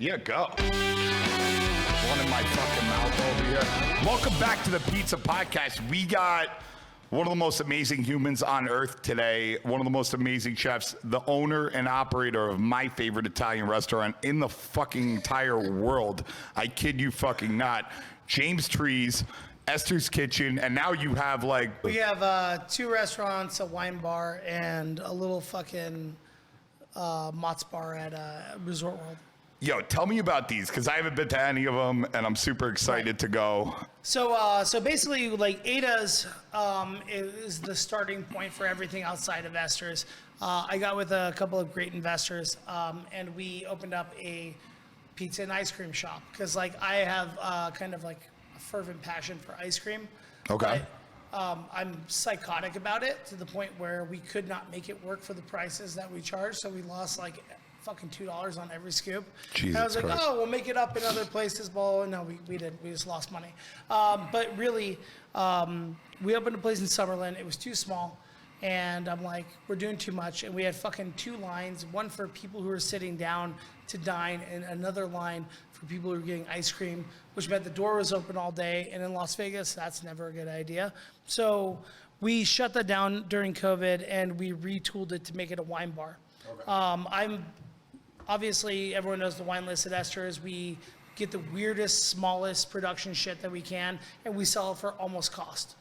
Yeah, go. One in my fucking mouth over here. Welcome back to the Pizza Podcast. We got one of the most amazing humans on earth today. One of the most amazing chefs, the owner and operator of my favorite Italian restaurant in the fucking entire world. I kid you fucking not. James Trees, Esther's Kitchen, and now you have like... We have 2 restaurants, a wine bar, and a little fucking Mott's bar at Resort World. Yo, tell me about these, because I haven't been to any of them, and I'm super excited to go. So basically, like Ada's is the starting point for everything outside of Esther's. I got with a couple of great investors, and we opened up a pizza and ice cream shop, because like I have kind of like a fervent passion for ice cream. Okay. But, I'm psychotic about it to the point where we could not make it work for the prices that we charge, so we lost like fucking $2 on every scoop. Jesus and I was like, Christ. oh, we'll make it up in other places. Well, no, we didn't. We just lost money. But really, we opened a place in Summerlin. It was too small. And I'm like, we're doing too much. And we had fucking 2 lines, one for people who were sitting down to dine and another line for people who were getting ice cream, which meant the door was open all day. And in Las Vegas, that's never a good idea. So we shut that down during COVID and we retooled it to make it a wine bar. Okay. Obviously, everyone knows the wine list at Esther's. We get the weirdest, smallest production shit that we can, and we sell it for almost cost.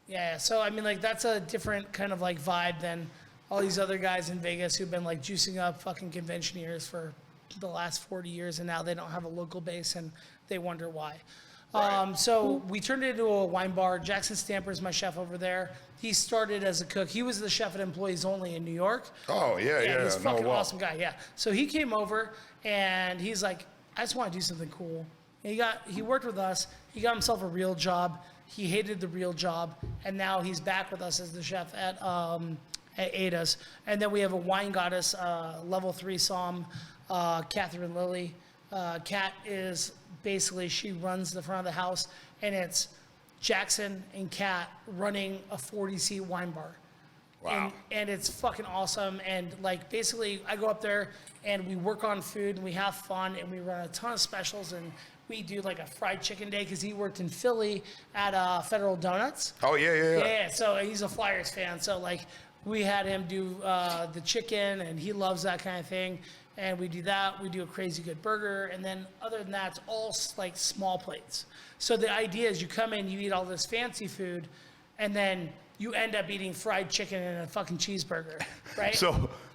Yeah, so I mean, like, that's a different kind of like vibe than all these other guys in Vegas who've been like juicing up fucking conventioneers for the last 40 years, and now they don't have a local base, and they wonder why. Right. So we turned it into a wine bar. Jackson Stamper is my chef over there. He started as a cook. He was the chef at Employees Only in New York. Oh, yeah. He's a fucking awesome guy, yeah. So he came over, and he's like, I just want to do something cool. And he worked with us. He got himself a real job. He hated the real job, and now he's back with us as the chef at Ada's. And then we have a wine goddess, level 3 som, Catherine Lilly. Kat is basically, she runs the front of the house, and it's Jackson and Kat running a 40-seat wine bar. Wow. And it's fucking awesome. And like basically I go up there and we work on food and we have fun and we run a ton of specials, and we do like a fried chicken day because he worked in Philly at Federal Donuts. Oh, yeah. Yeah, so he's a Flyers fan. So like we had him do the chicken, and he loves that kind of thing. And we do that. We do a crazy good burger. And then other than that, it's all like small plates. So the idea is you come in, you eat all this fancy food, and then you end up eating fried chicken and a fucking cheeseburger, right?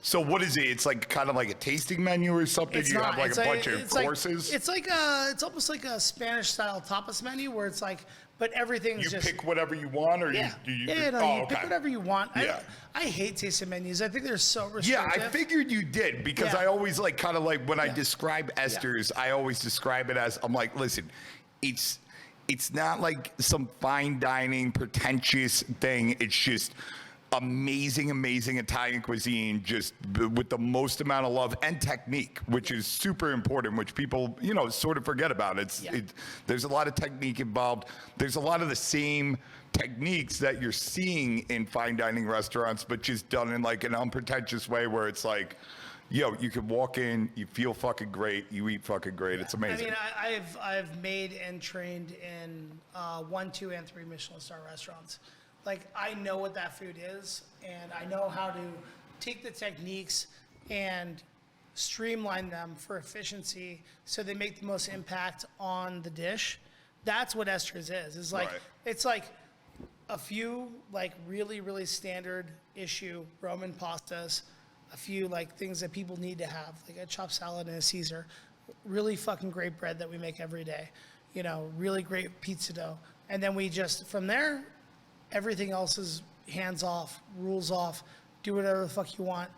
So what is it? It's like kind of like a tasting menu or something? It's you not. have like It's a bunch of courses? It's almost like a Spanish style tapas menu where it's like, but everything's You just... pick whatever you want, or you pick whatever you want. Yeah. I hate tasting menus. I think they're so restrictive. Yeah, I figured you did, because I always like kind of like when I describe Esther's, I always describe it as, I'm like, listen, it's not like some fine dining, pretentious thing. It's just amazing Italian cuisine, just with the most amount of love and technique, which is super important, which people, sort of forget about. There's a lot of technique involved. There's a lot of the same techniques that you're seeing in fine dining restaurants, but just done in like an unpretentious way where it's like, yo, you can walk in, you feel fucking great, you eat fucking great. It's amazing. I mean, I've made and trained in 1, 2, and 3 Michelin star restaurants. Like, I know what that food is, and I know how to take the techniques and streamline them for efficiency so they make the most impact on the dish. That's what Esther's is. It's like, It's like a few like really, really standard issue Roman pastas, a few like things that people need to have, like a chopped salad and a Caesar, really fucking great bread that we make every day, really great pizza dough. And then we just, from there, everything else is hands off, rules off, do whatever the fuck you want.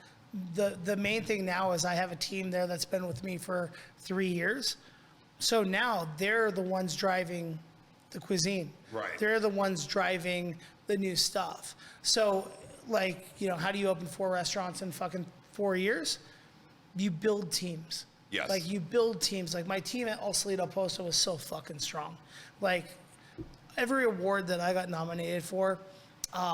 The main thing now is I have a team there that's been with me for 3 years. So now they're the ones driving the cuisine. Right. They're the ones driving the new stuff. So like, how do you open 4 restaurants in fucking 4 years? You build teams. Yes. Like you build teams. Like my team at Solito Posto was so fucking strong. Like every award that I got nominated for,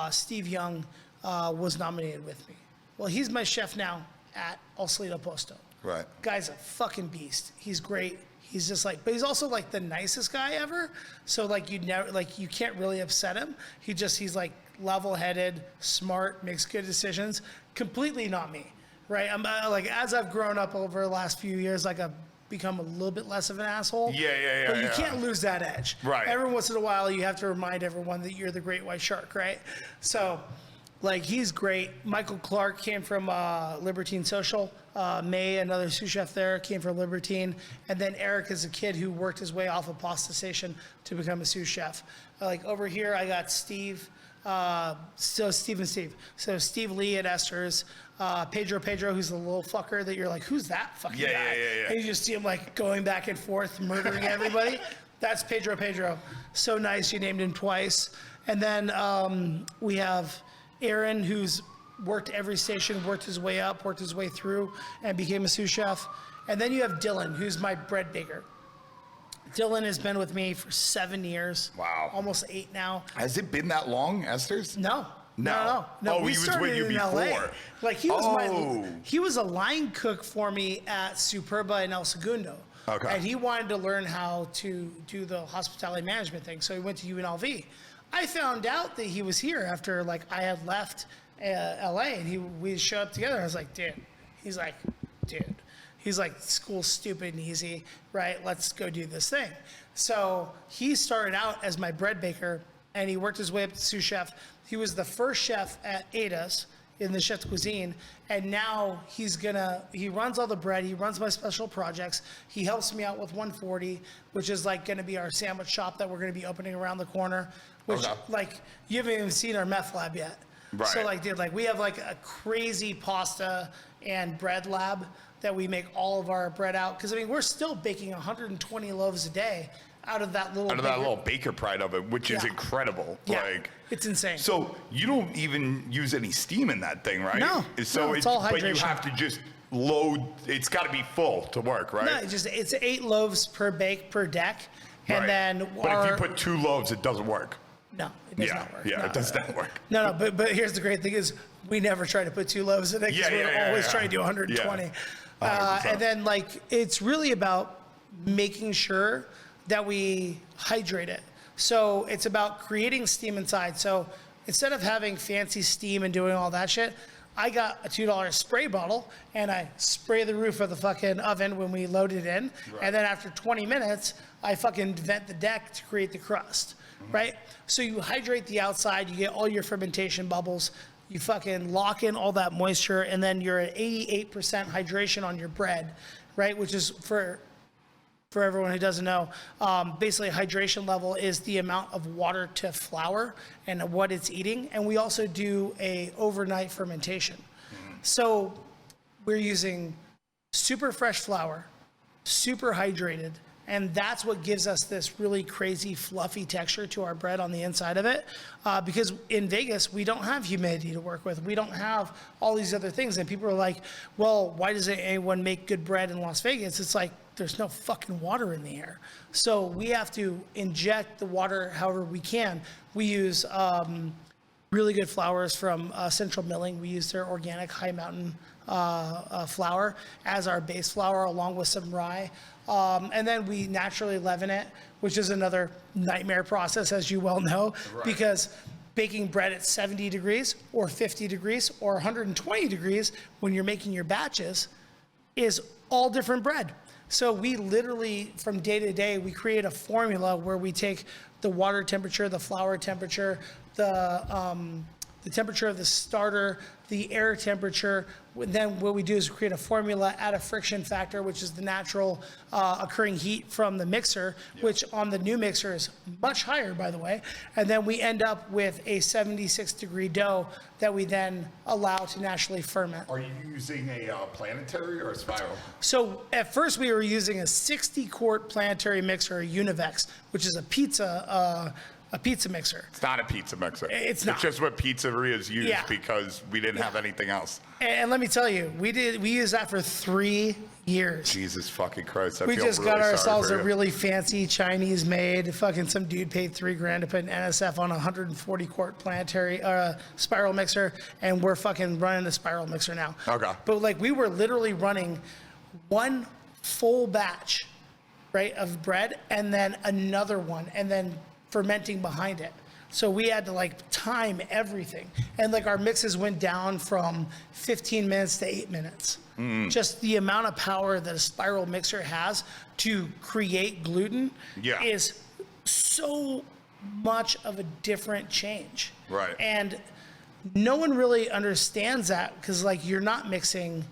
Steve Young was nominated with me. Well, he's my chef now at Solito Posto. Right. Guy's a fucking beast. He's great. He's just like, but he's also like the nicest guy ever. So like you can't really upset him. He's like level-headed, smart, makes good decisions. Completely not me, right? I'm like, as I've grown up over the last few years, like I've become a little bit less of an asshole. Yeah. But you can't lose that edge. Right. Every once in a while, you have to remind everyone that you're the great white shark, right? So, like, he's great. Michael Clark came from Libertine Social. May, another sous chef there, came from Libertine. And then Eric is a kid who worked his way off of Posto Station to become a sous chef. Like, over here, I got Steve. Steve. So Steve Lee at Esther's. Pedro, who's the little fucker that you're like, who's that fucking guy? Yeah. And you just see him like going back and forth, murdering everybody. That's Pedro. So nice, you named him twice. And then we have Aaron, who's worked every station, worked his way up, worked his way through, and became a sous chef. And then you have Dylan, who's my bread baker. Dylan has been with me for 7 years. Wow. Almost 8 now. Has it been that long, Esther's? No. Oh, We he was started with you in before. LA. Like he was a line cook for me at Superba in El Segundo. Okay. And he wanted to learn how to do the hospitality management thing, so he went to UNLV. I found out that he was here after like I had left LA, and we showed up together. I was like, dude. He's like, school's stupid and easy, right? Let's go do this thing. So he started out as my bread baker, and he worked his way up to sous chef. He was the first chef at Ada's in the chef's cuisine, and now he runs all the bread, he runs my special projects, he helps me out with 140, which is like gonna be our sandwich shop that we're gonna be opening around the corner, which like, you haven't even seen our meth lab yet. Right. So like, dude, like we have like a crazy pasta and bread lab that we make all of our bread out, because I mean, we're still baking 120 loaves a day out of that little baker pride of it, which is incredible. Yeah, Like, it's insane. so you don't even use any steam in that thing, right? No, it's all hydration. But you have to just load. It's got to be full to work, right? No, it's 8 loaves per bake per deck, and then. But if you put 2 loaves, it doesn't work. No, it does not work. Yeah, it does not work. No, but here's the great thing is we never try to put 2 loaves in it, because we're always trying to do 120. And then like it's really about making sure that we hydrate it. So it's about creating steam inside. So instead of having fancy steam and doing all that shit, I got a $2 spray bottle and I spray the roof of the fucking oven when we load it in. Right. And then after 20 minutes, I fucking vent the deck to create the crust, right? So you hydrate the outside, you get all your fermentation bubbles, you fucking lock in all that moisture, and then you're at 88% hydration on your bread, right? Which is for everyone who doesn't know, basically hydration level is the amount of water to flour and what it's eating. And we also do a overnight fermentation. So we're using super fresh flour, super hydrated, and that's what gives us this really crazy fluffy texture to our bread on the inside of it. Because in Vegas, we don't have humidity to work with. We don't have all these other things. And people are like, well, why doesn't anyone make good bread in Las Vegas? It's like, there's no fucking water in the air. So we have to inject the water however we can. We use really good flours from Central Milling. We use their organic High Mountain flour as our base flour, along with some rye. And then we naturally leaven it, which is another nightmare process, as you well know, because baking bread at 70 degrees or 50 degrees or 120 degrees when you're making your batches is all different bread. So we literally, from day to day, we create a formula where we take the water temperature, the flour temperature, the temperature of the starter, the air temperature. Then what we do is create a formula, add a friction factor, which is the natural occurring heat from the mixer, which on the new mixer is much higher, by the way. And then we end up with a 76-degree dough that we then allow to naturally ferment. Are you using a planetary or a spiral? So at first we were using a 60-quart planetary mixer, a Univex, which is a pizza mixer. It's not a pizza mixer. It's not. It's just what pizzerias use because we didn't have anything else. And let me tell you, we used that for 3 years. Jesus fucking Christ. We just got ourselves a really fancy Chinese made, fucking some dude paid $3,000 to put an NSF on a 140-quart planetary spiral mixer, and we're fucking running the spiral mixer now. Okay. But like we were literally running one full batch, right, of bread, and then another one, and then fermenting behind it. So we had to like time everything. And like our mixes went down from 15 minutes to 8 minutes. Just the amount of power that a spiral mixer has to create gluten is so much of a different change. Right. And no one really understands that because like you're not mixing,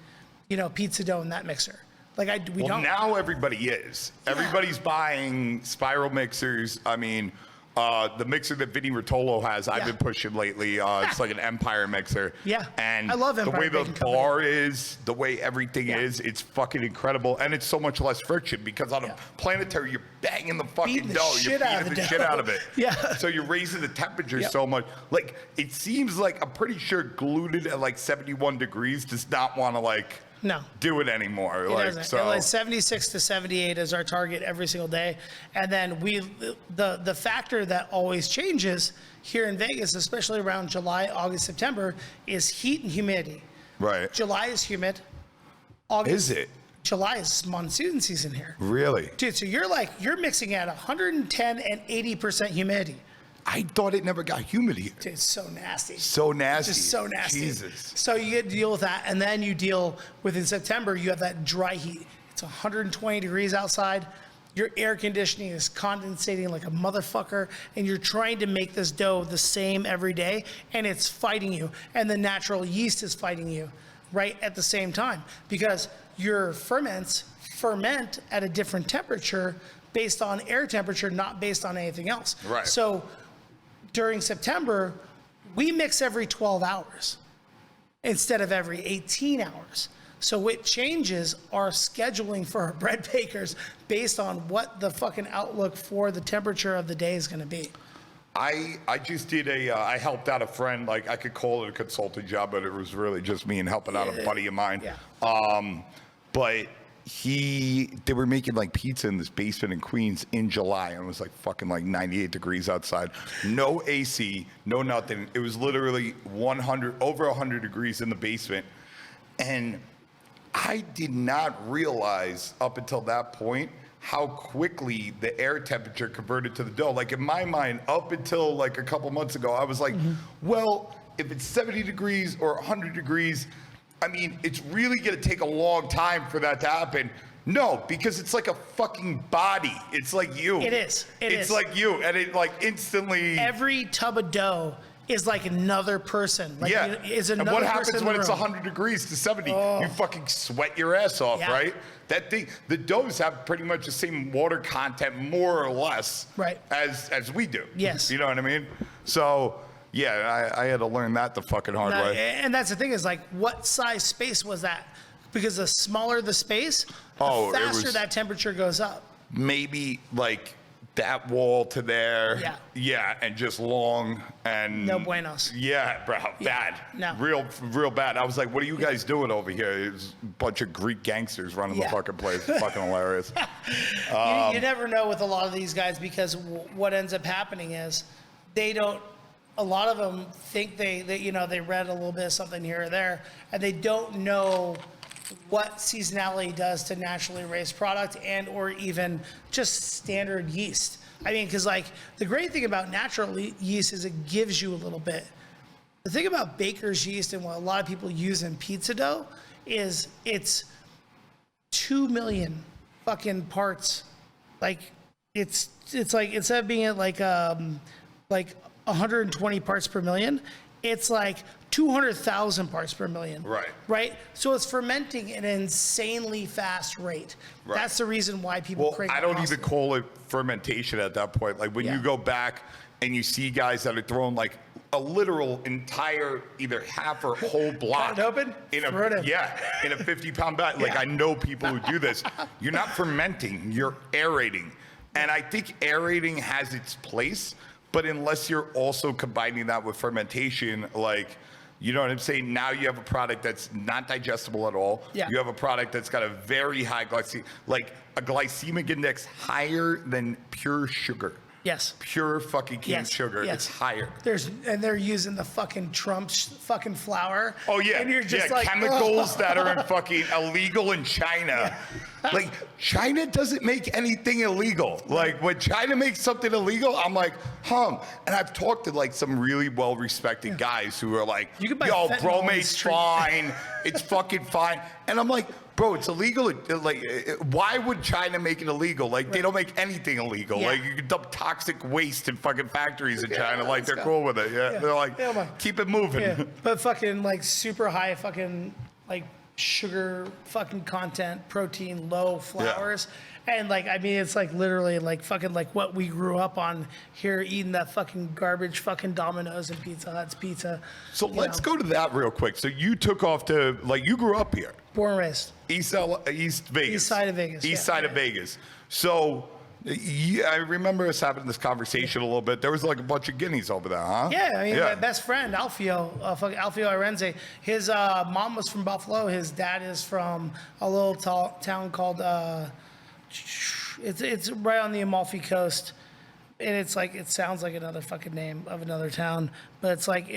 pizza dough in that mixer. Like we don't. Now everybody is. Yeah. Everybody's buying spiral mixers. I mean, the mixer that Vinny Rotolo has, I've been pushing lately. It's like an Empire mixer. Yeah. And I love Empire. The way the bar is, the way everything is, it's fucking incredible. And it's so much less friction because on a planetary, you're banging the fucking dough. You're beating the shit out of it. Yeah. So you're raising the temperature so much. Like, it seems like, I'm pretty sure gluted at like 71 degrees does not want to like... No. Do it anymore. It doesn't. So. Like 76 to 78 is our target every single day. And then the factor that always changes here in Vegas, especially around July, August, September, is heat and humidity. Right. July is humid. August. Is it? July is monsoon season here. Really? Dude, so you're mixing at 110 and 80% humidity. I thought it never got humid here. Dude, it's so nasty. So nasty. Just so nasty. Jesus. So you get to deal with that, and then you deal with, in September, you have that dry heat. It's 120 degrees outside. Your air conditioning is condensating like a motherfucker, and you're trying to make this dough the same every day, and it's fighting you. And the natural yeast is fighting you right at the same time because your ferments ferment at a different temperature based on air temperature, not based on anything else. Right. So during September, we mix every 12 hours instead of every 18 hours. So it changes our scheduling for our bread bakers based on what the fucking outlook for the temperature of the day is going to be. I just did I helped out a friend, like I could call it a consulting job, but it was really just me and helping out a buddy of mine. Yeah. But they were making like pizza in this basement in Queens in July, and it was like fucking like 98 degrees outside. No AC, no nothing. It was literally over 100 degrees in the basement. And I did not realize up until that point how quickly the air temperature converted to the dough. Like in my mind, up until like a couple months ago, I was like, well, if it's 70 degrees or 100 degrees, I mean, it's really going to take a long time for that to happen. No, because it's like a fucking body. It's like you. It is. It's like you. And it like instantly. Every tub of dough is like another person. Like, is another and what person happens in when the it's room. 100 degrees to 70? You fucking sweat your ass off, right? That thing, the doughs have pretty much the same water content, more or less, as we do. Yes. You know what I mean? So. Yeah, I had to learn that the fucking hard way. And that's the thing is like, what size space was that? Because the smaller the space, the faster that temperature goes up. Maybe like that wall to there. Yeah. Yeah, and just long and. No buenos. Yeah, bro, bad. No. Real bad. I was like, what are you guys doing over here? It's a bunch of Greek gangsters running the fucking place. It's fucking hilarious. You never know with a lot of these guys because what ends up happening is they don't. A lot of them think they read a little bit of something here or there, and they don't know what seasonality does to naturally raised product and or even just standard yeast. I mean, because like the great thing about natural yeast is it gives you a little bit. The thing about baker's yeast and what a lot of people use in pizza dough is it's 2 million fucking parts. Like it's like instead of being at like 120 parts per million, it's like 200,000 parts per million. Right? So it's fermenting at an insanely fast rate. That's the reason why people crave it. I don't even call it fermentation at that point. Like when you go back and you see guys that are throwing like a literal entire either half or whole block cut it open, in throw it in. in a 50-pound bag. Like I know people who do this. You're not fermenting, you're aerating. And I think aerating has its place. But unless you're also combining that with fermentation, like, you know what I'm saying? Now you have a product that's not digestible at all. You have a product that's got a very high glycemic, like a glycemic index higher than pure sugar. Yes. Pure fucking cane Yes, sugar. yes. It's higher. They're using the fucking Trump's fucking flour. Oh yeah, And you're just like chemicals that are in fucking illegal in China. Like China doesn't make anything illegal. Like when China makes something illegal, I'm like, And I've talked to like some really well-respected guys who are like, You can buy yo, fentanyl bro, on the mate's street." fine. It's fucking fine. And I'm like, bro, it's illegal. Like, why would China make it illegal? Like, they don't make anything illegal. Yeah. Like, you can dump toxic waste in fucking factories in China. Like, let's they're go. cool with it. Yeah. They're like, Yeah, man. keep it moving. Yeah, but fucking like super high fucking like sugar fucking content, protein, low flours. And like, I mean, it's like literally like fucking like what we grew up on here, eating that fucking garbage fucking Domino's and Pizza Hut's pizza. So let's go to that real quick. So you took off to, like, you grew up here. Born and raised. East Vegas. East side of Vegas, East yeah. side of Vegas. So I remember us having this conversation a little bit. There was like a bunch of guineas over there, huh? Yeah, I mean, my best friend, Alfio Arenze, his mom was from Buffalo. His dad is from a little town called, it's right on the Amalfi Coast. And it's like, it sounds like another fucking name of another town, but it's like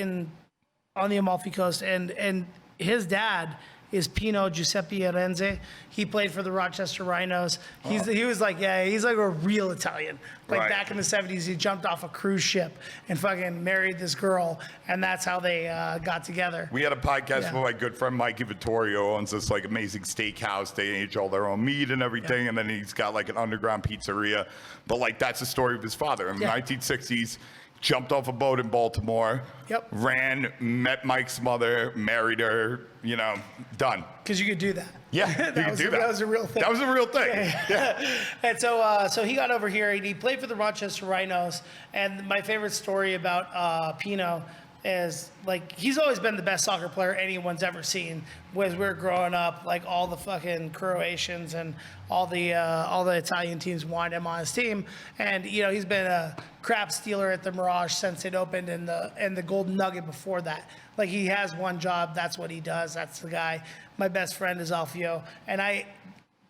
on the Amalfi Coast. And his dad is Pino Giuseppe Arenze. He played for the Rochester Rhinos. He was like, he's like a real Italian. Like Right. back in the 70s, he jumped off a cruise ship and fucking married this girl, and that's how they got together. We had a podcast Yeah. with my good friend Mikey Vittorio, owns this like amazing steakhouse. They age all their own meat and everything, and then he's got like an underground pizzeria. But like that's the story of his father. In the 1960s, jumped off a boat in Baltimore. Yep. Ran, met Mike's mother, married her. You know, done. Because you could do that. Yeah, you could do that. That was a real thing. That was a real thing. Yeah. And so he got over here and he played for the Rochester Rhinos. And my favorite story about Pino is like he's always been the best soccer player anyone's ever seen. When we were growing up, like all the fucking Croatians and all the Italian teams wanted him on his team. And you know he's been a crap stealer at the Mirage since it opened, and the Golden Nugget before that. Like he has one job, that's what he does. That's the guy. My best friend is Alfio, and I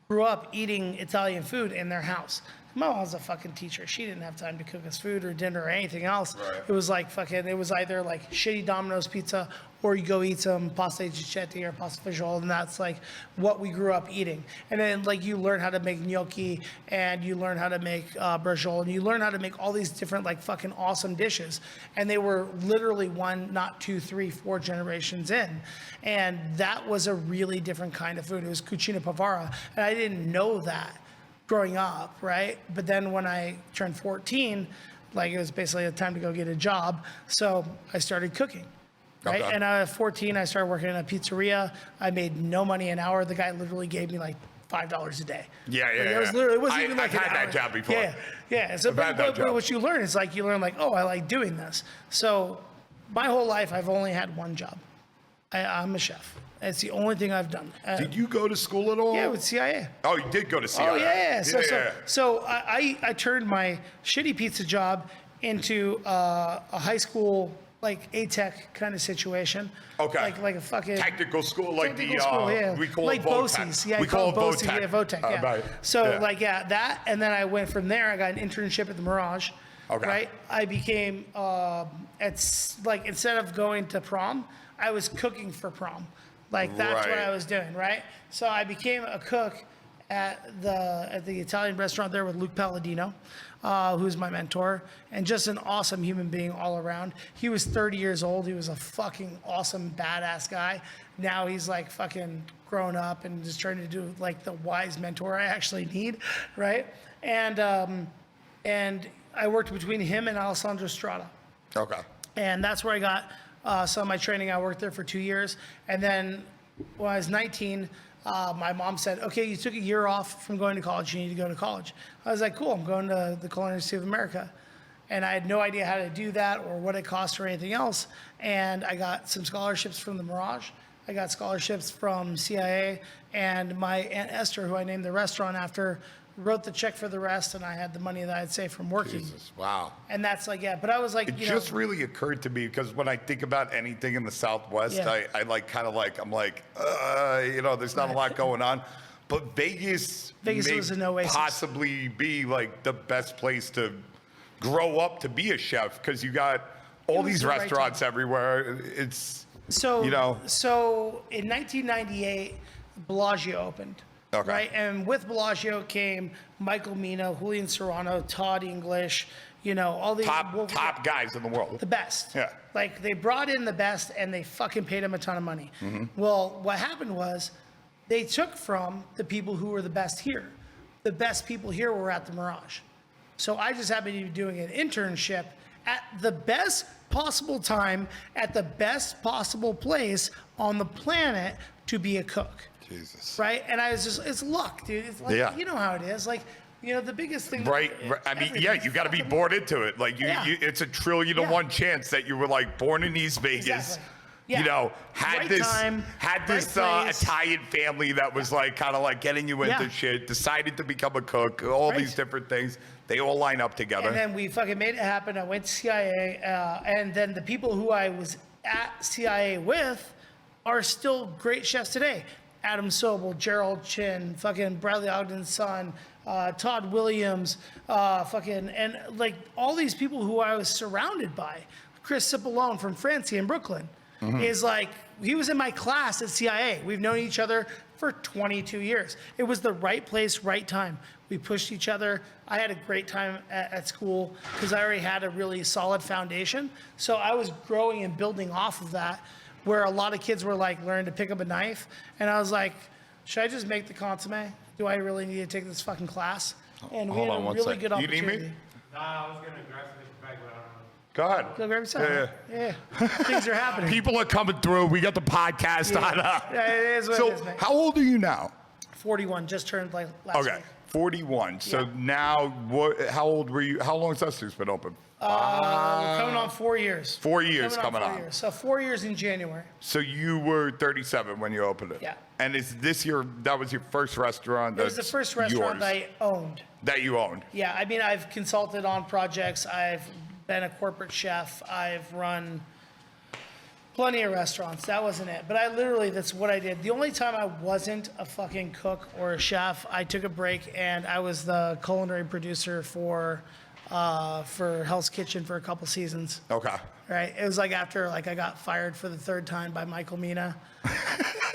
grew up eating Italian food in their house. My mom was a fucking teacher. She didn't have time to cook us food or dinner or anything else. Right. It was like fucking, it was either like shitty Domino's pizza or you go eat some pasta giuseppe or pasta fagioli, and that's like what we grew up eating. And then like you learn how to make gnocchi, and you learn how to make braciole, and you learn how to make all these different like fucking awesome dishes. And they were literally 1, not 2, 3, 4 generations in. And that was a really different kind of food. It was cucina pavara, and I didn't know that growing up, right? But then when I turned 14, like it was basically a time to go get a job. So I started cooking, right? Okay. And at 14, I started working in a pizzeria. I made no money an hour. The guy literally gave me like $5 a day. Yeah. Like, it was literally, it wasn't even like I've an had hour. that job before. Yeah. So I've had that job. what you learn is like, you learn like, oh, I like doing this. So my whole life, I've only had one job. I'm a chef. It's the only thing I've done. Did you go to school at all? Yeah, with CIA. Oh, you did go to CIA. Oh yeah. Yeah. So I turned my shitty pizza job into a high school like A-Tech kind of situation. Okay. Like a fucking Technical school, like technical school, yeah. we call like it VOTEC. BOCES. Yeah, we call it BOCES, VOTEC. yeah, VOTEC, yeah. Right. So Yeah. that, and then I went from there. I got an internship at the Mirage. Okay. Right. I became instead of going to prom, I was cooking for prom. Like that's what Right. I was doing, right? So I became a cook at the Italian restaurant there with Luke Palladino, who's my mentor, and just an awesome human being all around. He was 30 years old. He was a fucking awesome, badass guy. Now he's like fucking grown up and just trying to do like the wise mentor I actually need, right? And I worked between him and Alessandro Strada. Okay. And that's where I got some of my training. I worked there for 2 years. And then when I was 19, my mom said, okay, you took a year off from going to college. You need to go to college. I was like, cool, I'm going to the Culinary Institute of America. And I had no idea how to do that or what it cost or anything else. And I got some scholarships from the Mirage. I got scholarships from CIA. And my Aunt Esther, who I named the restaurant after, wrote the check for the rest, and I had the money that I'd saved from working. Jesus, wow. And that's like, yeah, but I was like, It just really occurred to me because when I think about anything in the Southwest, Yeah. I like kind of like, I'm like, there's not a lot going on. But Vegas was may an oasis. possibly be like the best place to grow up to be a chef because you got all was these the right restaurants everywhere. It's So, you know. so in 1998, Bellagio opened. Okay. Right, and with Bellagio came Michael Mina, Julian Serrano, Todd English. You know, all these top guys in the world. the best. Yeah. Like they brought in the best and they fucking paid them a ton of money. Well, what happened was they took from the people who were the best here. The best people here were at the Mirage. So I just happened to be doing an internship at the best possible time, at the best possible place on the planet to be a cook. Jesus. Right? And I was just, it's luck, dude. It's like, Yeah. you know how it is. Like, you know, the biggest thing. Right. I mean, yeah, you got to be born into it. Like it's a trillion to one chance that you were like born in East Vegas. Exactly. Yeah. You know, had Right this time, had this right place. Italian family that was like kind of like getting you into Yeah. shit. Decided to become a cook. All Right. these different things. They all line up together. And then we fucking made it happen. I went to CIA, and then the people who I was at CIA with are still great chefs today. Adam Sobel, Gerald Chin, fucking Bradley Ogden's son, Todd Williams, and like all these people who I was surrounded by. Chris Cipollone from Francie in Brooklyn is like, he was in my class at CIA. We've known each other for 22 years. It was the right place, right time. We pushed each other. I had a great time at school because I already had a really solid foundation. So I was growing and building off of that, where a lot of kids were like learning to pick up a knife. And I was like, should I just make the consomme? Do I really need to take this fucking class? And we Hold had on a one really sec. good You need opportunity. me? Nah, I was gonna grab something back, but I don't know. Go ahead. Go grab yourself. Yeah. Things are happening. People are coming through. We got the podcast on. Yeah, it is what So, it is, man. how old are you now? 41, just turned like last Okay, week. 41. So Yeah. now, what? How old were you? How long has Esther's been open? Coming on 4 years. 4 years coming 4 on. years. So 4 years in January. So you were 37 when you opened it. Yeah. And is this that was your first restaurant? It was the first restaurant that I owned. that you owned. Yeah, I mean, I've consulted on projects. I've been a corporate chef. I've run plenty of restaurants. That wasn't it. But that's what I did. The only time I wasn't a fucking cook or a chef, I took a break and I was the culinary producer for Hell's Kitchen for a couple seasons. Okay. Right? It was like after I got fired for the third time by Michael Mina.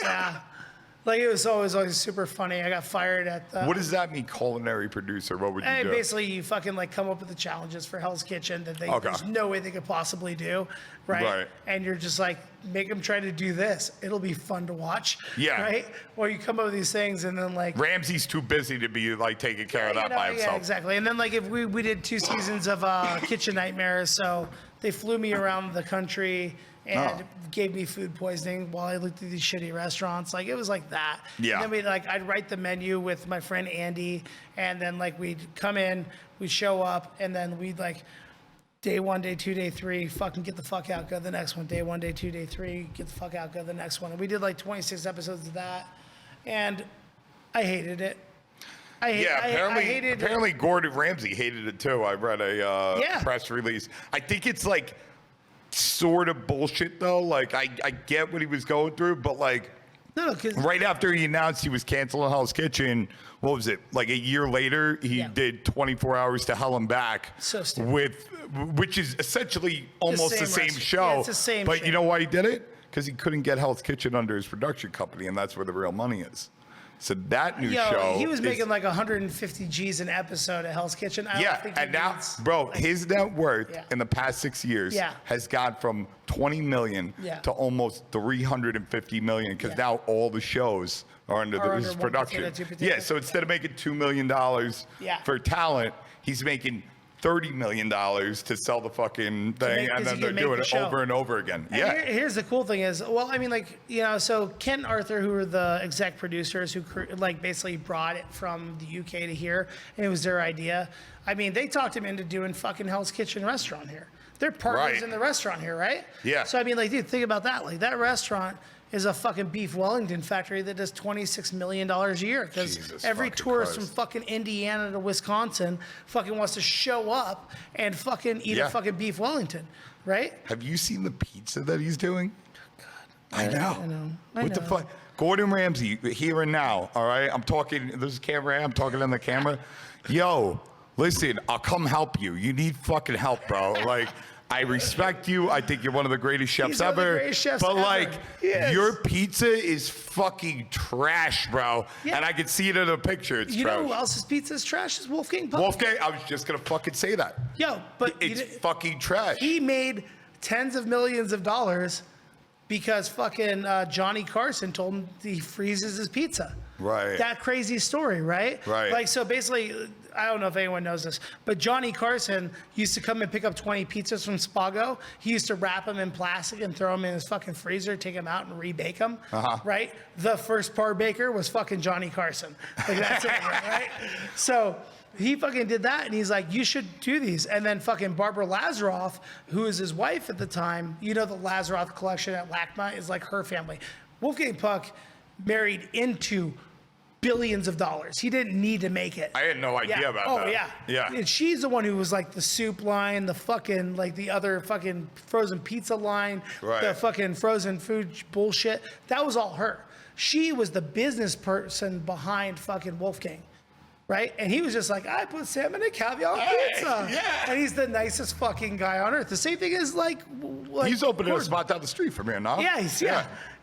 Yeah. Like it was always super funny. I got fired at the. What does that mean, culinary producer? What would you do? Basically, you fucking come up with the challenges for Hell's Kitchen that Okay. there's no way they could possibly do, right? Right. And you're just like, make them try to do this. It'll be fun to watch. Yeah. Right? Or you come up with these things and then Ramsay's too busy to be taking care of that by himself. Yeah, exactly. And then if we did 2 seasons of Kitchen Nightmares, so they flew me around the country and gave me food poisoning while I looked at these shitty restaurants. Like it was like that. Yeah. And then I'd write the menu with my friend Andy, and then we'd come in, we'd show up, and then we'd day 1, day 2, day 3, fucking get the fuck out, go to the next one. Day 1, day 2, day 3, get the fuck out, go to the next one. And we did 26 episodes of that, and I hated it. I hated apparently Gordon Ramsay hated it too. I read a press release. I think it's sort of bullshit though. I get what he was going through, but No, because right after he announced he was canceling Hell's Kitchen, what was it? A year later, he did 24 Hours to Hell and Back. So stupid. Which is essentially almost the same restaurant. show. Yeah, it's the same But show. you know why he did it? Because he couldn't get Hell's Kitchen under his production company, and that's where the real money is. So that new show. he was is- making 150 G's an episode at Hell's Kitchen. I don't think he and now, needs, bro, his net worth Yeah. in the past 6 years Yeah. has gone from 20 million Yeah. to almost 350 million because Yeah. now all the shows are under Are his under one production. potato, two potato. Yeah, so instead of making $2 million Yeah. for talent, he's making $30 million to sell the fucking thing, and then they're doing it over and over again. And Yeah. here's the cool thing is, well, I mean, so Ken and Arthur, who were the exec producers who basically brought it from the UK to here, and it was their idea. I mean, they talked him into doing fucking Hell's Kitchen restaurant here. They're partners Right. in the restaurant here, right? Yeah. So I mean, dude, think about that. That restaurant is a fucking beef Wellington factory that does $26 million a year because Jesus every fucking tourist Christ. from fucking Indiana to Wisconsin fucking wants to show up and fucking eat a fucking beef Wellington, right? Have you seen the pizza that he's doing? I know. I What the know. fuck? Gordon Ramsay, here and now, all right? I'm talking, there's a camera, I'm talking on the camera. Yo, listen, I'll come help you. You need fucking help, bro. Like, I respect you. I think you're one of the greatest chefs He's one of the ever. greatest chefs but ever. like, Yes. your pizza is fucking trash, bro. Yeah. And I can see it in the picture. It's You trash. know who else's pizza is trash? Is Wolfgang Puck. Wolfgang, I was just gonna fucking say that. Yo, but It's fucking trash. he made tens of millions of dollars because fucking Johnny Carson told him he freezes his pizza. Right. That crazy story, right? Right. Like, so basically, I don't know if anyone knows this, but Johnny Carson used to come and pick up 20 pizzas from Spago. He used to wrap them in plastic and throw them in his fucking freezer, take them out and rebake them, right? The first par baker was fucking Johnny Carson. Like, that's it, right? So he fucking did that, and he's like, you should do these. And then fucking Barbara Lazaroff, who is his wife at the time, you know, the Lazaroff collection at LACMA is like her family. Wolfgang Puck married into billions of dollars. He didn't need to make it. I had no idea about that. Oh, yeah. Yeah. And she's the one who was like the soup line, the fucking, like the other fucking frozen pizza line, Right. the fucking frozen food bullshit. That was all her. She was the business person behind fucking Wolfgang. Right? And he was just like, I put salmon and caviar on pizza. Yeah. And he's the nicest fucking guy on earth. The same thing is like He's opening a Gordon. spot down the street from here, no? Yeah,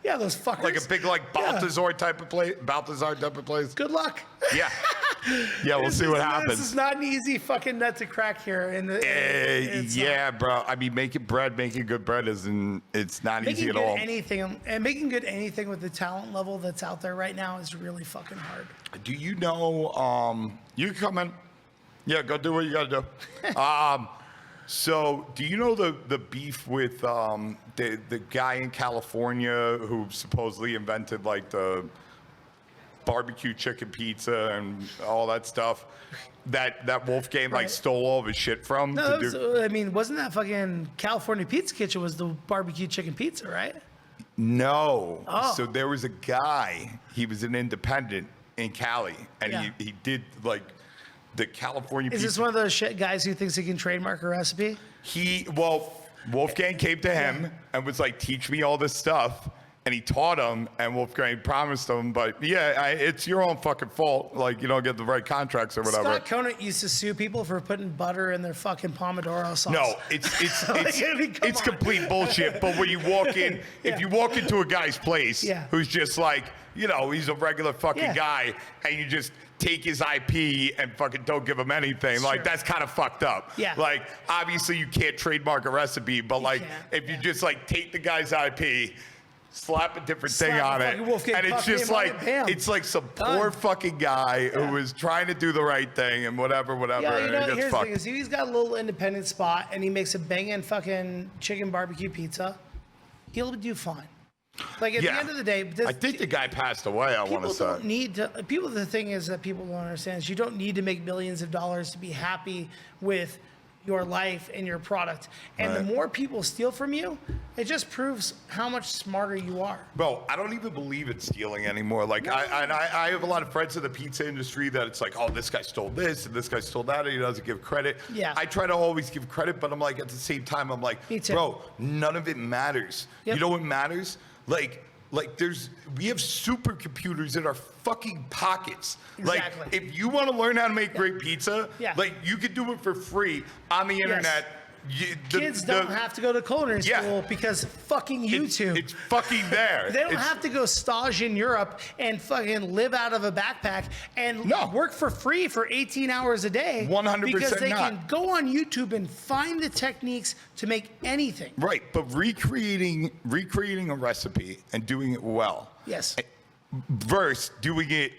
yeah, those fuckers. Like a big, like, Balthazar type of place. Good luck. Yeah. Yeah, we'll see what This happens. is not an easy fucking nut to crack here. Yeah, bro. I mean, making good bread isn't, it's not Making easy at good all. anything and making good anything with the talent level that's out there right now is really fucking hard. Do you know, you can come in. Yeah, go do what you gotta do. So do you know the beef with the guy in California who supposedly invented like the barbecue chicken pizza and all that stuff that Wolfgang like Right. stole all of his shit from? No, to do? I mean, wasn't that fucking California Pizza Kitchen was the barbecue chicken pizza, right? No. Oh. So there was a guy, he was an independent in Cali, and Yeah. he did like the California Is pizza. this one of those shit guys who thinks he can trademark a recipe? Wolfgang came to him and was like, teach me all this stuff. And he taught him, and Wolfgang promised him, but yeah, it's your own fucking fault. Like, you don't get the right contracts or whatever. Scott Conant used to sue people for putting butter in their fucking pomodoro sauce. No, it's Like, I mean, come it's on. complete bullshit. But when you walk in, Yeah. if you walk into a guy's place Yeah. who's just like, you know, he's a regular fucking Yeah. guy, and you just take his IP and fucking don't give him anything, like Sure. that's kind of fucked up. Yeah. Like, obviously you can't trademark a recipe, but like can't, if you yeah. just like take the guy's IP, slap a different thing Slap on a it, fucking Wolfgang and it's Puck just name on like it, bam. it's like some poor Done. fucking guy who was trying to do the right thing and whatever, Yeah, you and know, it gets here's the fucked. thing is he's got a little independent spot and he makes a banging fucking chicken barbecue pizza. He'll do fine. Like at the end of the day, I think the guy passed away. I want people to say. don't need to. People, the thing is that people don't understand is you don't need to make millions of dollars to be happy with your life and your product. And the Right. more people steal from you, it just proves how much smarter you are. Bro, I don't even believe in stealing anymore. Like, I have a lot of friends in the pizza industry that it's like, oh, this guy stole this and this guy stole that, and he doesn't give credit. Yeah. I try to always give credit, but I'm like, at the same time, I'm like, Me too. bro, none of it matters. Yep. You know what matters? Like we have supercomputers in our fucking pockets. Exactly. Like, if you want to learn how to make great pizza, Yeah. like, you can do it for free on the internet. Kids don't have to go to culinary Yeah. school because fucking YouTube. It's fucking there. They don't It's- have to go stage in Europe and fucking live out of a backpack and No. work for free for 18 hours a day. 100% because they not. can go on YouTube and find the techniques to make anything. Right, but recreating a recipe and doing it well. Yes. Versus doing it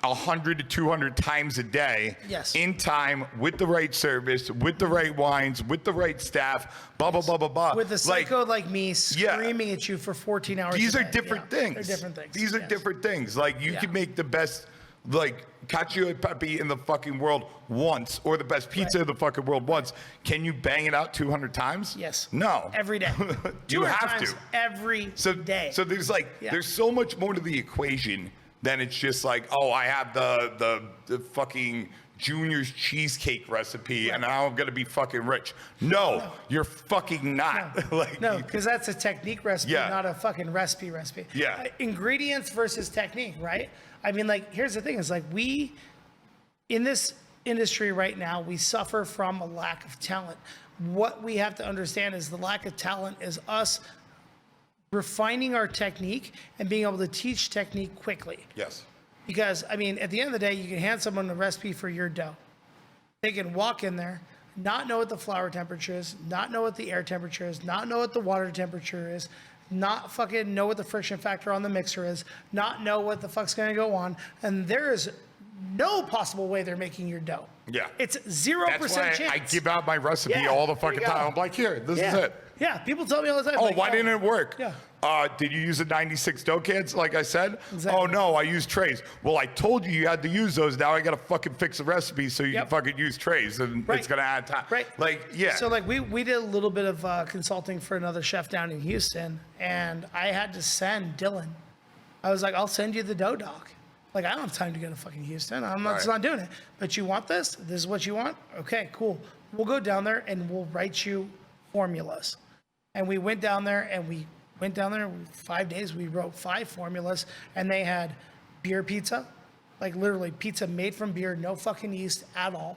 100 to 200 times a day. Yes. In time, with the right service, with the right wines, with the right staff, blah blah blah blah blah. With a psycho like me Yeah. screaming at you for 14 hours These a are day. different Yeah, things. They're different things. These are Yes. different things. Like, you Yeah. can make the best, like, cacio e pepe in the fucking world once, or the best pizza Right. in the fucking world once. Can you bang it out 200 times? Yes. No. Every day. You 200 have times to. every day. So there's like, Yeah. there's so much more to the equation than it's just like, oh, I have the fucking Junior's cheesecake recipe and now I'm gonna be fucking rich. No, you're fucking not. Like, No, because that's a technique recipe, Yeah. not a fucking recipe. Yeah. Ingredients versus technique, right? I mean, like, here's the thing: is like in this industry right now, we suffer from a lack of talent. What we have to understand is the lack of talent is us refining our technique and being able to teach technique quickly. Yes. Because, I mean, at the end of the day, you can hand someone a recipe for your dough. They can walk in there, not know what the flour temperature is, not know what the air temperature is, not know what the water temperature is, not fucking know what the friction factor on the mixer is, not know what the fuck's gonna go on, and there is no possible way they're making your dough. Yeah. It's 0% That's why chance. I give out my recipe Yeah, all the there you fucking go. time. I'm like, here, this Yeah. is it. Yeah, people tell me all the time. Oh, like, why didn't it work? Yeah. Did you use a 96 dough cans, like I said? Exactly. Oh, no, I used trays. Well, I told you had to use those. Now I got to fucking fix the recipe so you Yep. can fucking use trays, and Right. it's going to add time. Right. Like, yeah. So like we did a little bit of consulting for another chef down in Houston, and I had to send Dylan. I was like, I'll send you the dough doc. Like, I don't have time to go to fucking Houston. I'm not, just Right. not doing it. But you want this? This is what you want? Okay, cool. We'll go down there and we'll write you formulas. And we went down there and we went down there 5 days. We wrote 5 formulas, and they had beer pizza, like literally pizza made from beer, no fucking yeast at all,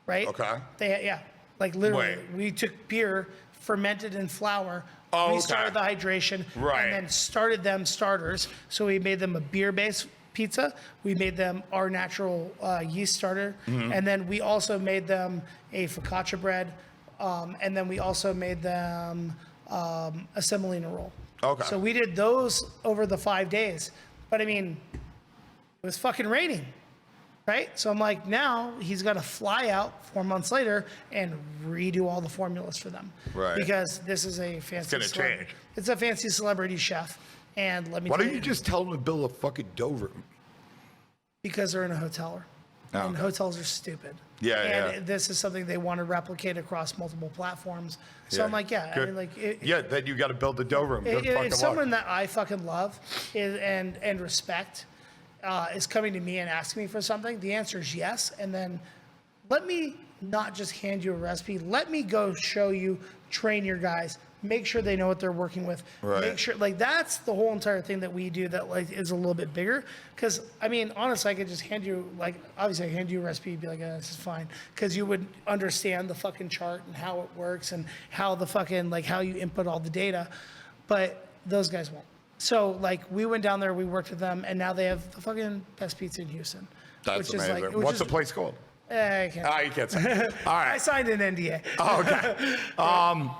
right? Okay. Yeah, like literally, Wait. we took beer, fermented in flour, Oh, okay. restarted the hydration, Right. and then started them starters. So we made them a beer-based pizza. We made them our natural yeast starter, Mm-hmm. and then we also made them a focaccia bread, and then we also made them a semolina roll. Okay. So we did those over the 5 days. But I mean, it was fucking raining, right? So I'm like, now he's got to fly out 4 months later and redo all the formulas for them. Right. Because this is a fancy gonna change. It's a fancy celebrity chef. And let me Why tell don't you just tell them to build a fucking dough room? because they're in a hotel. Oh, And okay. hotels are stupid. Yeah, and yeah. this is something they want to replicate across multiple platforms. So Yeah. I'm like, yeah, I Good. mean, like, Yeah, then you got to build the dough room. Good fucking if someone luck. that I fucking love and respect is coming to me and asking me for something, the answer is yes. And then let me not just hand you a recipe. Let me go show you, train your guys, make sure they know what they're working with. Right. Make sure, like, that's the whole entire thing that we do that like is a little bit bigger. Because I mean, honestly, I could just hand you, like, obviously I hand you a recipe, you'd be like, this is fine, because you would understand the fucking chart and how it works and how the fucking, like, how you input all the data. But those guys won't. So like, we went down there, we worked with them, and now they have the fucking best pizza in Houston. That's which is amazing. like, which What's is, the place called? I can't. Ah, you can't say. All I right. signed an NDA. Oh, okay.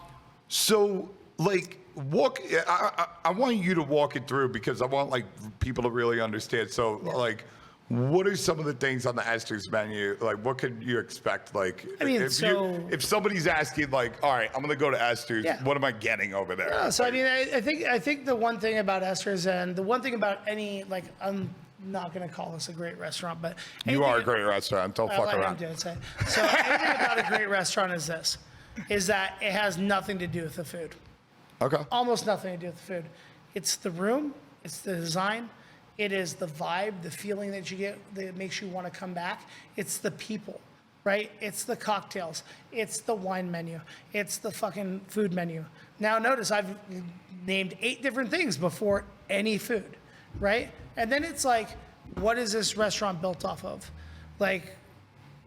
So, like, I want you to walk it through because I want, like, people to really understand. So, like, what are some of the things on the Esther's menu? Like, what could you expect? Like, I mean, if somebody's asking, like, all right, I'm going to go to Esther's, Yeah. what am I getting over there? So I mean, I think the one thing about Esther's and the one thing about any, like, I'm not going to call this a great restaurant, but You are a anything- great restaurant. Don't I'll fuck let him around. do it, say. So anything about a great restaurant is this, is that it has nothing to do with the food. Okay. Almost nothing to do with the food. It's the room, it's the design, it is the vibe, the feeling that you get that makes you want to come back. It's the people, right? It's the cocktails, it's the wine menu, it's the fucking food menu. Now notice I've named 8 different things before any food, right? And then it's like, what is this restaurant built off of? Like,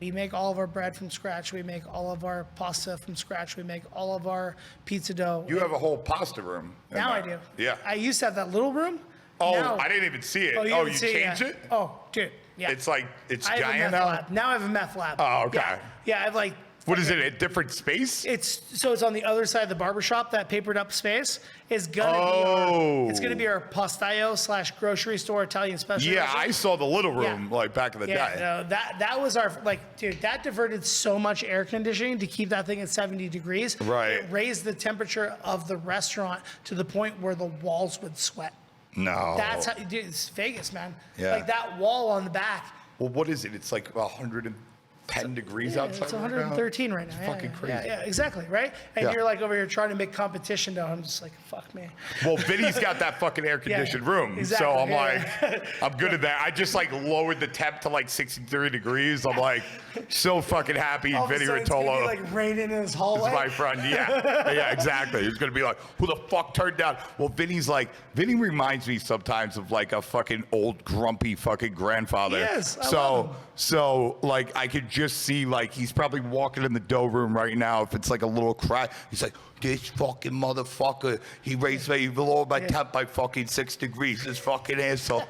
we make all of our bread from scratch. We make all of our pasta from scratch. We make all of our pizza dough. You have a whole pasta room. in Now I there. do. Yeah. I used to have that little room. Oh, Now- I didn't even see it. Oh, You didn't see changed yet? it? Oh, dude. Yeah. It's like, it's I have a giant meth now? lab. Now I have a meth lab. Oh, okay. Yeah, I have like. What is it, a different space? It's on the other side of the barbershop. That papered up space is gonna Oh. be our postaio / grocery store Italian special. Yeah, restaurant. I saw the little Yeah. room like back in the Yeah, day. no, that was our, like, dude, that diverted so much air conditioning to keep that thing at 70 degrees. Right. It raised the temperature of the restaurant to the point where the walls would sweat. No. That's how, dude, it's Vegas, man. Yeah. Like that wall on the back. Well, what is it? It's like 110 degrees Yeah, outside. it's right now? 113 right now. It's Yeah, fucking yeah, crazy. Yeah, exactly, right? And Yeah. you're like over here trying to make competition dough. I'm just like, fuck me. Well, Vinny's got that fucking air conditioned room. exactly, So I'm yeah. like, I'm good at that. I just like lowered the temp to like 63 degrees. I'm like, so fucking happy. All of a Vinny sudden, it's gonna be Rotolo like raining in his is hallway. my friend. Yeah. Yeah, exactly. He's going to be like, who the fuck turned down? Well, Vinny reminds me sometimes of like a fucking old grumpy fucking grandfather. Yes, I love him. So like I could just just see like he's probably walking in the dough room right now. If it's like a little cry, he's like, this fucking motherfucker, he lowered my temp by fucking 6 degrees. This fucking asshole.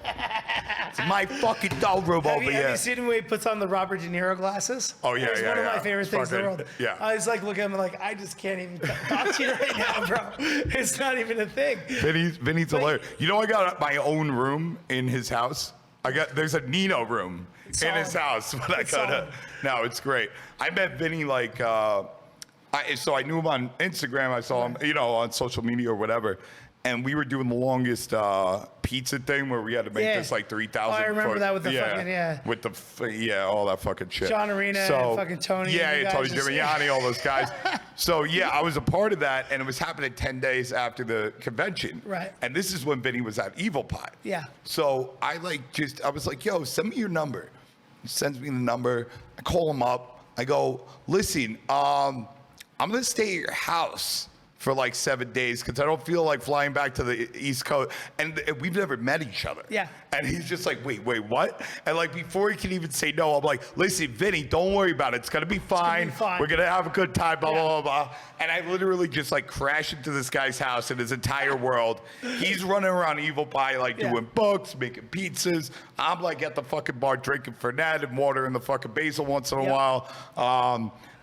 It's my fucking dough room over here. Have you seen him when he puts on the Robert De Niro glasses? Oh, yeah, It's yeah, one of yeah. my favorite things in the world. Yeah. I was like, look at him like, I just can't even talk to you right now, bro. It's not even a thing. Vinny's hilarious. You know, I got my own room in his house. There's a Nino room in his house. But I got no, it's great. I met Vinny like, so I knew him on Instagram. I saw him, you know, on social media or whatever. And we were doing the longest pizza thing where we had to make this like 3,000. Oh, I remember that with the fucking, with the all that fucking shit. John Arena and fucking Tony. Yeah, Tony Dimiani, all those guys. So yeah, I was a part of that, and it was happening 10 days after the convention. Right. And this is when Vinny was at Evil Pie. Yeah. So I was like, yo, send me your number. He sends me the number. I call him up. I go, listen, I'm gonna stay at your house for like 7 days because I don't feel like flying back to the East Coast. And we've never met each other. Yeah. And he's just like, wait, what? And like before he can even say no, I'm like, listen, Vinny, don't worry about it. It's gonna be fine. We're gonna have a good time, blah, blah, blah, blah. And I literally just like crash into this guy's house and his entire world. He's running around Evil Pie, like doing books, making pizzas. I'm like at the fucking bar drinking Fernet and watering the fucking basil once in a while.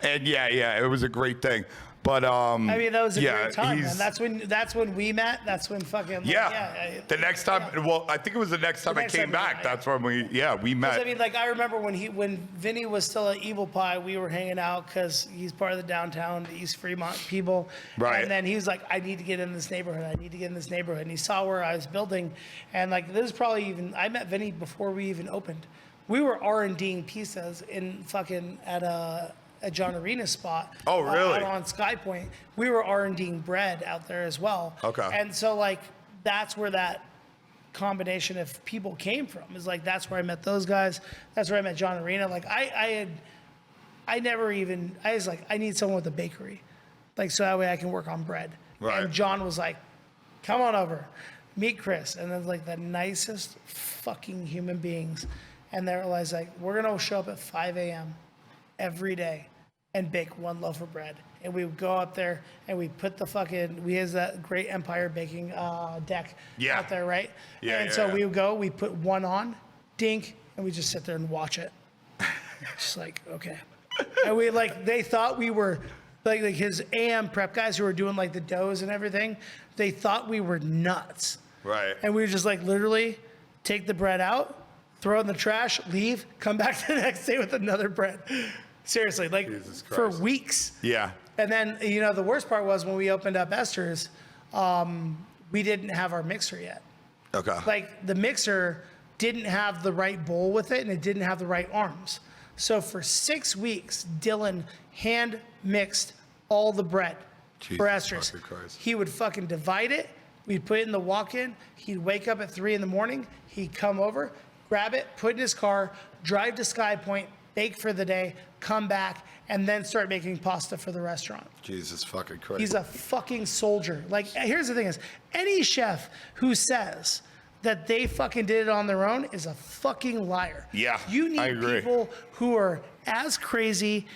And yeah, it was a great thing. But I mean, that was a great time, man. That's when we met. That's when fucking the next time. Well, I think it was the next time I came back. That's when we met. I mean, like I remember when Vinny was still at Evil Pie, we were hanging out because he's part of the downtown East Fremont people. Right. And then he was like, I need to get in this neighborhood. And he saw where I was building, and like this is probably I met Vinny before we even opened. We were R&Ding pizzas in fucking at a John Arena's spot. Oh, really? Out on Sky Point. We were R&Ding bread out there as well. Okay. And so like that's where that combination of people came from. Is like that's where I met those guys. That's where I met John Arena. Like I was like, I need someone with a bakery. Like so that way I can work on bread. Right. And John was like, come on over. Meet Chris. And then like the nicest fucking human beings. And they realized like, we're gonna show up at 5 a.m. every day and bake one loaf of bread. And we would go up there and we put we have that great Empire baking deck out there, right? Yeah. And so we would go, we put one on, dink, and we just sit there and watch it. Just like, okay. And we they thought we were like his AM prep guys who were doing like the doughs and everything, they thought we were nuts. Right. And we would just like literally take the bread out, throw it in the trash, leave, come back the next day with another bread. Seriously, like for weeks. Yeah. And then, you know, the worst part was when we opened up Esther's, we didn't have our mixer yet. Okay. Like the mixer didn't have the right bowl with it and it didn't have the right arms. So for 6 weeks, Dylan hand mixed all the bread for Esther's. He would fucking divide it. We'd put it in the walk-in. He'd wake up at 3 a.m. He'd come over, grab it, put it in his car, drive to Sky Point, bake for the day, come back, and then start making pasta for the restaurant. Jesus fucking Christ. He's a fucking soldier. Like, here's the thing is, any chef who says that they fucking did it on their own is a fucking liar. Yeah, You I need agree. people who are as crazy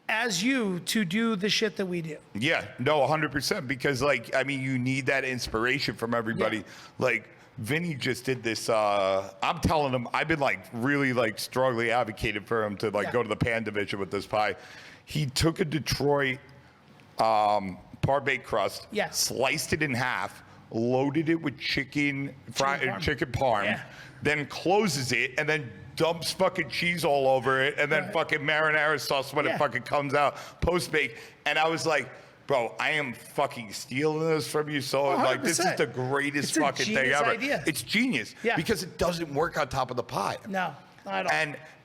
as you to do the shit that we do. Yeah, no, 100%. Because, like, I mean, you need that inspiration from everybody. Yeah. Like, Vinny just did this. I'm telling him, I've been like really like strongly advocating for him to like go to the pan division with this pie. He took a Detroit par-baked crust, sliced it in half, loaded it with chicken parm, then closes it, and then dumps fucking cheese all over it, and then fucking marinara sauce when it fucking comes out post-bake. And I was like, bro, I am fucking stealing this from you. So like, this is the greatest fucking thing ever. Idea. It's genius because it doesn't work on top of the pie. No, not at all.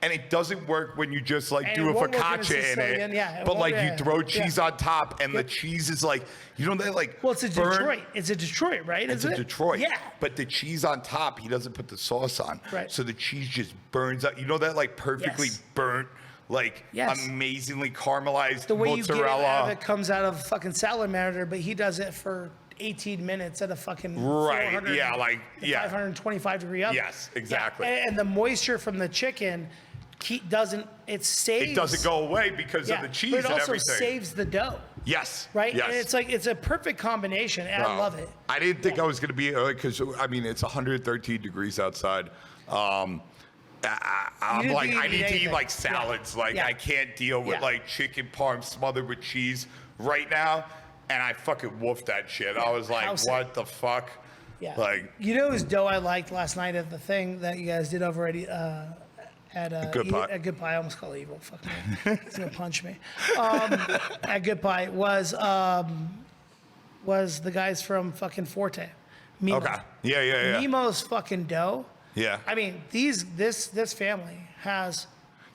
And it doesn't work when you just like do a focaccia in it. But like you throw cheese on top, and the cheese is like, you know, they like. Well, it's a Detroit. It's a Detroit, right? It's a Detroit. Yeah. But the cheese on top, he doesn't put the sauce on. Right. So the cheese just burns out. You know that like perfectly burnt, like amazingly caramelized the way mozzarella. You get it out of it comes out of fucking salad marinator, but he does it for 18 minutes at a fucking 525 degree oven. Yes, exactly. And the moisture from the chicken it saves. It doesn't go away because of the cheese but it and also everything. saves the dough. Yes. Right? Yes. And it's a perfect combination, and I love it. I didn't think I was going to be, because, I mean, it's 113 degrees outside. I'm like, I need to eat like salads. Like, I can't deal with like chicken parm smothered with cheese right now. And I fucking woofed that shit. I was like, what the fuck? Yeah. Like, you know whose dough I liked last night at the thing that you guys did over at Good Pie. At Good Pie. I almost call it evil. Fuck me. He's gonna punch me. At Good Pie was the guys from fucking Forte. Mimo. okay. Yeah. Mimo's fucking dough. Yeah. I mean, this family has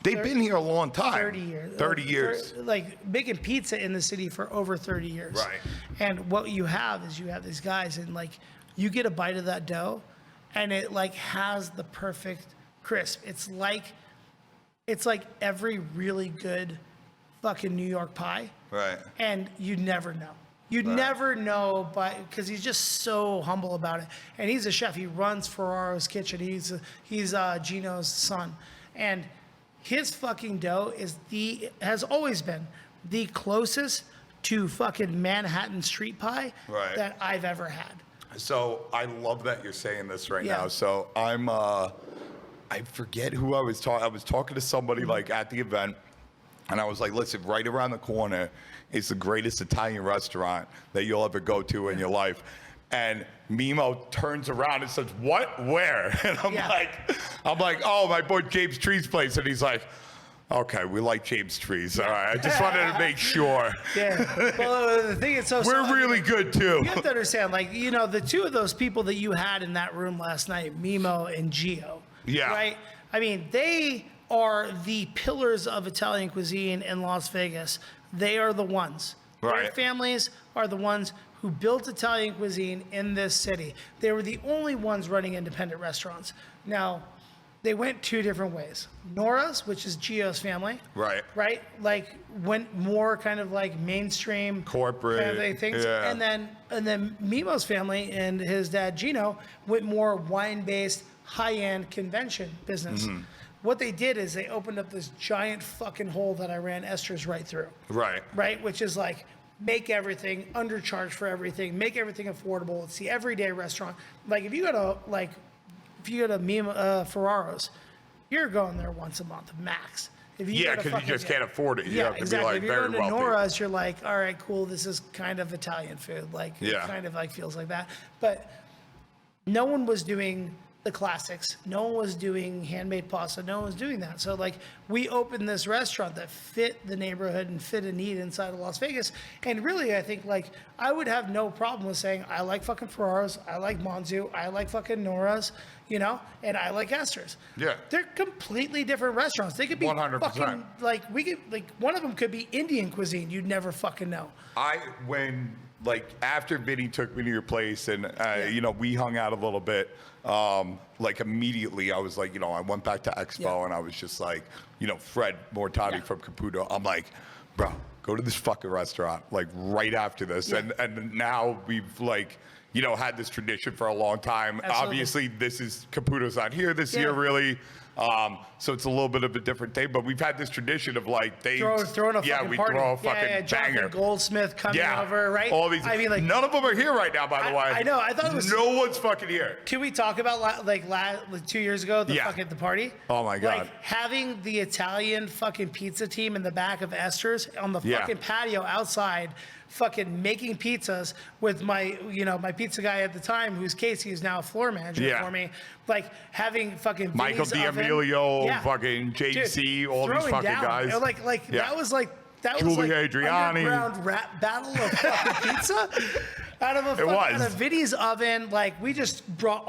They've been here a long time. 30 years. 30 years. Like making pizza in the city for over 30 years. Right. And what you have is you have these guys, and like you get a bite of that dough, and it like has the perfect crisp. It's like every really good fucking New York pie. Right. And you never know. You'd never know, because he's just so humble about it. And he's a chef. He runs Ferraro's Kitchen. He's Gino's son, and his fucking dough has always been the closest to fucking Manhattan street pie that I've ever had. So I love that you're saying this right Yeah. now. So I forget who I was talking. I was talking to somebody like at the event, and I was like, listen, right around the corner is the greatest Italian restaurant that you'll ever go to in your life. And Mimo turns around and says, what? Where? And I'm like, oh, my boy James Tree's place. And he's like, okay, we like James Tree's. All right. I just wanted to make sure. Yeah. Well, the thing is, we're really good too. You have to understand, like, you know, the two of those people that you had in that room last night, Mimo and Gio. Yeah. Right? I mean, they are the pillars of Italian cuisine in Las Vegas. They are the ones. Right. Their families are the ones who built Italian cuisine in this city. They were the only ones running independent restaurants. Now, they went two different ways. Nora's, which is Gio's family. Right. Right? Like, went more kind of like mainstream corporate kind of things. Yeah. And then Mimo's family and his dad Gino went more wine-based, high-end convention business. Mm-hmm. What they did is they opened up this giant fucking hole that I ran Esther's right through. Right. Right? Which is like, make everything, undercharge for everything, make everything affordable. It's the everyday restaurant. Like, if you go to Mimo, Ferraro's, you're going there once a month, max. If you Because you just can't afford it. You have to exactly. be like if you're very going to wealthy. Nora's, you're like, all right, cool, this is kind of Italian food. Like, it kind of like feels like that. But no one was doing the classics. No one was doing handmade pasta. No one was doing that. So like, we opened this restaurant that fit the neighborhood and fit a need inside of Las Vegas. And really, I think like, I would have no problem with saying, I like fucking Ferraro's, I like Monzu, I like fucking Nora's, you know, and I like Esther's. Yeah. They're completely different restaurants. They could be 100%. fucking, like, one of them could be Indian cuisine. You'd never fucking know. Like after Vinny took me to your place and, you know, we hung out a little bit, like immediately I was like, you know, I went back to Expo and I was just like, you know, Fred Mortati from Caputo. I'm like, bro, go to this fucking restaurant, like right after this. Yeah. And now we've like, you know, had this tradition for a long time. Absolutely. Obviously this is Caputo's not here this year really. So it's a little bit of a different thing, but we've had this tradition of like throwing a fucking party. throw a fucking Jonathan banger. Goldsmith coming over, right? All these. I mean, like, none of them are here right now, by the way. I know. I thought it was. No one's fucking here. Can we talk about like 2 years ago, the fucking the party? Oh my God. Like having the Italian fucking pizza team in the back of Esther's on the fucking patio outside, fucking making pizzas with my pizza guy at the time, who's Casey, who's now a floor manager for me. Like having fucking Michael D'Amelio, fucking JC, all these fucking guys. That was like Julie Adriani. Underground rap battle of fucking pizza out of Vinny's oven. Like, we just brought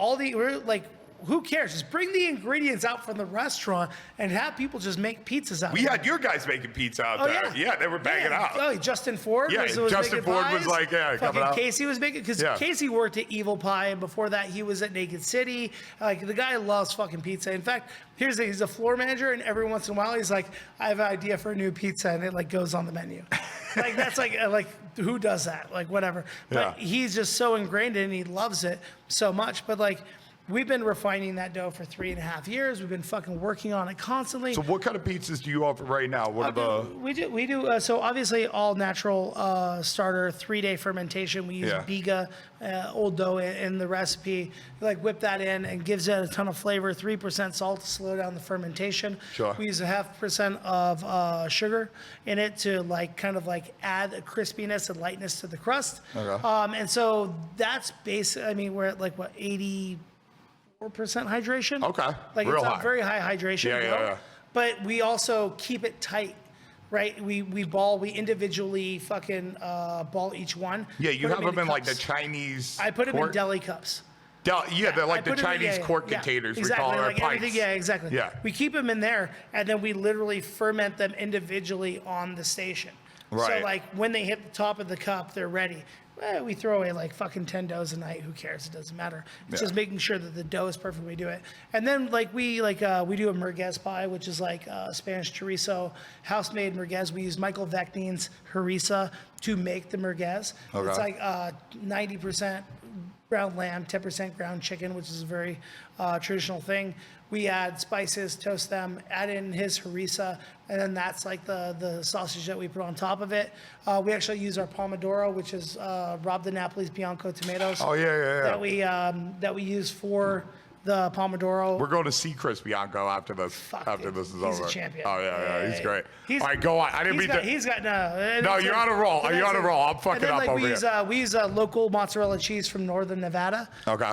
who cares? Just bring the ingredients out from the restaurant and have people just make pizzas out. We had your guys making pizza out there. Yeah, they were banging out. Oh, Justin Ford. Yeah, was Justin Ford pies. was like, coming out. Casey was making, because Casey worked at Evil Pie, and before that he was at Naked City. Like, the guy loves fucking pizza. In fact, he's a floor manager, and every once in a while he's like, I have an idea for a new pizza, and it like goes on the menu. Like, that's like who does that? Like, whatever. But he's just so ingrained in it, and he loves it so much. But like, we've been refining that dough for 3.5 years. We've been fucking working on it constantly. So what kind of pizzas do you offer right now? What are the? We do. So obviously all natural starter, 3-day fermentation. We use Biga, old dough in the recipe. We like whip that in and gives it a ton of flavor. 3% salt to slow down the fermentation. Sure. We use 0.5% of sugar in it to like kind of like add a crispiness and lightness to the crust. Okay. And so that's I mean, we're at like what 84% hydration. Okay. Like Real it's high. a very high hydration. Yeah. But we also keep it tight, right? We individually fucking ball each one. Yeah, you put have them in like the cups. Chinese. I put them in quart? deli cups. They're like the I put 'em in- Chinese quart containers we exactly, call them, or like pints. everything, yeah, exactly. Yeah. We keep them in there, and then we literally ferment them individually on the station. Right. So like when they hit the top of the cup, they're ready. We throw away like fucking 10 doughs a night. Who cares? It doesn't matter. It's just making sure that the dough is perfect when we do it. And then like we do a merguez pie, which is like Spanish chorizo, house-made merguez. We use Michael Vecnine's harissa to make the merguez. Okay. It's like 90% ground lamb, 10% ground chicken, which is a very traditional thing. We add spices, toast them, add in his harissa, and then that's like the sausage that we put on top of it. We actually use our pomodoro, which is Rob de Napoli's Bianco tomatoes. Oh yeah. That we use for the pomodoro. We're going to see Chris Bianco after this. Dude, This is he's over. a champion. Oh yeah. He's great. He's- All right, go on. I didn't mean to. He's got no. No, you're on a roll. and You're on a that's it. roll. I'm fucking And then, up like, over we here. we use local mozzarella cheese from northern Nevada. Okay.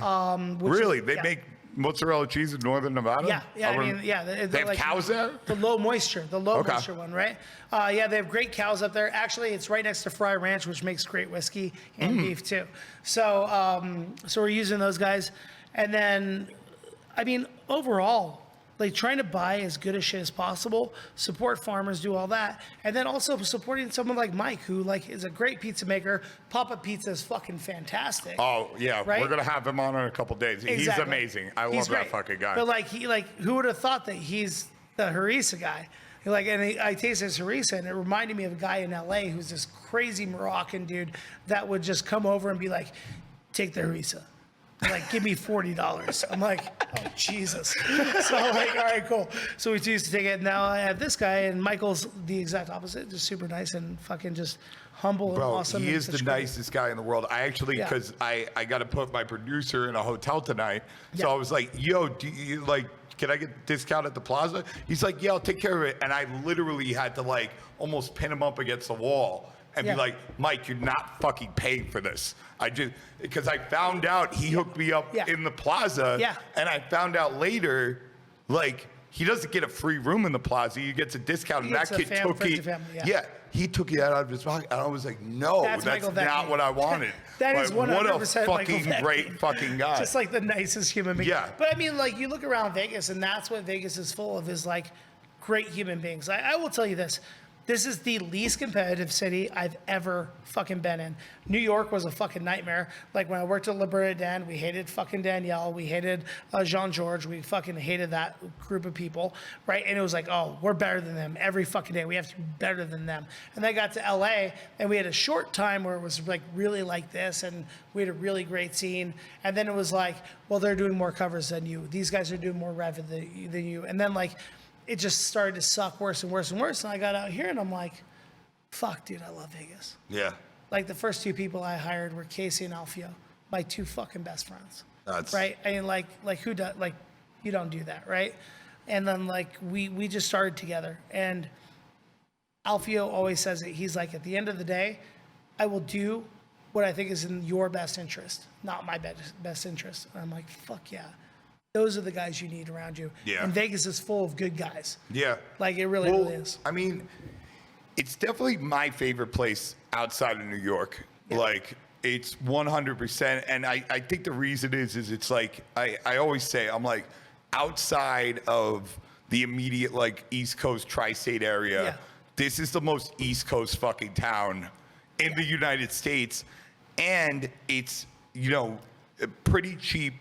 Which Really? is- They yeah. make mozzarella cheese in northern Nevada? Yeah. I mean, yeah. They have cows there? The low moisture Okay. one, right? Yeah, they have great cows up there. Actually, it's right next to Fry Ranch, which makes great whiskey and beef too. So, so we're using those guys, and then, I mean, overall, like trying to buy as good a shit as possible, support farmers, do all that, and then also supporting someone like Mike, who like is a great pizza maker. Papa Pizza is fucking fantastic. Oh yeah, Right? we're gonna have him on in a couple days. He's Exactly. amazing. I He's love that great. fucking guy. But like who would have thought that he's the harissa guy? Like, and I tasted his harissa, and it reminded me of a guy in LA who's this crazy Moroccan dude that would just come over and be like, "Take the harissa." Like, give me $40. I'm like, oh Jesus. So I'm like, all right, cool. So we choose to take it. Now I have this guy, and Michael's the exact opposite, just super nice and fucking just humble and Bro, awesome. he and is the such great- nicest guy in the world. I actually, Yeah. because I got to put my producer in a hotel tonight. So Yeah. I was like, yo, do you like, can I get a discount at the plaza? He's like, yeah, I'll take care of it. And I literally had to like almost pin him up against the wall and Yeah. be like, Mike, you're not fucking paying for this. Because I found out he hooked me up Yeah. in the plaza. Yeah. And I found out later, like, he doesn't get a free room in the plaza. He gets a discount. He And gets that a kid fam- took friends it. and family, yeah. Yeah. He took it out of his pocket. And I was like, no, That's that's Michael not Vecni. what I wanted. That is Like, what a 100% Michael fucking Vecni. great fucking guy. Just like the nicest human being. Yeah. But I mean, like, you look around Vegas, and that's what Vegas is full of, is like great human beings. I will tell you this. This is the least competitive city I've ever fucking been in. New York was a fucking nightmare. Like when I worked at Le Bernardin, we hated fucking Danielle. We hated Jean-Georges. We fucking hated that group of people, right? And it was like, oh, we're better than them every fucking day. We have to be better than them. And then I got to LA, and we had a short time where it was like really like this, and we had a really great scene. And then it was like, well, they're doing more covers than you. These guys are doing more rev than you. And then like, it just started to suck worse and worse and worse. And I got out here and I'm like, fuck, dude, I love Vegas. Yeah. Like the first two people I hired were Casey and Alfio, my two fucking best friends. That's Right? I mean, like who does, like, you don't do that, right? And then like, we just started together. And Alfio always says it. He's like, at the end of the day, I will do what I think is in your best interest, not my best interest. And I'm like, fuck yeah. Those are the guys you need around you. Yeah. And Vegas is full of good guys. Yeah. Like it really, Well, really is. I mean, it's definitely my favorite place outside of New York. Like, it's 100%. And I think the reason is it's like, I always say, I'm like, outside of the immediate, like, East Coast tri-state area, Yeah. this is the most East Coast fucking town in the United States. And it's, you know, pretty cheap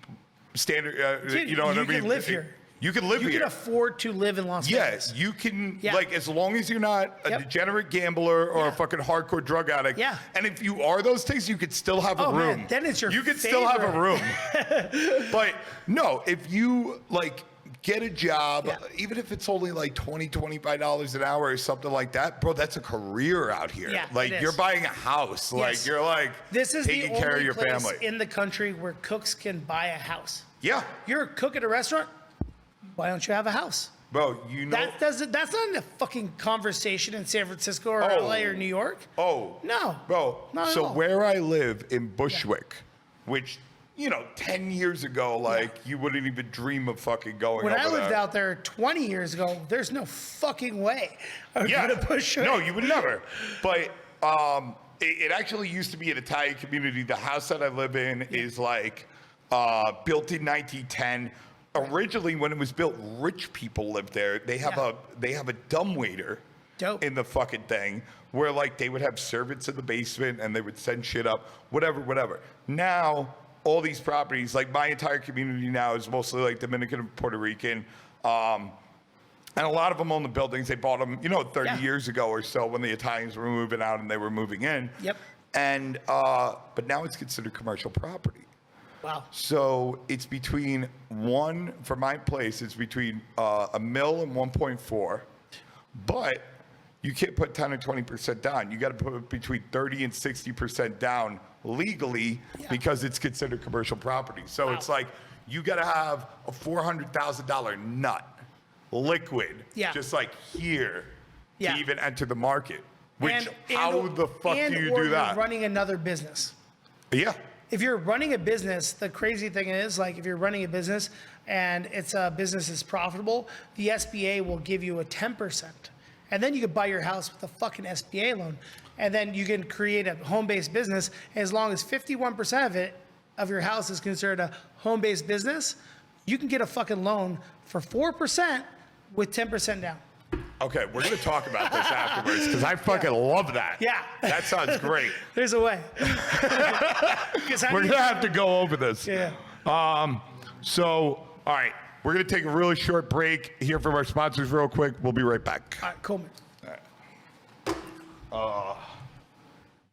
standard, Dude, you know what I you mean? can live here. You can live You here. can afford to live in Las Vegas. Yes, you can, Yeah. like, as long as you're not a Yep. degenerate gambler or Yeah. a fucking hardcore drug addict. Yeah. And if you are those things, you could still have a Oh, room. man, then it's your You could still have a room. favorite. But no, if you, like, get a job, Yeah. even if it's only like $20, $25 an hour or something like that, bro, that's a career out here. Yeah, like, it is. you're buying a house. Like, Yes. you're, like, This is the taking care of only your place family. in the country where cooks can buy a house. Yeah. You're a cook at a restaurant. Why don't you have a house? Bro, you know. That's not a fucking conversation in San Francisco or Oh. LA or New York. Oh. No. Bro, Not at so all. where I live in Bushwick, which, 10 years ago, like, you wouldn't even dream of fucking going When over I lived there. out there 20 years ago, there's no fucking way I would go to Bushwick. No, you would never. But it actually used to be an Italian community. The house that I live in is like built in 1910. Originally, when it was built, rich people lived there. They have a dumbwaiter Dope. in the fucking thing where, like, they would have servants in the basement and they would send shit up, whatever. Now, all these properties, like my entire community now is mostly like Dominican and Puerto Rican. And a lot of them own the buildings. They bought them, 30 Yeah. years ago or so when the Italians were moving out and they were moving in. Yep. And, but now it's considered commercial property. Wow. So it's between for my place, it's between $1 million and 1.4. But you can't put 10 or 20% down. You got to put between 30 and 60% down legally because it's considered commercial property. So it's like you got to have a $400,000 nut, liquid, just like here to even enter the market. Which, how the fuck do you do that? You're running another business. Yeah. If you're running a business, the crazy thing is, like, if you're running a business and it's a business that's profitable, the SBA will give you a 10%. And then you can buy your house with a fucking SBA loan. And then you can create a home-based business. As long as 51% of your house is considered a home-based business, you can get a fucking loan for 4% with 10% down. Okay, we're going to talk about this afterwards because I fucking love that. Yeah. That sounds great. There's a way. We're going to have to go over this. Yeah. So, all right, we're going to take a really short break, hear from our sponsors real quick. We'll be right back. All right, cool, man.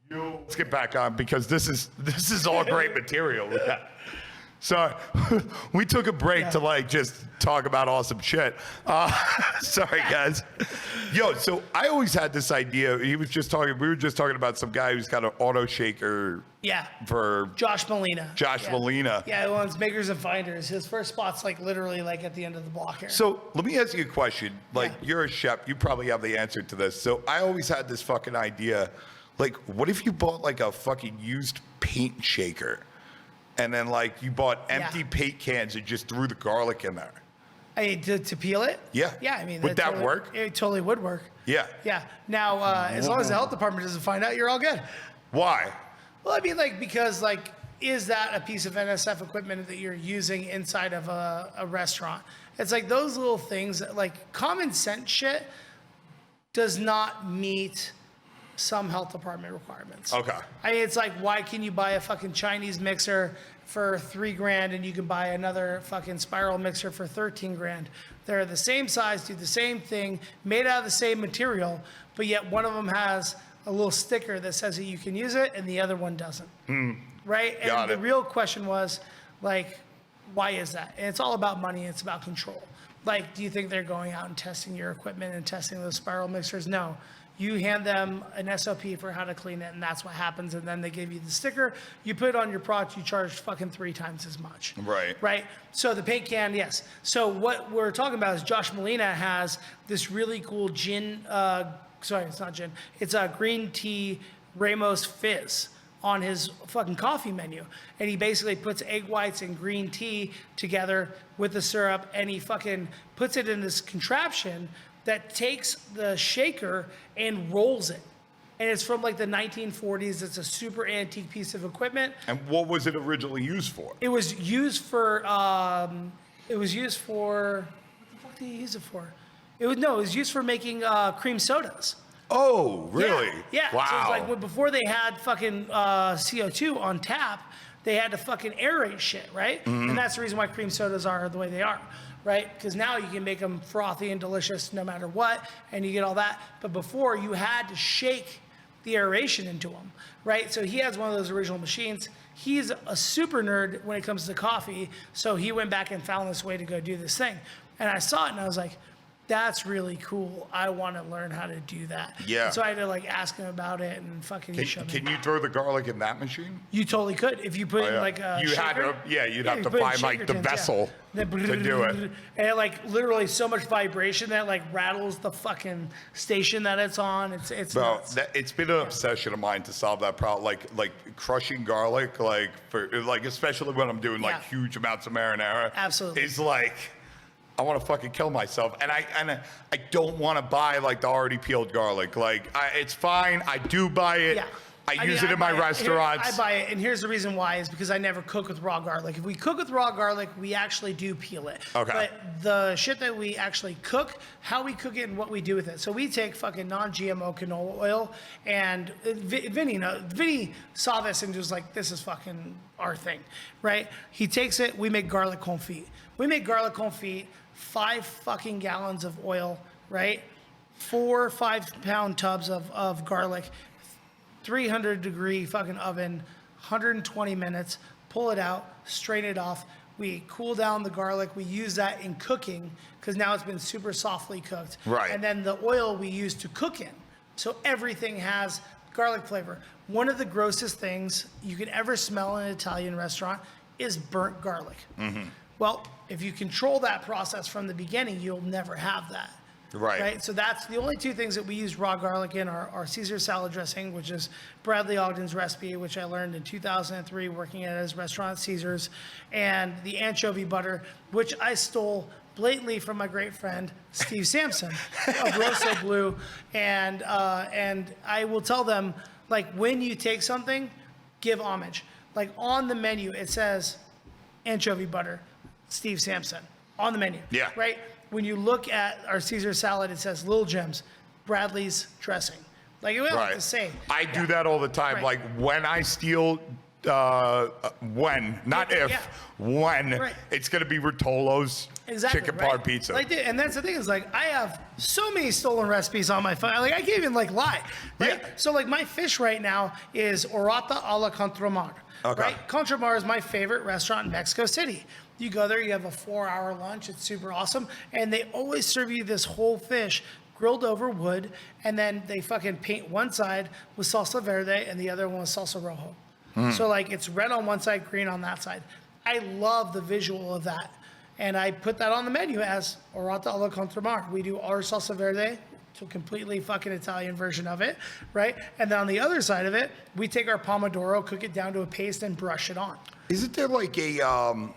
Let's get back on because this is all great material. So we took a break to like just talk about awesome shit. Sorry, guys. Yo, so I always had this idea. We were just talking about some guy who's got an auto shaker. Yeah. For Josh Molina. Molina. Yeah, he owns Makers and Finders. His first spot's like literally like at the end of the block here. So let me ask you a question. Like, you're a chef. You probably have the answer to this. So I always had this fucking idea. Like, what if you bought like a fucking used paint shaker? And then, like, you bought empty paint cans and just threw the garlic in there. To peel it? Yeah. Yeah, I mean, Would that totally, work? It totally would work. Yeah. Yeah. Now, as long as the health department doesn't find out, you're all good. Why? Well, I mean, like, because, like, is that a piece of NSF equipment that you're using inside of a restaurant? It's like those little things, that, like, common sense shit does not meet some health department requirements. Okay. I mean, it's like, why can you buy a fucking Chinese mixer for $3,000 and you can buy another fucking spiral mixer for $13,000? They're the same size, do the same thing, made out of the same material, but yet one of them has a little sticker that says that you can use it and the other one doesn't. Right? Got And it. the real question was, like, why is that? And it's all about money, it's about control. Like, do you think they're going out and testing your equipment and testing those spiral mixers? No. You hand them an SOP for how to clean it, and that's what happens. And then they give you the sticker. You put it on your product, you charge fucking 3 times as much. Right. Right? So the paint can, yes. So what we're talking about is Josh Molina has this really cool gin, sorry, it's not gin. It's a green tea Ramos Fizz on his fucking coffee menu. And he basically puts egg whites and green tea together with the syrup, and he fucking puts it in this contraption that takes the shaker and rolls it. And it's from like the 1940s. It's a super antique piece of equipment. And what was it originally used for? It was used for, what the fuck did he use it for? It was used for making cream sodas. Oh, really? Yeah. Wow. So it's like before they had fucking CO2 on tap, they had to fucking aerate shit, right? And that's the reason why cream sodas are the way they are, right? Because now you can make them frothy and delicious no matter what, and you get all that. But before, you had to shake the aeration into them, right? So he has one of those original machines. He's a super nerd when it comes to coffee, so he went back and found this way to go do this thing. And I saw it, and I was like, that's really cool. I want to learn how to do that. Yeah. And so I had to like ask him about it and fucking show me. Can you throw the garlic in that machine? You totally could if you put it in like a You had shaker. to, you'd have you to put it in find like shaker the tins, yeah. vessel Then to do it. And it like literally so much vibration that like rattles the fucking station that it's on. It's Bro, nuts. it's been an obsession of mine to solve that problem. Like crushing garlic, like especially when I'm doing like Yeah. huge amounts of marinara. Absolutely. It's like I want to fucking kill myself, and I don't want to buy like the already peeled garlic. Like it's fine. I do buy it. Yeah. I use it in my buy restaurants. I buy it, and here's the reason why is because I never cook with raw garlic. If we cook with raw garlic, we actually do peel it. Okay. But the shit that we actually cook, how we cook it and what we do with it. So we take fucking non-GMO canola oil, and Vinny saw this and was like, this is fucking our thing, right? He takes it, we make garlic confit. We make garlic confit, 5 fucking gallons of oil, right? 4 5-pound tubs of garlic, 300-degree fucking oven, 120 minutes, pull it out, strain it off. We cool down the garlic. We use that in cooking because now it's been super softly cooked. Right. And then the oil we use to cook in. So everything has garlic flavor. One of the grossest things you can ever smell in an Italian restaurant is burnt garlic. Mm-hmm. Well, if you control that process from the beginning, you'll never have that. Right. So that's the only 2 things that we use raw garlic in are Caesar salad dressing, which is Bradley Ogden's recipe, which I learned in 2003 working at his restaurant Caesar's, and the anchovy butter, which I stole blatantly from my great friend Steve Sampson of Rosso Blue, and I will tell them, like, when you take something, give homage. Like on the menu it says anchovy butter, Steve Sampson on the menu. Yeah. Right. When you look at our Caesar salad, it says Little Gems, Bradley's dressing. Like, we don't have to say. I do that all the time. Right. Like when I steal, when, not if, Yeah. when, Right. it's going to be Rotolo's chicken right? parm pizza. Like, and that's the thing is, like, I have so many stolen recipes on my phone. Like, I can't even, like, lie. Right? Yeah. So, like, my fish right now is orata a la Contramar. Okay. Right? Contramar is my favorite restaurant in Mexico City. You go there, you have a 4-hour lunch. It's super awesome. And they always serve you this whole fish grilled over wood. And then they fucking paint one side with salsa verde and the other one with salsa rojo. So, like, it's red on one side, green on that side. I love the visual of that. And I put that on the menu as orata a la Contramar. We do our salsa verde, so completely fucking Italian version of it, right? And then on the other side of it, we take our pomodoro, cook it down to a paste, and brush it on. Isn't there like a,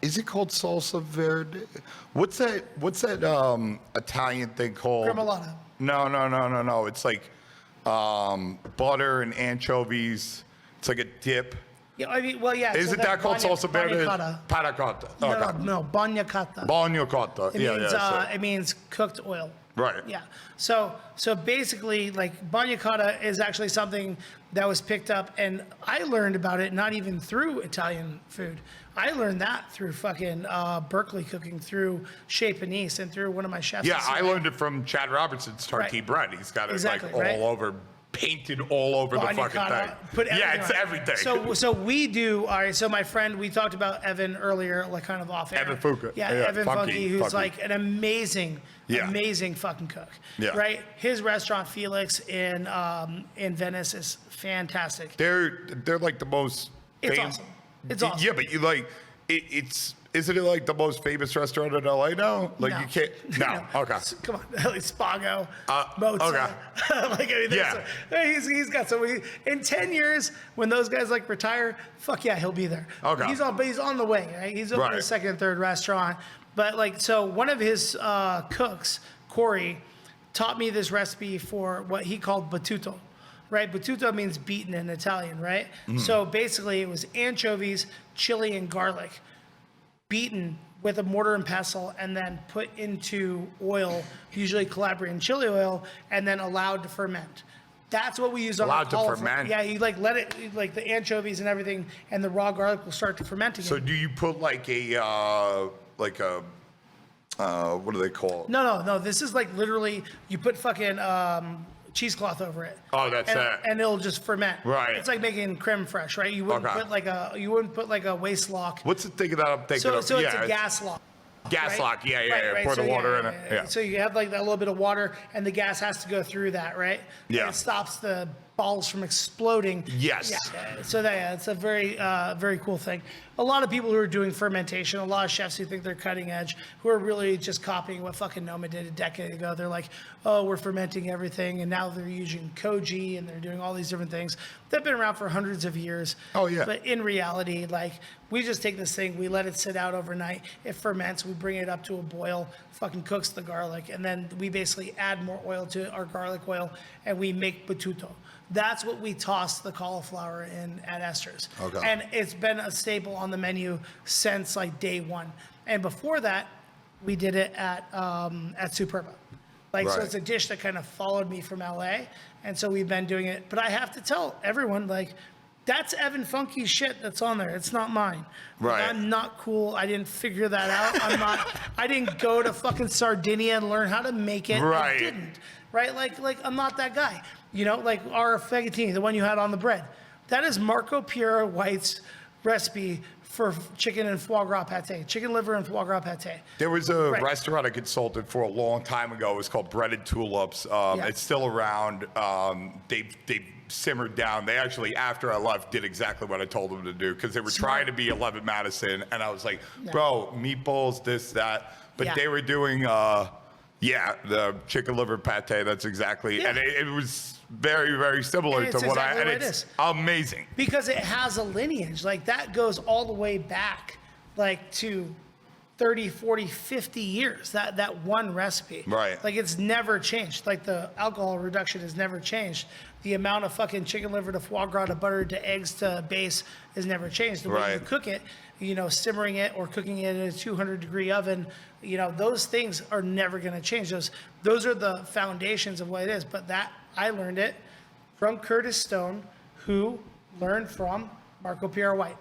is it called salsa verde? What's that Italian thing called? Gremolata. No. It's like butter and anchovies. It's like a dip. Yeah, I mean, well, yeah. Isn't that called salsa verde? Bagna Panna cotta. No, bagna cotta. Bagna cotta. It means cooked oil. Right. Yeah. So basically, like, bagna cotta is actually something that was picked up, and I learned about it not even through Italian food. I learned that through fucking Berkeley cooking, through Chez Panisse, and through one of my chefs. Yeah, I learned it from Chad Robertson's Tartine Right. bread. He's got it Exactly, like right? all over, painted all over the Bagna fucking cotta, thing. Yeah, everything it's on it. everything. So we do. All right. So my friend, we talked about Evan earlier, like kind of off air. Evan Fuca. Yeah, Yeah, Evan Funky, who's Funky. like an amazing Yeah. fucking cook. Yeah. Right. His restaurant Felix in Venice is fantastic. They're like the most. It's awesome. It's awesome. Yeah, but you like it's. Isn't it like the most famous restaurant in LA now? Like No. you can't. No. Okay. Come on, Spago, Mozart. okay. Like, I mean, Yeah. he's got so many. In 10 years, when those guys like retire, fuck yeah, he'll be there. Okay. He's on the way, right? He's opening a Right. second and third restaurant. But like, so one of his cooks, Corey, taught me this recipe for what he called battuto. Right, battuto means beaten in Italian, right? So basically, it was anchovies, chili, and garlic, beaten with a mortar and pestle, and then put into oil, usually Calabrian chili oil, and then allowed to ferment. That's what we use on Allowed our to cauliflower. ferment? Yeah, you like let it, like the anchovies and everything, and the raw garlic will start to ferment again. So do you put like a what do they call it? No. This is like literally you put fucking cheesecloth over it. Oh, that's and, it. And it'll just ferment. Right. It's like making creme fraiche, right? You wouldn't put like a waste lock. What's the thing that I'm thinking So of? it's a gas lock. Gas right? lock, yeah. Right. Pour So the water in it. Yeah. So you have like that little bit of water, and the gas has to go through that, right? Yeah. And it stops the balls from exploding. Yes. Yeah. So it's a very, very cool thing. A lot of people who are doing fermentation, a lot of chefs who think they're cutting edge, who are really just copying what fucking Noma did a decade ago. They're like, oh, we're fermenting everything, and now they're using koji, and they're doing all these different things. They've been around for hundreds of years. Oh, yeah. But in reality, like, we just take this thing, we let it sit out overnight, it ferments, we bring it up to a boil, fucking cooks the garlic, and then we basically add more oil to our garlic oil, and we make bututo. That's what we toss the cauliflower in at Esther's. Okay. And it's been a staple on the menu since like day one. And before that, we did it at Superba. So Right. it's a dish that kind of followed me from LA. And so we've been doing it. But I have to tell everyone, like, that's Evan Funky's shit that's on there. It's not mine. Right. Like, I'm not cool. I didn't figure that out. I didn't go to fucking Sardinia and learn how to make it. Right. I didn't. Right? Like I'm not that guy. You know, like our fettuccine, the one you had on the bread. That is Marco Pierre White's recipe for chicken and foie gras pate, chicken liver and foie gras pate. There was a Right. restaurant I consulted for a long time ago. It was called Breaded Tulips. It's still around. They've simmered down. They actually, after I left, did exactly what I told them to do because they were trying to be 11 Madison. And I was like, bro, meatballs, this, that. But Yeah. they were doing, the chicken liver pate. That's exactly. Yeah. And it was very, very similar And to it's what exactly and what it it's is. amazing. Because it has a lineage. Like that goes all the way back like to 30, 40, 50 years, that one recipe. Right. Like it's never changed. Like the alcohol reduction has never changed. The amount of fucking chicken liver to foie gras to butter to eggs to base has never changed. The way you Right. cook it, simmering it or cooking it in a 200-degree oven, those things are never going to change. Those are the foundations of what it is. But that I learned it from Curtis Stone, who learned from Marco Pierre White.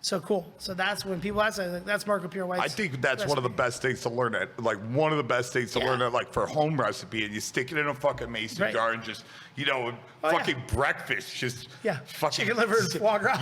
So cool. So that's when people ask, like, that's Marco Pierre White's I think that's one of the best things to learn it. Like one of the best things to learn it, like for home recipe, and you stick it in a fucking mason Right. jar and just, fucking breakfast, just fucking chicken liver and foie gras.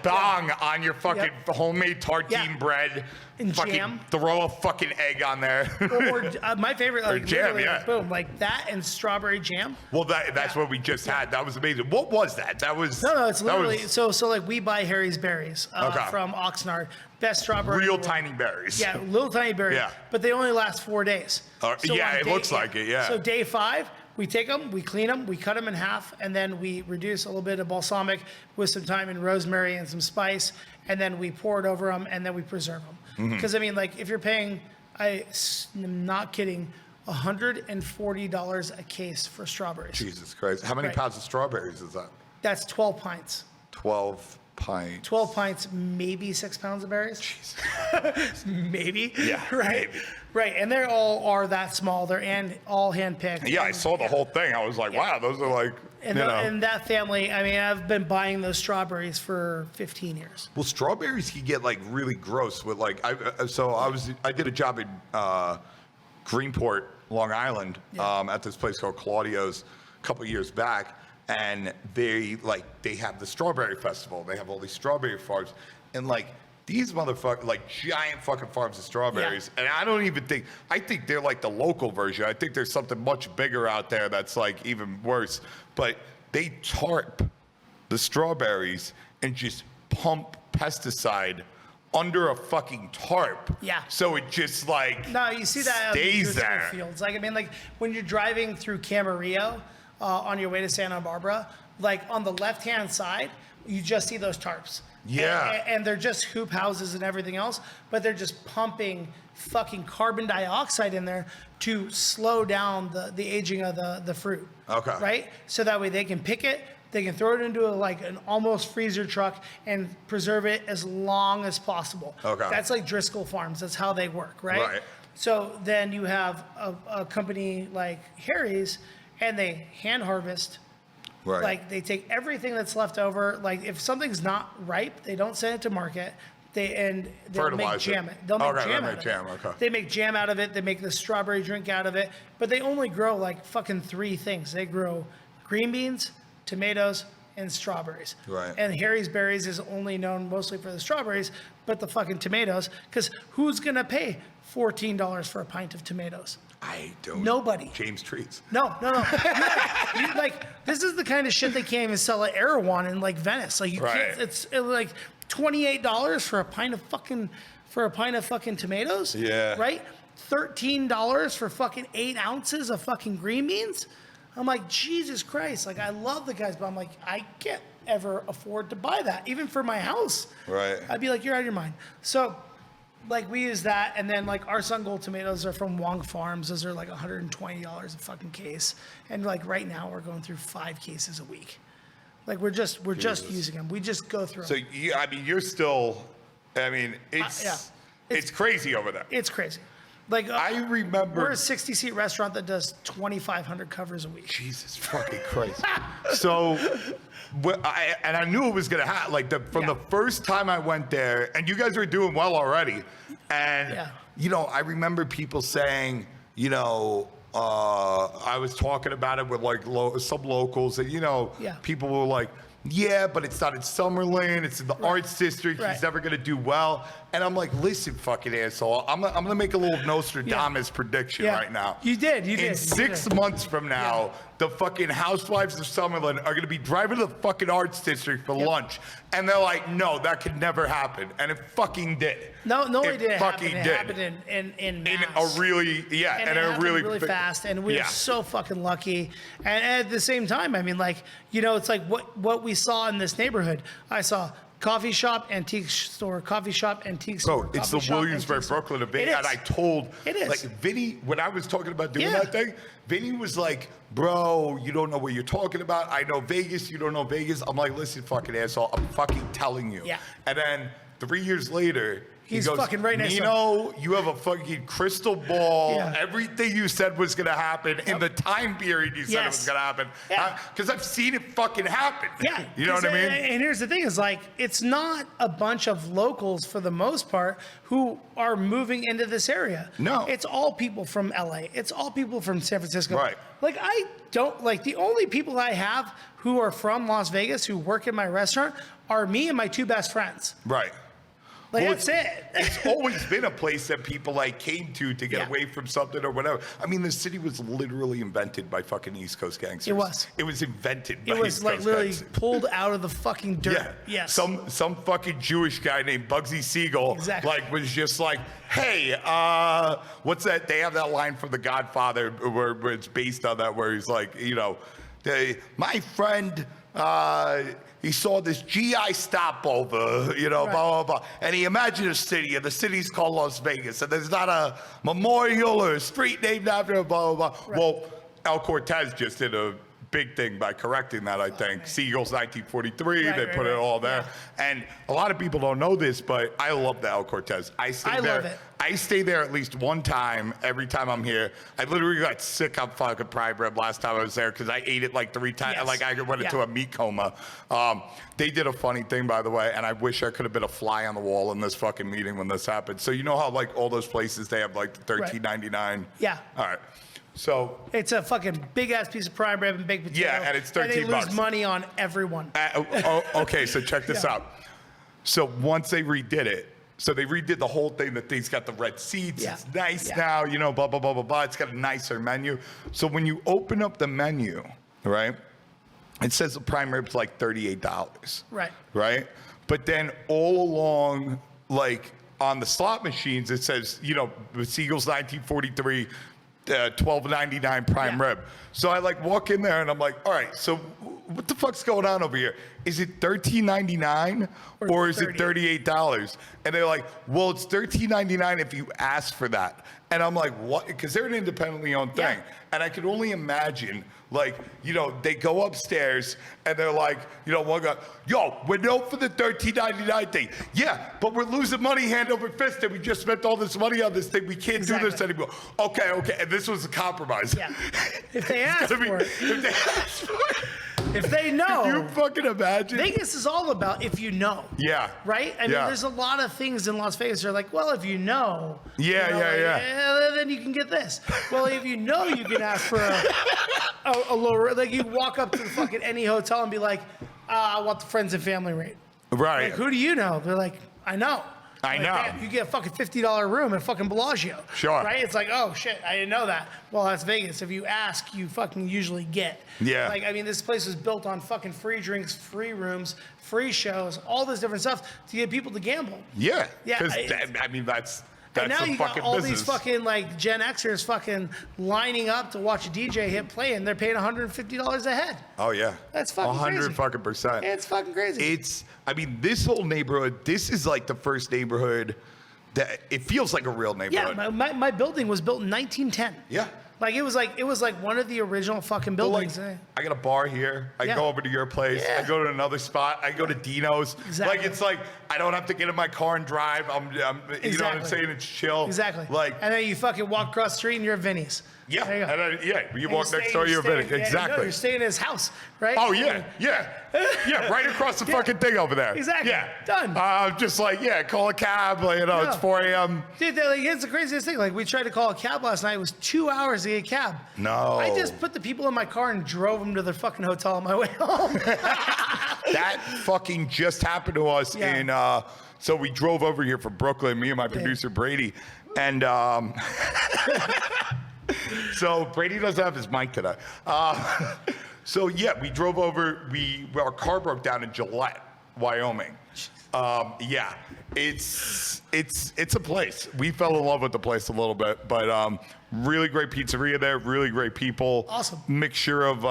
Bang on your fucking homemade tartine Yeah. bread. And fucking jam. Throw a fucking egg on there. or my favorite, like, jam, literally, yeah. boom, like that and strawberry jam. Well, that's what we just had. That was amazing. What was that? That was No, it's that literally was so like we buy Harry's berries from Oxnard, best strawberry. real in the world. tiny berries. Yeah, little tiny berries. Yeah. But they only last 4 days. Yeah, on it looks like it, yeah. So day 5, we take them, we clean them, we cut them in half, and then we reduce a little bit of balsamic with some thyme and rosemary and some spice, and then we pour it over them, and then we preserve them. Mm-hmm. Because I mean, like if you're paying, I'm not kidding, $140 a case for strawberries. Jesus Christ. How many Right. pounds of strawberries is that? That's 12 pints. 12 pints. 12 pints, maybe 6 pounds of berries. maybe. Yeah, Right. maybe. Right. And they all are that small. They're all hand picked. Yeah, I saw the whole thing. I was like, wow, those are like, And that family, I mean, I've been buying those strawberries for 15 years. Well, strawberries can get like really gross with like, I did a job in Greenport, Long Island, at this place called Claudio's a couple years back. And they have the strawberry festival. They have all these strawberry farms. And like, these motherfuckers, like giant fucking farms of strawberries. Yeah. And I think they're like the local version. I think there's something much bigger out there that's like even worse. But they tarp the strawberries and just pump pesticide under a fucking tarp. Yeah. So it just like No, you see that stays in the there. fields. Like, I mean, like when you're driving through Camarillo on your way to Santa Barbara, like on the left-hand side, you just see those tarps. Yeah. And they're just hoop houses and everything else, but they're just pumping fucking carbon dioxide in there to slow down the aging of the fruit. Okay. Right? So that way they can pick it, they can throw it into an almost freezer truck and preserve it as long as possible. Okay. That's like Driscoll Farms. That's how they work, right? Right. So then you have a company like Harry's, and they hand harvest. Right. Like they take everything that's left over. Like if something's not ripe, they don't send it to market. They'll make Fertilizer. jam. They'll make Okay, jam they out make of jam, it. okay. They make jam out of it. They make the strawberry drink out of it. But they only grow like fucking 3 things. They grow green beans, tomatoes, and strawberries. Right. And Harry's Berries is only known mostly for the strawberries, but the fucking tomatoes. Because who's gonna pay $14 for a pint of tomatoes? I don't. Nobody. James Trees. No. Like, this is the kind of shit they can't even sell at Erewhon in like Venice. Like you Right. can't. It's like $28 for a pint of fucking tomatoes. Yeah. Right. $13 for fucking 8 ounces of fucking green beans. I'm like, Jesus Christ. Like, I love the guys, but I'm like, I can't ever afford to buy that, even for my house. Right. I'd be like, you're out of your mind. So, like, we use that, and then like our Sun Gold tomatoes are from Wong Farms. Those are like $120 a fucking case, and like right now we're going through 5 cases a week. Like we're just using them. We just go through So them. you're still. It's yeah. it's crazy over there. It's crazy. Like I remember. we're a 60-seat restaurant that does 2,500 covers a week. Jesus fucking Christ. So, I knew it was gonna happen. Like from the first time I went there, and you guys were doing well already. And I remember people saying, I was talking about it with like some locals, and people were like, yeah, but it's not in Summerlin. It's in the arts district. Right. He's never going to do well. And I'm like, listen, fucking asshole. I'm going to make a little Nostradamus prediction right now. You did. In 6 months from now, the fucking housewives of Summerlin are going to be driving to the fucking arts district for lunch. And they're like, no, that could never happen. And it fucking did. No, it didn't fucking happen. did. It happened in In mass. a really, And it happened really fast, and we were so fucking lucky. And at the same time, I mean, like, it's like what we saw in this neighborhood. I saw coffee shop, antique store, coffee shop, antique store. Bro, it's the Williamsburg, Brooklyn of it. And I told, like, Vinny, when I was talking about doing that thing, Vinny was like, bro, you don't know what you're talking about. I know Vegas, you don't know Vegas. I'm like, listen, fucking asshole, I'm fucking telling you. Yeah. And then 3 years later, He's he goes, fucking right next to Nino, you have a fucking crystal ball. Yeah. Everything you said was going to happen in the time period you said it was going to happen. Yeah. Because I've seen it fucking happen. Yeah. You know what I mean? And here's the thing is like, it's not a bunch of locals for the most part who are moving into this area. No. It's all people from LA. It's all people from San Francisco. Right. Like the only people I have who are from Las Vegas who work in my restaurant are me and my 2 best friends. Right. Like, Well, that's it. It's always been a place that people like came to get Yeah. away from something or whatever. I mean, the city was literally invented by fucking East Coast gangsters. It was. It was invented by It was East like Coast literally gangsters. pulled out of the fucking dirt. Yeah. Yes. Some fucking Jewish guy named Bugsy Siegel was just like, hey, what's that? They have that line from The Godfather where it's based on that, where he's like, my friend, he saw this GI stopover, blah, blah, blah. And he imagined a city, and the city's called Las Vegas, and there's not a memorial or a street named after it, blah, blah, blah. Right. Well, El Cortez just did a big thing by correcting that, I think. Siegel's 1943, they put it all there. Yeah. And a lot of people don't know this, but I love the El Cortez. I love it. I stay there at least one time every time I'm here. I literally got sick on fucking prime rib last time I was there because I ate it like 3 times. Yes. Like I went into a meat coma. They did a funny thing, by the way, and I wish I could have been a fly on the wall in this fucking meeting when this happened. So you know how like all those places they have like the $13.99? Yeah. All right. So it's a fucking big ass piece of prime rib and baked potato. Yeah, and it's $13. And they lose money on everyone. Okay, so check this out. So once they redid it, so they redid the whole thing. The thing's got the red seats. Yeah. It's nice Yeah. now, blah, blah, blah, blah, blah. It's got a nicer menu. So when you open up the menu, right, it says the prime rib's like $38. Right. Right? But then all along, like on the slot machines, it says, Siegel's 1943, $12.99 prime rib. So I like walk in there and I'm like, all right, so what the fuck's going on over here? Is it $13.99 or is it $38? And they're like, well, it's $13.99 if you ask for that. And I'm like, what? Because they're an independently owned thing. Yeah. And I could only imagine, like, they go upstairs and they're like, one guy, yo, we're known for the $13.99 thing. Yeah, but we're losing money hand over fist and we just spent all this money on this thing. We can't do this anymore. Okay. And this was a compromise. Yeah. If they ask for it. If they ask for it. If they know. Can you fucking imagine? Vegas is all about if you know. Yeah. Right? I mean, there's a lot of things in Las Vegas that are like, well, if you know. Yeah, Then you can get this. Well, if you know, you can ask for a lower, like you walk up to the fucking any hotel and be like, I want the friends and family rate. Right. Like, who do you know? They're like, I know. I Like, know. damn, you get a fucking $50 room at fucking Bellagio. Sure. Right? It's like, oh shit, I didn't know that. Well, that's Vegas. If you ask, you fucking usually get. Yeah. Like, I mean, this place was built on fucking free drinks, free rooms, free shows, all this different stuff to get people to gamble. Yeah. Yeah, Because, I- I mean, that's And now the you got fucking all business. these fucking like Gen Xers fucking lining up to watch a DJ hit play, and they're paying $150 a head. Oh, yeah. That's fucking 100 crazy. fucking %. It's fucking crazy. I mean, this whole neighborhood, this is like the first neighborhood that it feels like a real neighborhood. Yeah, my building was built in 1910. Yeah. Like it was like one of the original fucking But, like, buildings. I got a bar here. I Yeah. go over to your place. Yeah. I go to another spot. I go to Dino's. Exactly. Like it's like I don't have to get in my car and drive. You know what I'm Exactly. saying? It's chill. Exactly. Like and then you fucking walk across the street and you're at Vinny's. yeah, There you go. and you And walk next door, you're staying- Vinny. yeah, Exactly. No, you're staying in his house, right? Oh yeah, right across the Yeah. fucking thing over there. Exactly. Yeah, Done. just like call a cab. Like, it's Yeah. 4 a.m. Dude, like, it's the craziest thing. Like, we tried to call a cab last night. It was 2 hours to get a cab. No. I just put the people in my car and drove them to their fucking hotel on my way home. That fucking just happened to us Yeah. in. So we drove over here from Brooklyn, me and my producer Brady, and so Brady doesn't have his mic today. So yeah, we drove over. Our car broke down in Gillette, Wyoming. Yeah, it's a place. We fell in love with the place a little bit, but really great pizzeria there, really great people. Awesome. Mixture of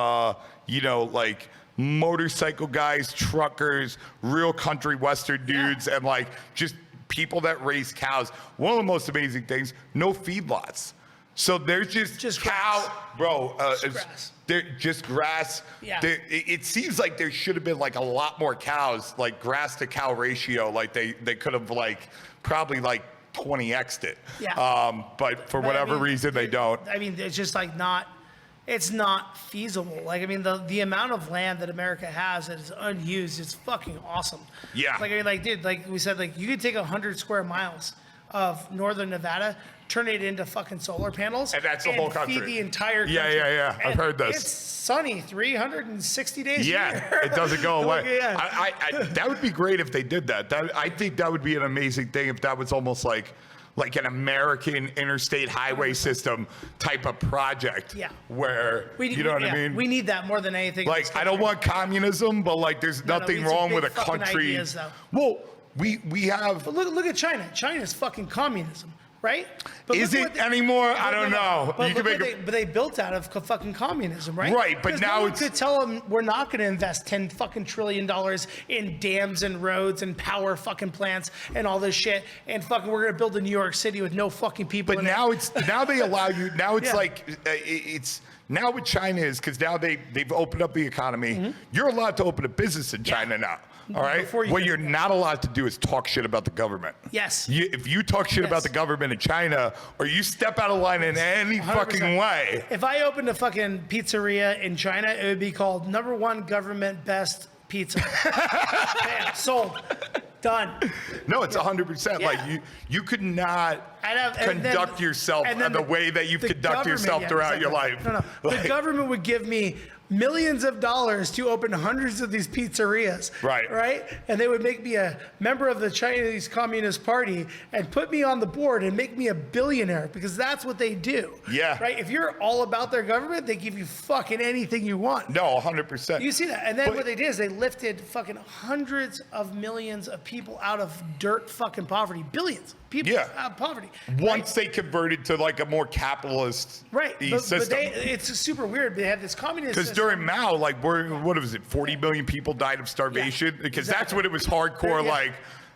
like motorcycle guys, truckers, real country western dudes, and like just people that raise cows. One of the most amazing things, no feedlots. So there's just cow, grass. bro. Just grass. They're just grass. Yeah. It seems like there should have been like a lot more cows, like grass to cow ratio. Like they could have like probably like 20x'd it. Yeah. But for But, whatever I mean, reason they don't. I mean, it's just like it's not feasible. Like, I mean, the amount of land that America has that is unused is fucking awesome. Yeah. Like, I mean, like, dude, like we said, like you could take 100 square miles of northern Nevada, turn it into fucking solar panels, And that's the whole country. feed the entire country. Yeah. I've And heard this. It's sunny 360 days a Yeah, year. it doesn't go Like, away. yeah. I that would be great if they did that. I think that would be an amazing thing if that was almost like an American interstate highway system type of project. Yeah. Where you know what I mean? We need that more than anything. in Like this I don't country. want communism, but like there's No, nothing these are wrong big with a fucking country. ideas, though. Well, we have. But look at China. China's fucking communism, right? But Is look it what they- anymore? I don't know. But, You can look make what but they built out of fucking communism, right? Right, but 'Cause now no one it's- could tell them we're not going to invest $10 trillion in dams and roads and power fucking plants and all this shit, and fucking we're going to build a New York City with no fucking people. But in now it. now they allow you. Now it's Yeah. like it's now what China is because now they've opened up the economy. Mm-hmm. You're allowed to open a business in China now. All right. Before you What could- you're not allowed to do is talk shit about the government. Yes. If you talk shit about Yes. the government in China, or you step out of line in any 100%. fucking way. If I opened a fucking pizzeria in China, it would be called #1 government best pizza. Bam, sold. Done. No, it's 100%. Yeah. Like you could not And then- conduct yourself and then the way that you've the conducted yourself government- throughout yeah, your exactly. life. No. Like- The government would give me millions of dollars to open hundreds of these pizzerias. Right. Right? And they would make me a member of the Chinese Communist Party and put me on the board and make me a billionaire because that's what they do. Yeah. Right? If you're all about their government, they give you fucking anything you want. No, 100%. You see that? And then But- what they did is they lifted fucking hundreds of millions of people out of dirt fucking poverty. Billions of people Yeah. out of poverty. Once they converted to like a more capitalist Right. But system. it's super weird. They had this communist Because system. during Mao, like, what was it? 40 million people died of starvation. Yeah, because that's exactly. when it was hardcore. Yeah. Like,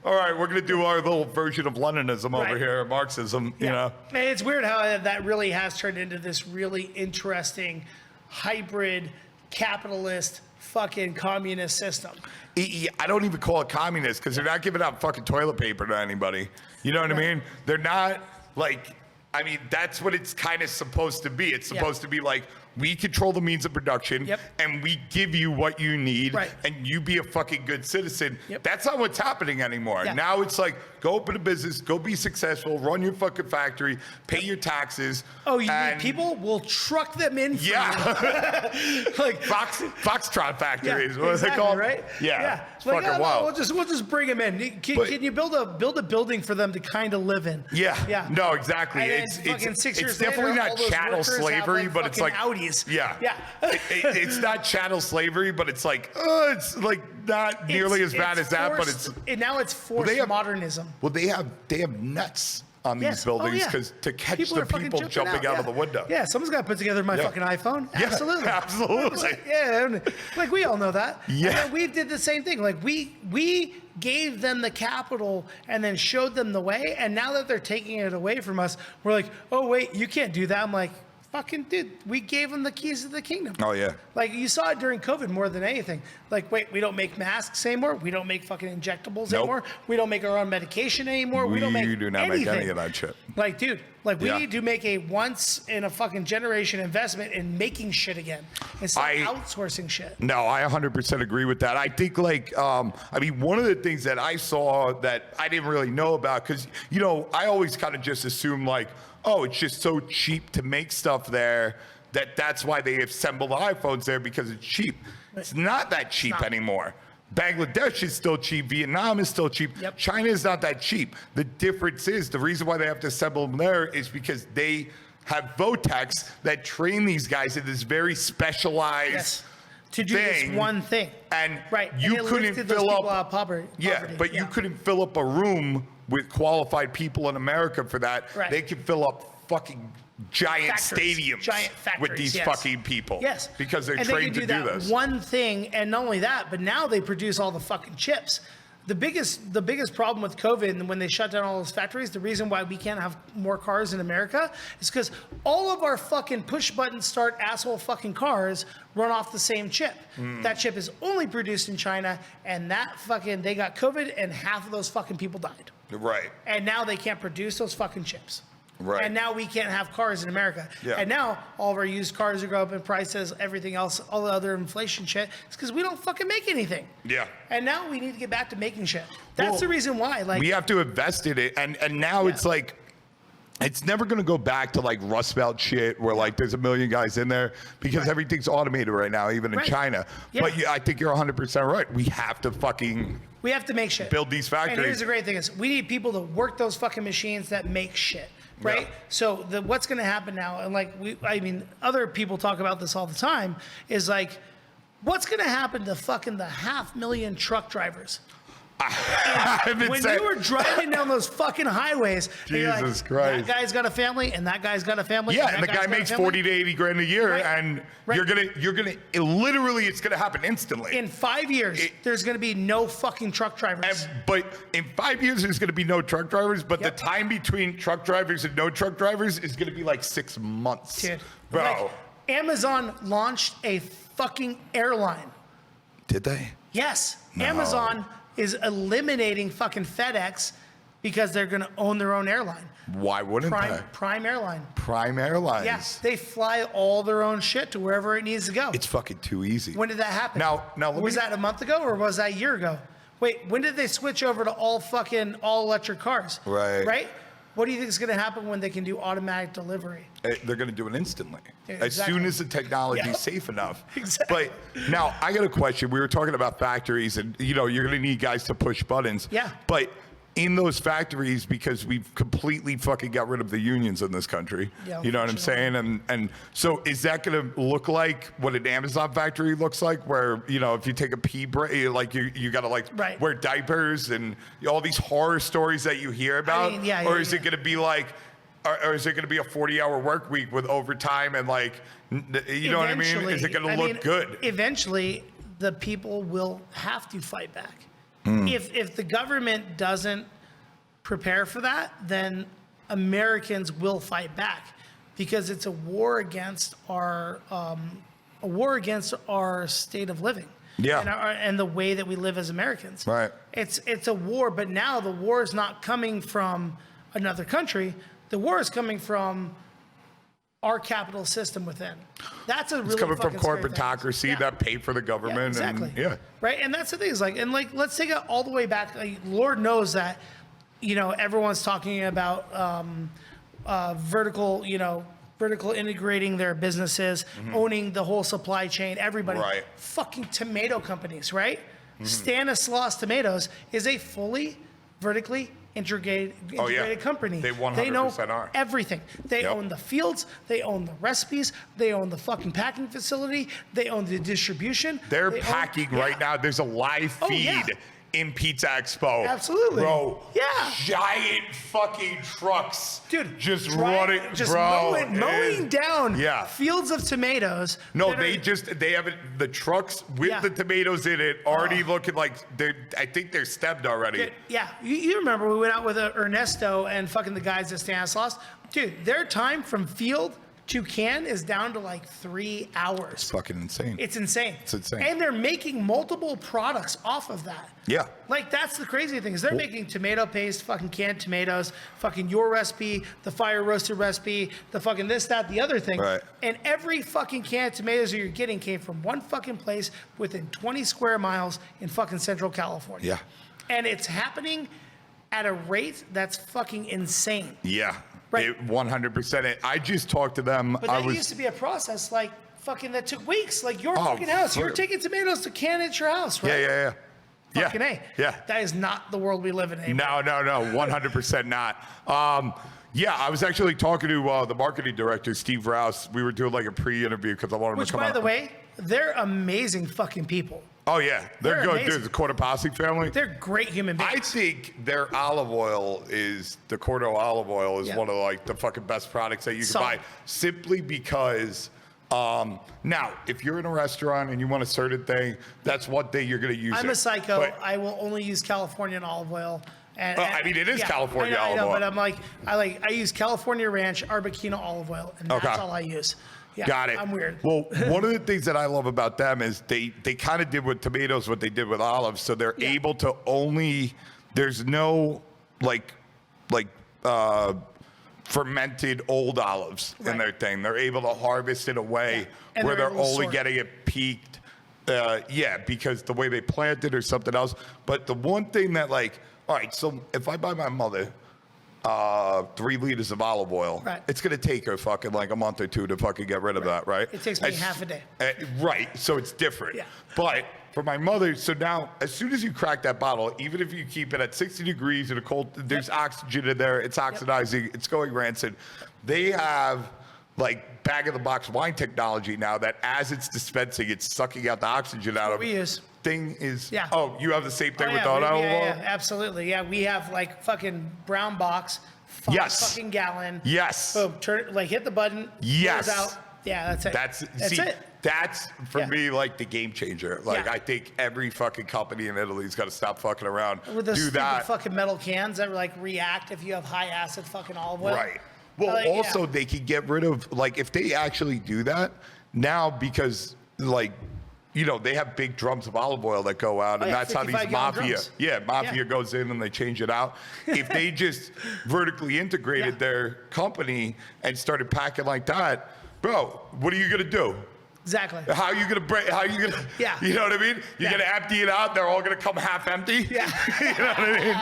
all right, we're gonna do our little version of Leninism over Right. here, Marxism. You know. And it's weird how that really has turned into this really interesting hybrid capitalist fucking communist system. I don't even call it communist because they're not giving out fucking toilet paper to anybody. You know what I mean? They're not like. I mean, that's what it's kind of supposed to be. It's supposed to be like we control the means of production, Yep. and we give you what you need, Right. and you be a fucking good citizen. Yep. That's not what's happening anymore. Yeah. Now it's like, go open a business, go be successful, run your fucking factory, pay your taxes. Oh, you and- need people? We'll truck them in for Yeah. you. Like, Foxtrot factories. yeah, What is it exactly, called? right? Yeah. It's Like, fucking no, wild. we'll just bring them in. Can But- you build a building for them to kind of live in? Yeah. Yeah. No, exactly. And then It's fucking 6 years definitely later, all not those chattel workers have, slavery, like, but it's like fucking Audis. Yeah. Yeah. It's not chattel slavery, but it's like it's like not nearly as bad as that, but it's and now it's forced they have- modernism. well, they have nuts on these Yes. Oh, buildings yeah. because to catch People the are fucking people jumping out of the window. Yeah, someone's got to put together my Yeah. fucking iPhone. Yeah, Absolutely. absolutely. Yeah, and, like we all know that. Yeah. And then we did the same thing. Like we gave them the capital and then showed them the way. And now that they're taking it away from us, we're like, oh wait, you can't do that. I'm like, fucking dude, we gave them the keys to the kingdom. Oh yeah. Like you saw it during COVID more than anything. Like, wait, we don't make masks anymore. We don't make fucking injectables Nope. anymore. We don't make our own medication anymore. We don't make do not anything. make any of that shit. Like, dude, like we Yeah. need to make a once in a fucking generation investment in making shit again instead of outsourcing shit. No, I 100% agree with that. I think like, I mean, one of the things that I saw that I didn't really know about, because, you know, I always kind of just assume like, oh, it's just so cheap to make stuff there that's why they assemble the iPhones there because it's cheap. It's not that cheap anymore. Bangladesh is still cheap. Vietnam is still cheap. Yep. China is not that cheap. The difference is the reason why they have to assemble them there is because they have Votex that train these guys in this very specialized Yes. To do thing. this one thing. And right. you and it couldn't lifted those fill people up. out of poverty. Yeah, but you couldn't fill up a room with qualified people in America for that. Right. They could fill up fucking giant Factories, stadiums giant factories, with these yes. fucking people. Yes. Because they're and trained they to can do that this. one thing, and not only that, but now they produce all the fucking chips. The biggest problem with COVID and when they shut down all those factories, the reason why we can't have more cars in America is because all of our fucking push button start asshole fucking cars run off the same chip. That chip is only produced in China, and that fucking they got COVID and half of those fucking people died. Right. And now they can't produce those fucking chips. Right. And now we can't have cars in America. Yeah. And now all of our used cars are going up in prices, everything else, all the other inflation shit. It's because we don't fucking make anything. Yeah. And now we need to get back to making shit. That's Well, the reason why. Like We have to invest in it. And now it's like, it's never going to go back to like Rust Belt shit where like there's a million guys in there because everything's automated right now, even in Right. China. Yeah. But I think you're 100% right. We have to fucking we have to make shit. build these And factories. here's the great thing is we need people to work those fucking machines that make shit. Right? Yeah. So what's going to happen now, and like I mean, other people talk about this all the time, is like, what's going to happen to fucking the 500,000 truck drivers? When you were driving down those fucking highways, you're like, Jesus Christ. that guy's got a family, and that guy's got a family. Yeah, that and the guy's guy got a makes family. 40 to 80 grand a year, Right. and Right. you're gonna literally it's gonna happen instantly. In 5 years, there's going to be no fucking truck drivers. But in 5 years, there's gonna be no truck drivers. But Yep. the time between truck drivers and no truck drivers is gonna be like 6 months, Dude, bro. like, Amazon launched a fucking airline. Did they? Yes, No. Amazon is eliminating fucking FedEx because they're going to own their own airline. Why wouldn't they? Prime Airline. Prime Airlines. Yeah, they fly all their own shit to wherever it needs to go. It's fucking too easy. When did that happen? Now let was me- that a month ago or was that a year ago? Wait, when did they switch over to all electric cars? Right. Right? What do you think is going to happen when they can do automatic delivery? They're going to do it instantly. Yeah, As exactly. soon as the technology Yeah. is safe enough. Exactly. But now I got a question. We were talking about factories and, you know, you're going to need guys to push buttons. Yeah. But in those factories, because we've completely fucking got rid of the unions in this country, Yeah, you know what I'm unfortunately. saying? And so is that going to look like what an Amazon factory looks like where, you know, if you take a pee break, like you got to like Right. wear diapers and all these horror stories that you hear about? mean, yeah, or yeah, is yeah. it going to be like, or is it going to be a 40-hour work week with overtime and like, you know what I mean? Is it going to look good? Eventually, the people will have to fight back. Hmm. If the government doesn't prepare for that, then Americans will fight back because it's a war against our state of living. Yeah. And the way that we live as Americans. Right. It's a war, but now the war is not coming from another country. The war is coming from our capital system within. That's a really It's coming from fucking scary thing. corporatocracy that pay for the government. Exactly. And, Right. And that's the thing is like, and like, let's take it all the way back. Like, Lord knows that, everyone's talking about vertical integrating their businesses, owning the whole supply chain, everybody. Right. Fucking tomato companies, right? Stanislaus Tomatoes is a fully vertically integrated company. They 100% They know are. everything. They own the fields. They own the recipes. They own the fucking packing facility. They own the distribution. They're packing right now. There's a live feed in Pizza Expo. Absolutely. Bro. Yeah. Giant fucking trucks. Dude, just running, just bro. mowing down Yeah. fields of tomatoes. No, they have it, the trucks with the tomatoes in it already looking like I think they're stemmed already. Yeah, you remember we went out with Ernesto and fucking the guys at Stanislaus. Dude, their time from field to can is down to like 3 hours. It's fucking insane. It's insane. It's insane. And they're making multiple products off of that. Yeah. Like, that's the crazy thing is they're making tomato paste, fucking canned tomatoes, fucking your recipe, the fire roasted recipe, the fucking this, that, the other thing. Right. And every fucking can of tomatoes that you're getting came from one fucking place within 20 square miles in fucking Central California. Yeah. And it's happening at a rate that's fucking insane. Yeah. Right. 100%. I just talked to them. But that used to be a process like fucking that took weeks. Like your fucking house. You were taking tomatoes to can at your house, right? Yeah. Fucking A. Yeah. That is not the world we live in anymore. No. 100% not. I was actually talking to the marketing director, Steve Rouse. We were doing like a pre-interview because I wanted him to come out. Which, by the way, they're amazing fucking people. Oh, yeah. They're good. amazing. Dude, the Cortopassi family. They're great human beings. I think their olive oil the Cordo olive oil is one of like the fucking best products that you can buy simply because now, if you're in a restaurant and you want a certain thing, that's one thing you're going to use. I'm a psycho. But I will only use Californian olive oil. And I mean, it is California olive oil. But I'm like, I use California Ranch Arbequina olive oil, and that's all I use. Yeah, got it. I'm weird. Well, one of the things that I love about them is they kind of did with tomatoes what they did with olives. So they're able to there's no like fermented old olives in their thing. They're able to harvest in a way where they're only getting it peaked. Because the way they plant it or something else. But the one thing that all right, so if I buy my mother 3 liters of olive oil, it's going to take her fucking like a month or two to fucking get rid of that, right? It takes me half a day. Right, so it's different. Yeah. But for my mother, so now as soon as you crack that bottle, even if you keep it at 60 degrees in a cold, there's oxygen in there, it's oxidizing, it's going rancid. They have like bag of the box wine technology now that as it's dispensing, it's sucking out the oxygen out of it. We use. Thing is, you have the same thing with the olive oil? Yeah, absolutely. Yeah, we have like fucking brown box, fucking gallon. Yes. Boom, hit the button. Yes. Pours out. Yeah, that's it. That's it. That's for me like the game changer. Like I think every fucking company in Italy's got to stop fucking around. With those stupid fucking metal cans that like react if you have high acid fucking olive oil. Right. Well, also they could get rid of if they actually do that now because they have big drums of olive oil that go out, and that's how these mafia goes in and they change it out. If they just vertically integrated their company and started packing like that, bro, what are you gonna do? Exactly. How are you gonna break? How are you gonna? You know what I mean? You're gonna empty it out. They're all gonna come half empty. Yeah. You know what I mean?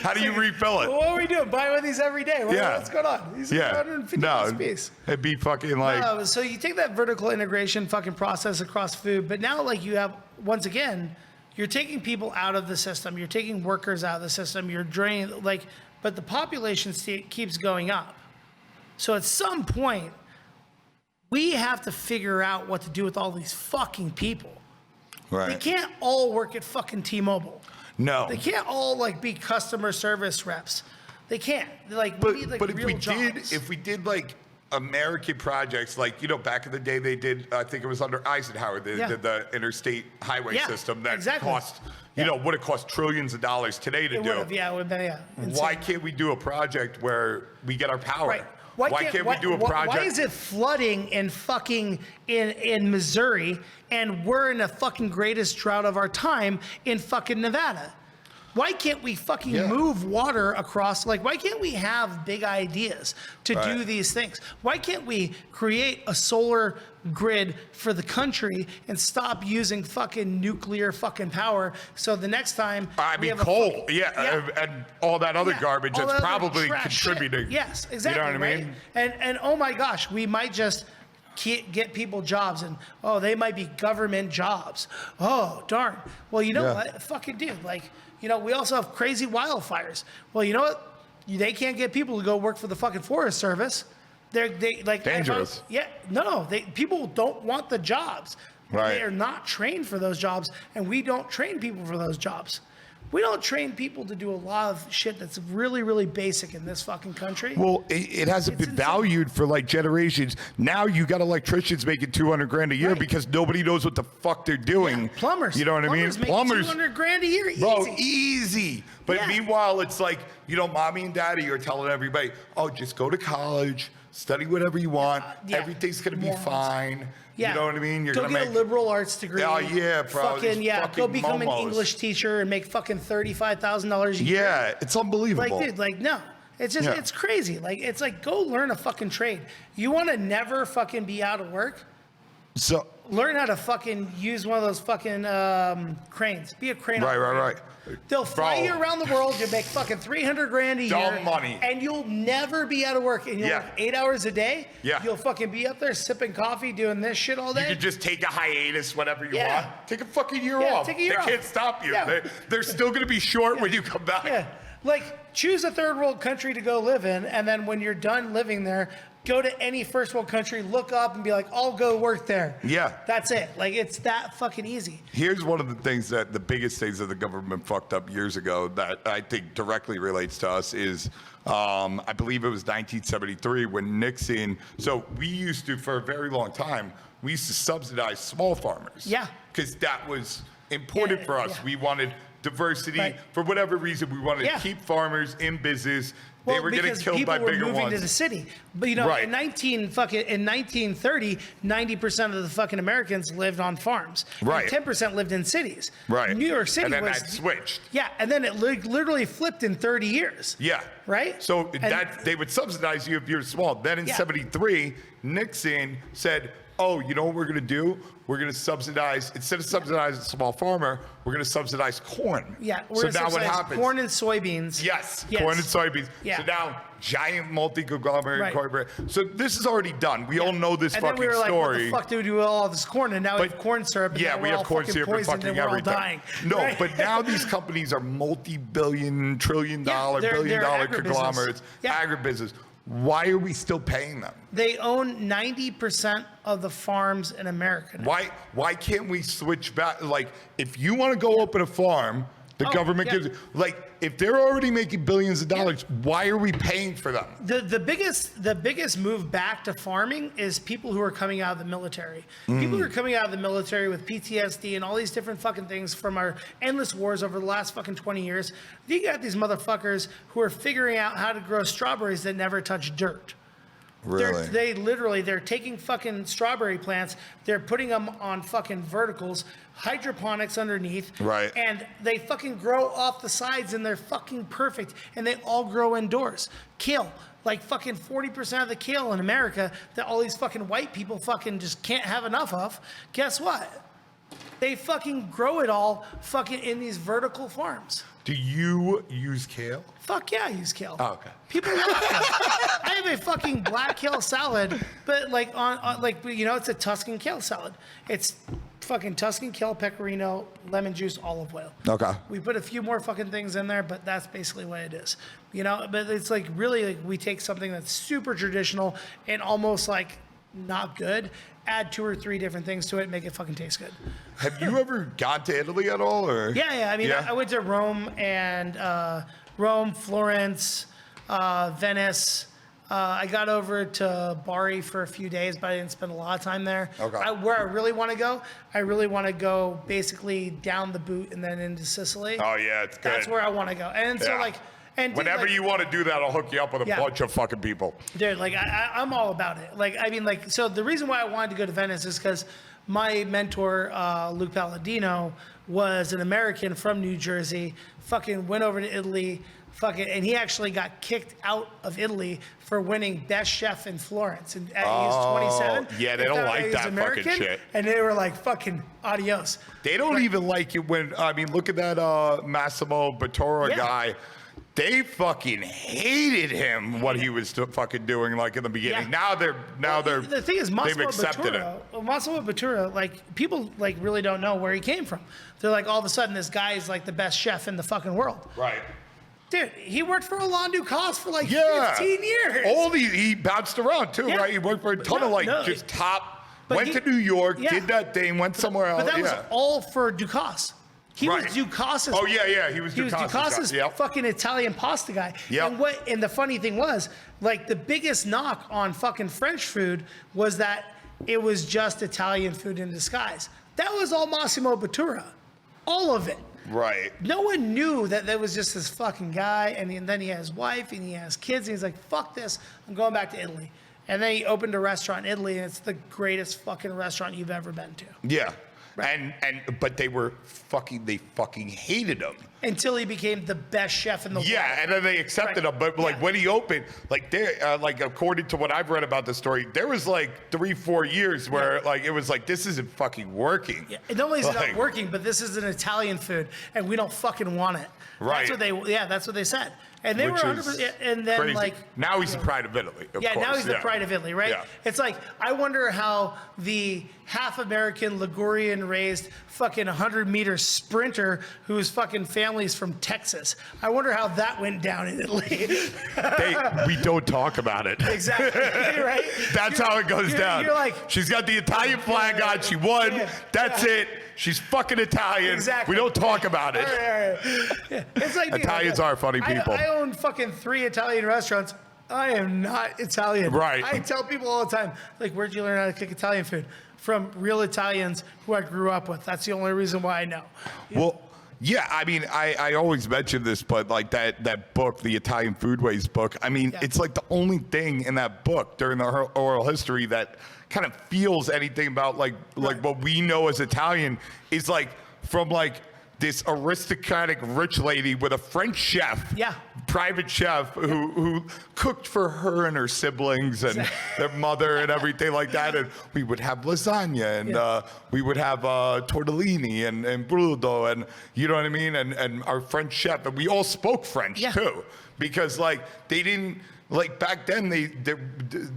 How do you refill it? Well, what are we doing? Buy one of these every day. What's going on? These are $150 piece. It'd be fucking like. So you take that vertical integration fucking process across food, but now you have once again, you're taking people out of the system. You're taking workers out of the system. You're draining but the population keeps going up. So at some point, we have to figure out what to do with all these fucking people. Right. They can't all work at fucking T-Mobile. No. They can't all be customer service reps. They can't. We need real jobs. If we did American projects, back in the day they did, I think it was under Eisenhower, they did the interstate highway system that cost, would have cost trillions of dollars today to do. It would have been, Why can't we do a project where we get our power? Right. Why can't we do a project? Why is it flooding in fucking in Missouri and we're in the fucking greatest drought of our time in fucking Nevada? Why can't we fucking move water across? Like, why can't we have big ideas to do these things? Why can't we create a solar grid for the country and stop using fucking nuclear fucking power? So the next time we have coal, and all that other garbage all that's that other probably trash contributing. shit. Yes, exactly. You know what I mean? And oh my gosh, we might just get people jobs, and they might be government jobs. Oh darn. Well, you know what? Fucking dude, like, you know, we also have crazy wildfires. Well, you know what? They can't get people to go work for the fucking Forest Service. They like dangerous. People don't want the jobs. Right. They are not trained for those jobs, and we don't train people for those jobs. We don't train people to do a lot of shit that's really, really basic in this fucking country. Well, it hasn't been valued for like generations. Now you got electricians making $200,000 a year because nobody knows what the fuck they're doing. Plumbers. You know what I mean? Plumbers make $200,000 a year. Easy. Bro, easy. But meanwhile, it's like, you know, mommy and daddy are telling everybody, oh, just go to college, study whatever you want. Everything's going to be fine. You know what I mean? You're go gonna get a liberal arts degree. Oh, yeah, bro. Fucking, go become an English teacher and make fucking $35,000 a year. Yeah, it's unbelievable. Like, dude, like, no. It's just, it's crazy. Like, it's like, go learn a fucking trade. You want to never fucking be out of work? So learn how to fucking use one of those fucking cranes. Be a crane operator. Right. They'll fly you around the world. You'll make fucking $300,000 a year. Dumb money. And you'll never be out of work. And you'll work 8 hours a day. Yeah. You'll fucking be up there sipping coffee, doing this shit all day. You can just take a hiatus whenever you want. Take a fucking year off. Take a year off. They can't stop you. Yeah. They're still going to be short when you come back. Yeah. Like, choose a third world country to go live in. And then when you're done living there, go to any first world country, look up and be like, I'll go work there. Yeah. That's it. Like, it's that fucking easy. Here's one of the things the biggest things that the government fucked up years ago that I think directly relates to us is, I believe it was 1973 when Nixon, so we used to, for a very long time, we used to subsidize small farmers. Yeah. Because that was important for us. We wanted diversity. For whatever reason, we wanted to keep farmers in business. They were getting killed by bigger ones. People were moving to the city. But, you know, in 1930, 90% of the fucking Americans lived on farms. Right. And 10% lived in cities. Right. New York City and then was... that switched. Yeah, and then it literally flipped in 30 years. Yeah. Right? So that they would subsidize you if you're small. Then in 73, Nixon said, oh, you know what we're going to do? We're going to subsidize, instead of subsidizing a small farmer, we're going to subsidize corn. Yeah. So now what happens? Corn and soybeans. Yes. Corn and soybeans. Yeah. So now giant multi-conglomerate corporate. So this is already done. We all know this fucking story. And then we were like, what the story. fuck do we do with all this corn? And now we have corn syrup. And we have corn syrup and fucking everything. Dying. No, right? but now these companies are multi-billion, trillion-dollar, billion-dollar conglomerates, agribusiness. Why are we still paying them? They own 90% of the farms in America now. Why can't we switch back? Like, if you want to go open a farm, the government gives it. Like, if they're already making billions of dollars, why are we paying for them? The biggest move back to farming is people who are coming out of the military. People who are coming out of the military with PTSD and all these different fucking things from our endless wars over the last fucking 20 years. You got these motherfuckers who are figuring out how to grow strawberries that never touch dirt. Really? They're taking fucking strawberry plants, they're putting them on fucking verticals, hydroponics underneath. Right. And they fucking grow off the sides and they're fucking perfect. And they all grow indoors. Kale. Like fucking 40% of the kale in America that all these fucking white people fucking just can't have enough of. Guess what? They fucking grow it all fucking in these vertical farms. Do you use kale? Fuck yeah, I use kale. Oh, okay. People love kale. I have a fucking black kale salad, but like it's a Tuscan kale salad. It's fucking Tuscan kale, pecorino, lemon juice, olive oil. Okay. We put a few more fucking things in there, but that's basically what it is. You know, but it's like really like we take something that's super traditional and almost like not good, add 2 or 3 different things to it, make it fucking taste good. Have you ever gone to Italy at all, or? Yeah. I mean, I went to Rome and Florence, Venice. I got over to Bari for a few days, but I didn't spend a lot of time there. Okay. Where I really want to go basically down the boot and then into Sicily. Oh yeah, it's good. That's where I want to go. And so like, and whenever you want to do that, I'll hook you up with a bunch of fucking people. Dude, like I'm all about it. Like, I mean, like, so the reason why I wanted to go to Venice is because my mentor, Luke Palladino, was an American from New Jersey, fucking went over to Italy, and he actually got kicked out of Italy for winning Best Chef in Florence. And at age 27. Yeah, they don't found out like he was that American, fucking shit. And they were like, fucking adios. They don't even like it when, I mean, look at that Massimo Bottura guy. They fucking hated him, what he was fucking doing, like, in the beginning. Yeah. Now they're, the thing is, they've Massimo accepted it. Bottura, like, people, like, really don't know where he came from. They're like, all of a sudden, this guy is, like, the best chef in the fucking world. Right. Dude, he worked for Alain Ducasse for, like, 15 years. He bounced around, too, right? He worked for a ton of, just top, went to New York, did that thing, went somewhere else. But that was all for Ducasse. He was Ducasse's. Oh, yeah, he was Ducasse's fucking Italian pasta guy. Yep. And the funny thing was, like, the biggest knock on fucking French food was that it was just Italian food in disguise. That was all Massimo Bottura. All of it. Right. No one knew that there was just this fucking guy, and then he has his wife, and he has kids, and he's like, fuck this, I'm going back to Italy. And then he opened a restaurant in Italy, and it's the greatest fucking restaurant you've ever been to. Yeah. Right. But they fucking hated him. Until he became the best chef in the world. Yeah, and then they accepted him. But like when he opened, like like according to what I've read about the story, there was like 3-4 years where like it was like, this isn't fucking working. Yeah. And not only is it not working, but this is an Italian food, and we don't fucking want it. Right. That's what they said. And they were 100%. And then crazy. like now he's the pride of Italy. Of course. Now he's the pride of Italy, right? Yeah. It's like, I wonder how the half American Ligurian raised fucking 100-meter sprinter whose fucking family's from Texas. I wonder how that went down in Italy. We don't talk about it. Exactly, right? That's how it goes down. You're like, she's got the Italian flag on. She won. That's it. She's fucking Italian. Exactly. We don't talk about it. All right. Yeah. It's like, Italians are funny people. I own fucking 3 Italian restaurants. I am not Italian. Right. I tell people all the time, like, where'd you learn how to cook Italian food? From real Italians who I grew up with. That's the only reason why I know. Well, yeah, I mean, I always mention this, but like that book, the Italian Foodways book, I mean, it's like the only thing in that book during the oral history that kind of feels anything about like what we know as Italian is like from like this aristocratic rich lady with a French chef, private chef who cooked for her and her siblings and their mother and everything like that. And we would have lasagna and we would have tortellini and brudo and you know what I mean? And our French chef, and we all spoke French too, because like they didn't, like back then the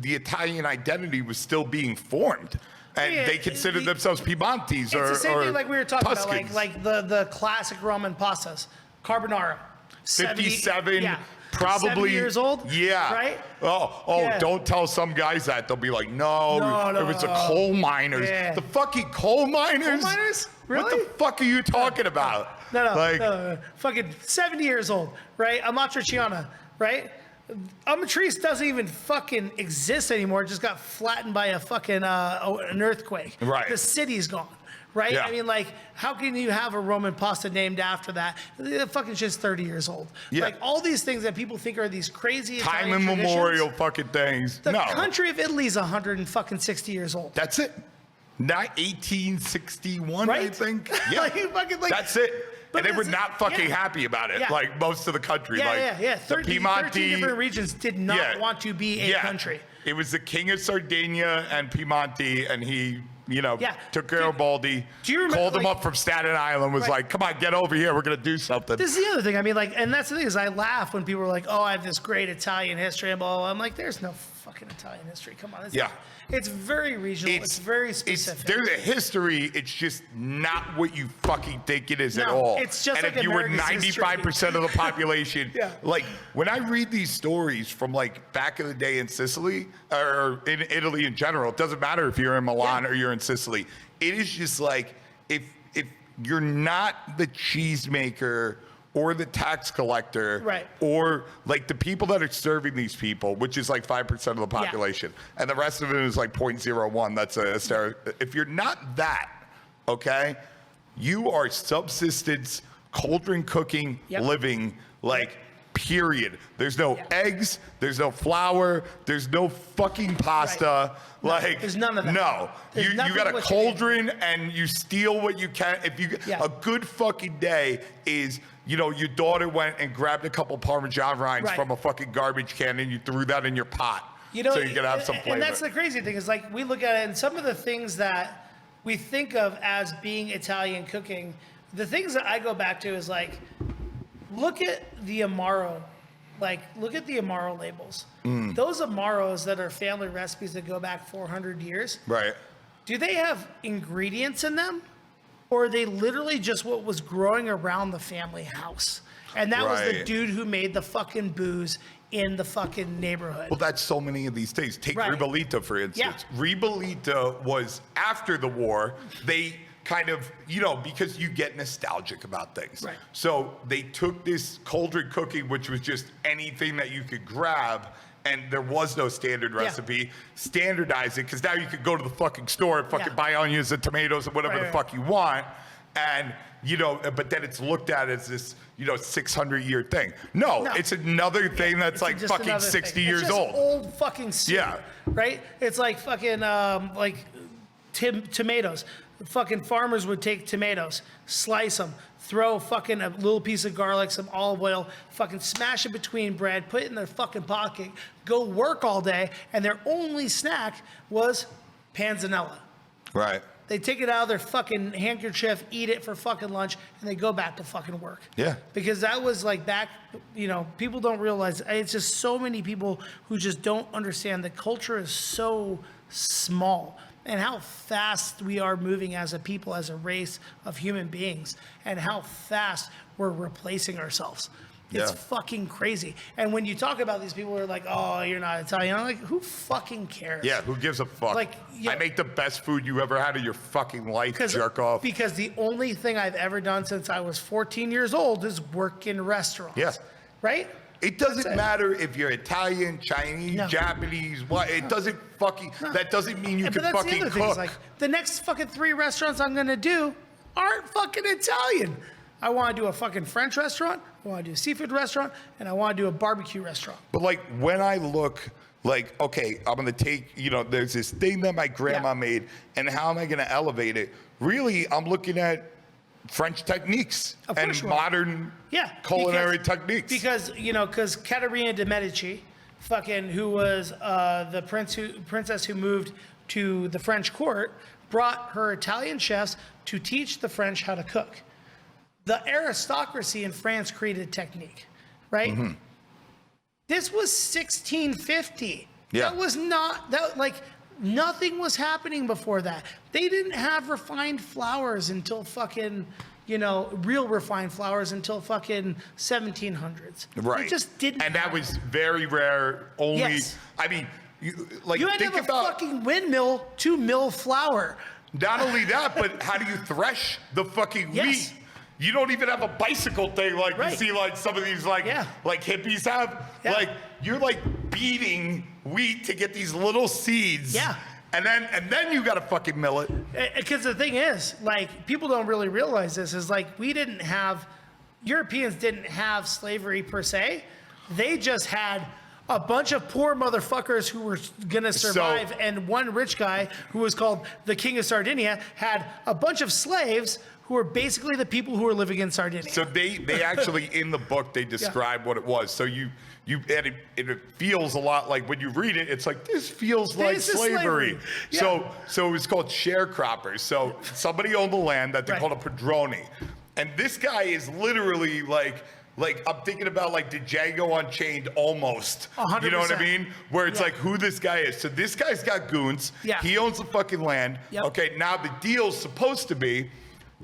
Italian identity was still being formed. And they considered themselves Piemontes or it's the same thing like we were talking Tuscans. about, like the classic Roman pastas, carbonara. 57, probably 70 years old. Yeah. Right. Don't tell some guys that. They'll be like, no, it was the coal miners. Yeah. The fucking coal miners. Coal miners? Really? What the fuck are you talking about? No. Fucking 70 years old, right? Amatriciana, right? Amatrice doesn't even fucking exist anymore. It just got flattened by a fucking an earthquake. Right. The city's gone. Right? Yeah. I mean, like, how can you have a Roman pasta named after that? The fucking shit's 30 years old. Yeah. Like, all these things that people think are these crazy Time Italian immemorial traditions, fucking things. the country of Italy is 160 years old. That's it. Not 1861, Right? I think. Yeah. Like, That's it. But And they were it's- not fucking happy about it, like most of the country. Yeah. The 13 Piemonte, different regions did not want to be a country. It was the king of Sardinia and Piemonte, and he, took Garibaldi, do you remember, called him like- up from Staten Island, was like, come on, get over here, we're going to do something. This is the other thing. I mean, like, and that's the thing is I laugh when people are like, oh, I have this great Italian history and blah, blah, blah. I'm like, there's no fucking Italian history. Come on. It's very regional. It's very specific. There's a history. It's just not what you fucking think it is at No, all. it's just and like if you were America's 95% of the population, Yeah. like when I read these stories from like back in the day in Sicily or in Italy in general, it doesn't matter if you're in Milan or you're in Sicily. It is just like if you're not the cheesemaker or the tax collector, Right. or like the people that are serving these people, which is like 5% of the population, and the rest of it is like 0.01. That's a if you're not that, okay, you are subsistence, cauldron cooking, living, like period. There's no eggs, there's no flour, there's no fucking pasta. No, Like, there's none of that. No, There's you nothing got a what you need. cauldron and you steal what you can. If you a good fucking day is, you know, your daughter went and grabbed a couple Parmesan rinds Right. from a fucking garbage can and you threw that in your pot. You know, so you can have some flavor. and that's the crazy thing is like we look at it and some of the things that we think of as being Italian cooking, the things that I go back to is like, look at the Amaro. Like, look at the Amaro labels. Those Amaros that are family recipes that go back 400 years, Right. do they have ingredients in them? Or are they literally just what was growing around the family house? And that was the Right. dude who made the fucking booze in the fucking neighborhood. Well, that's so many of these things. Take Right. Ribollita, for instance. Ribollita was after the war. They kind of, you know, because you get nostalgic about things. Right. So they took this cauldron cooking, which was just anything that you could grab, and there was no standard recipe. Standardize it, because now you could go to the fucking store and fucking buy onions and tomatoes and whatever the fuck you want. And, you know, but then it's looked at as this, you know, 600-year thing. No, it's another thing that's like Just fucking another 60 thing. years It's just old. Old fucking soup, Yeah. right? It's like fucking like tomatoes. Fucking farmers would take tomatoes, slice them, throw fucking a little piece of garlic, some olive oil, fucking smash it between bread, put it in their fucking pocket, go work all day, and their only snack was panzanella. Right. They take it out of their fucking handkerchief, eat it for fucking lunch, and they go back to fucking work. Yeah. Because that was like back, you know, people don't realize, it's just so many people who just don't understand the culture is so small and how fast we are moving as a people, as a race of human beings, and how fast we're replacing ourselves. It's Yeah. fucking crazy. And when you talk about these people who are like, oh, you're not Italian, I'm like, who fucking cares? Yeah, who gives a fuck? Like, yeah. I make the best food you ever had in your fucking life, jerk off. Because the only thing I've ever done since I was 14 years old is work in restaurants. Yeah. Right? It doesn't That's it. matter if you're Italian, Chinese, No. Japanese, what. It doesn't fucking, that doesn't mean you But can that's the fucking other thing. cook. Is like, the next fucking 3 restaurants I'm going to do aren't fucking Italian. I want to do a fucking French restaurant, I want to do a seafood restaurant, and I want to do a barbecue restaurant. But like when I look, like, okay, I'm gonna take, you know, there's this thing that my grandma made, and how am I gonna elevate it? Really, I'm looking at French techniques Of and course you are. modern culinary techniques. Because, you know, because Caterina de Medici, fucking, who was the princess who moved to the French court, brought her Italian chefs to teach the French how to cook. The aristocracy in France created technique, right? Mm-hmm. This was 1650. Yeah. That was not, that like, nothing was happening before that. They didn't have refined flours until fucking, you know, real refined flours until fucking 1700s. Right. It just didn't And that happen. was very rare. Only, Yes. I mean, you, like, You had to think have a about fucking windmill to mill flour. not only that, but how do you thresh the fucking Yes. wheat? You don't even have a bicycle thing like Right. you see like some of these like hippies have. Yeah. Like you're like beating wheat to get these little seeds. Yeah. And then you gotta fucking mill it. Because the thing is, like, people don't really realize this, is like, Europeans didn't have slavery per se. They just had a bunch of poor motherfuckers who were gonna survive, and one rich guy who was called the King of Sardinia had a bunch of slaves who were basically the people who were living in Sardinia. So they actually in the book they describe what it was. So you and it feels a lot like when you read it, it's like this feels like This is slavery. Yeah. So it was called sharecroppers. So somebody owned the land that they Right. called a padrone, and this guy is literally like I'm thinking about like the Django Unchained almost. 100%. You know what I mean? Where it's Yeah. like who this guy is. So this guy's got goons. Yeah. He owns the fucking land. Yep. Okay, now the deal's supposed to be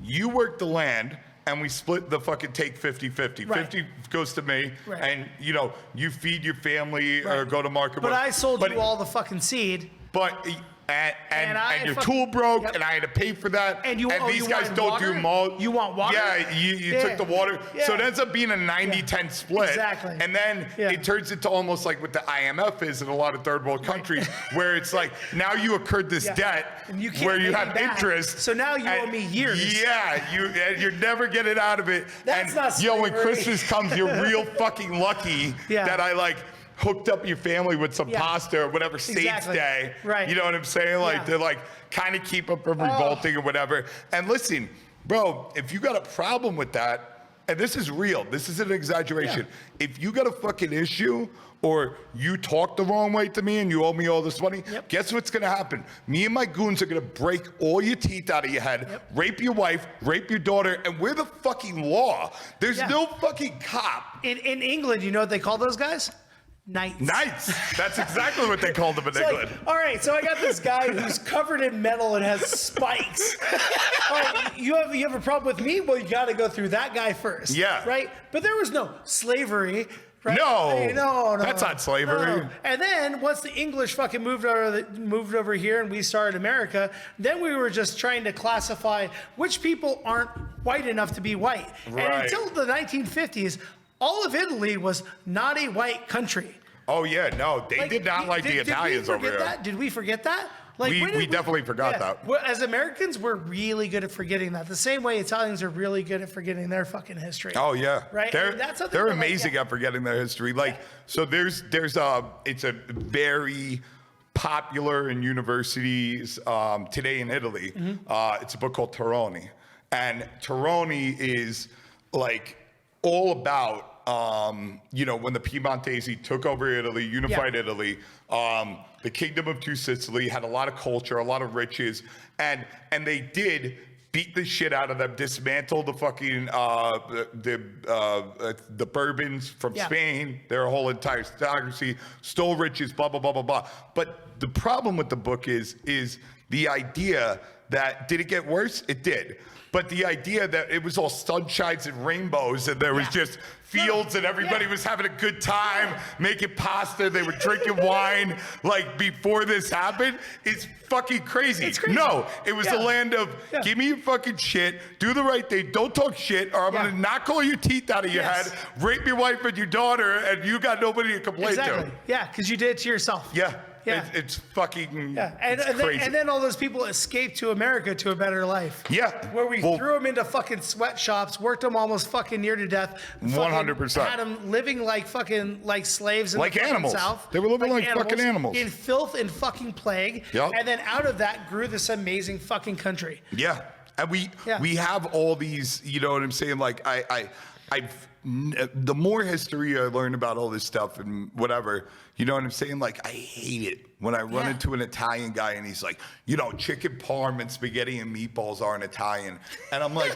you work the land and we split the fucking take 50-50. Right. 50 goes to me, Right. and you know, you feed your family or Right. go to market. But I sold you all the fucking seed. But and your tool broke, and I had to pay for that. And these guys don't do mulch. You want water? Yeah, you took the water. Yeah. So it ends up being a 90-10 split. Exactly. And then it turns into almost like what the IMF is in a lot of third world countries, where it's like, now you incurred this debt and you can't where you pay have it back. interest. So now you owe me years. Yeah, you're never getting out of it. That's not when slavery. Christmas comes, you're real fucking lucky that I like hooked up your family with some pasta or whatever Saints Day. Right. You know what I'm saying? Like they're like kind of keep up from revolting or whatever. And listen, bro, if you got a problem with that, and this is real, this isn't an exaggeration. If you got a fucking issue or you talk the wrong way to me and you owe me all this money, guess what's gonna happen? Me and my goons are gonna break all your teeth out of your head, rape your wife, rape your daughter, and we're the fucking law. There's no fucking cop. In England, you know what they call those guys? Knights. Knights. That's exactly what they called them in England. Like, all right, so I got this guy who's covered in metal and has spikes. All right, you have a problem with me? Well, you got to go through that guy first. Yeah. Right? But there was no slavery. Right? No, no, that's not slavery. No. And then once the English fucking moved over here and we started America, then we were just trying to classify which people aren't white enough to be white. Right. And until the 1950s, all of Italy was not a white country. Oh yeah, no, they did not like the Italians over here. Did we forget that? Like, we definitely forgot that. Well, as Americans, we're really good at forgetting that. The same way Italians are really good at forgetting their fucking history. Oh yeah, right. They're amazing at forgetting their history. Like, so there's it's a very popular in universities today in Italy. It's a book called Tironi, and Tironi is like all about when the Piemontesi took over Italy, unified Italy. The Kingdom of Two Sicily had a lot of culture, a lot of riches, and they did beat the shit out of them, dismantle the fucking the Bourbons from Spain, their whole entire aristocracy, stole riches, blah blah blah blah blah. But the problem with the book is the idea that did it get worse? It did. But the idea that it was all sunshines and rainbows and there was just fields and everybody was having a good time making pasta, they were drinking wine like before this happened, is fucking crazy. It's crazy. No, it was the land of give me your fucking shit, do the right thing, don't talk shit, or I'm gonna knock all your teeth out of your head, rape your wife and your daughter, and you got nobody to complain to. Yeah, because you did it to yourself. Yeah. It's fucking crazy. And then all those people escaped to America to a better life. Yeah. Where we threw them into fucking sweatshops, worked them almost fucking near to death. 100%. Had them living like fucking like slaves in like the animals. South. They were living like fucking animals. In filth and fucking plague. Yep. And then out of that grew this amazing fucking country. Yeah. And we have all these, you know what I'm saying? Like the more history I learn about all this stuff and whatever, you know what I'm saying? Like, I hate it when I run into an Italian guy and he's like, chicken parm and spaghetti and meatballs aren't Italian. And I'm like,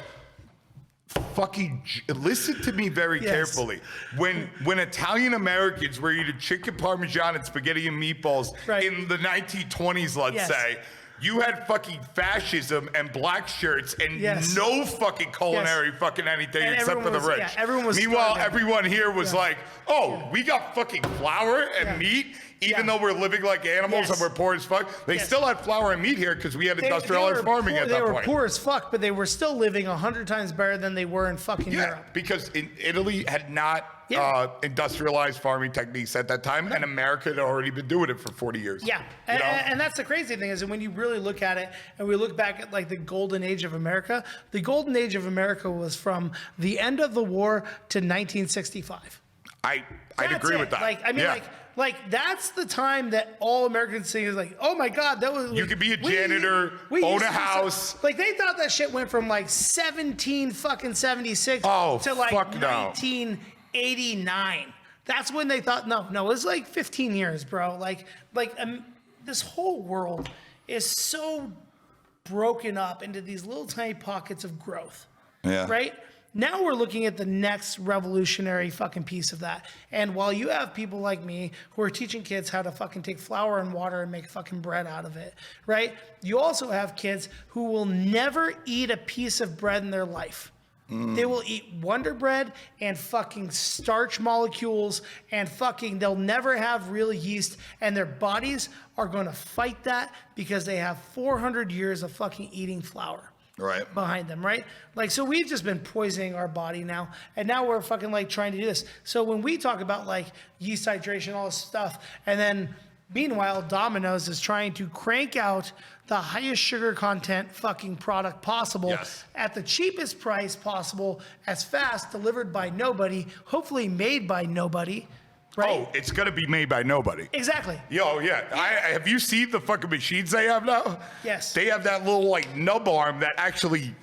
fucking listen to me very carefully. When Italian Americans were eating chicken parmesan and spaghetti and meatballs in the 1920s, let's say, you had fucking fascism and black shirts and no fucking culinary fucking anything and except for the rich. Yeah, everyone was Meanwhile, starving. everyone here was like, we got fucking flour and meat, even though we're living like animals and we're poor as fuck. They still had flour and meat here because we had industrialized farming at that point. They were poor as fuck, but they were still living 100 times better than they were in fucking Europe. Because in Italy had not industrialized farming techniques at that time, and America had already been doing it for 40 years. Yeah, and that's the crazy thing is that when you really look at it, and we look back at like the golden age of America, the golden age of America was from the end of the war to 1965. I'd agree with that. Like, I mean, like that's the time that all Americans think is like, oh my God, that was. You could be a janitor, own a house. Like they thought that shit went from like 1776 to like 1989. That's when they thought. No, it was like 15 years, bro. Like this whole world is so broken up into these little tiny pockets of growth. Yeah. Right. Now we're looking at the next revolutionary fucking piece of that. And while you have people like me who are teaching kids how to fucking take flour and water and make fucking bread out of it, right? You also have kids who will never eat a piece of bread in their life, They will eat Wonder Bread and fucking starch molecules and fucking, they'll never have real yeast, and their bodies are going to fight that because they have 400 years of fucking eating flour. Right. Behind them, right? Like, so we've just been poisoning our body now, and now we're fucking like trying to do this. So when we talk about like yeast hydration, all this stuff, and then meanwhile, Domino's is trying to crank out the highest sugar content fucking product possible at the cheapest price possible, as fast, delivered by nobody, hopefully made by nobody. Right? Oh, it's gonna be made by nobody. Exactly. Yo, yeah. Have you seen the fucking machines they have now? Yes. They have that little like nub arm that actually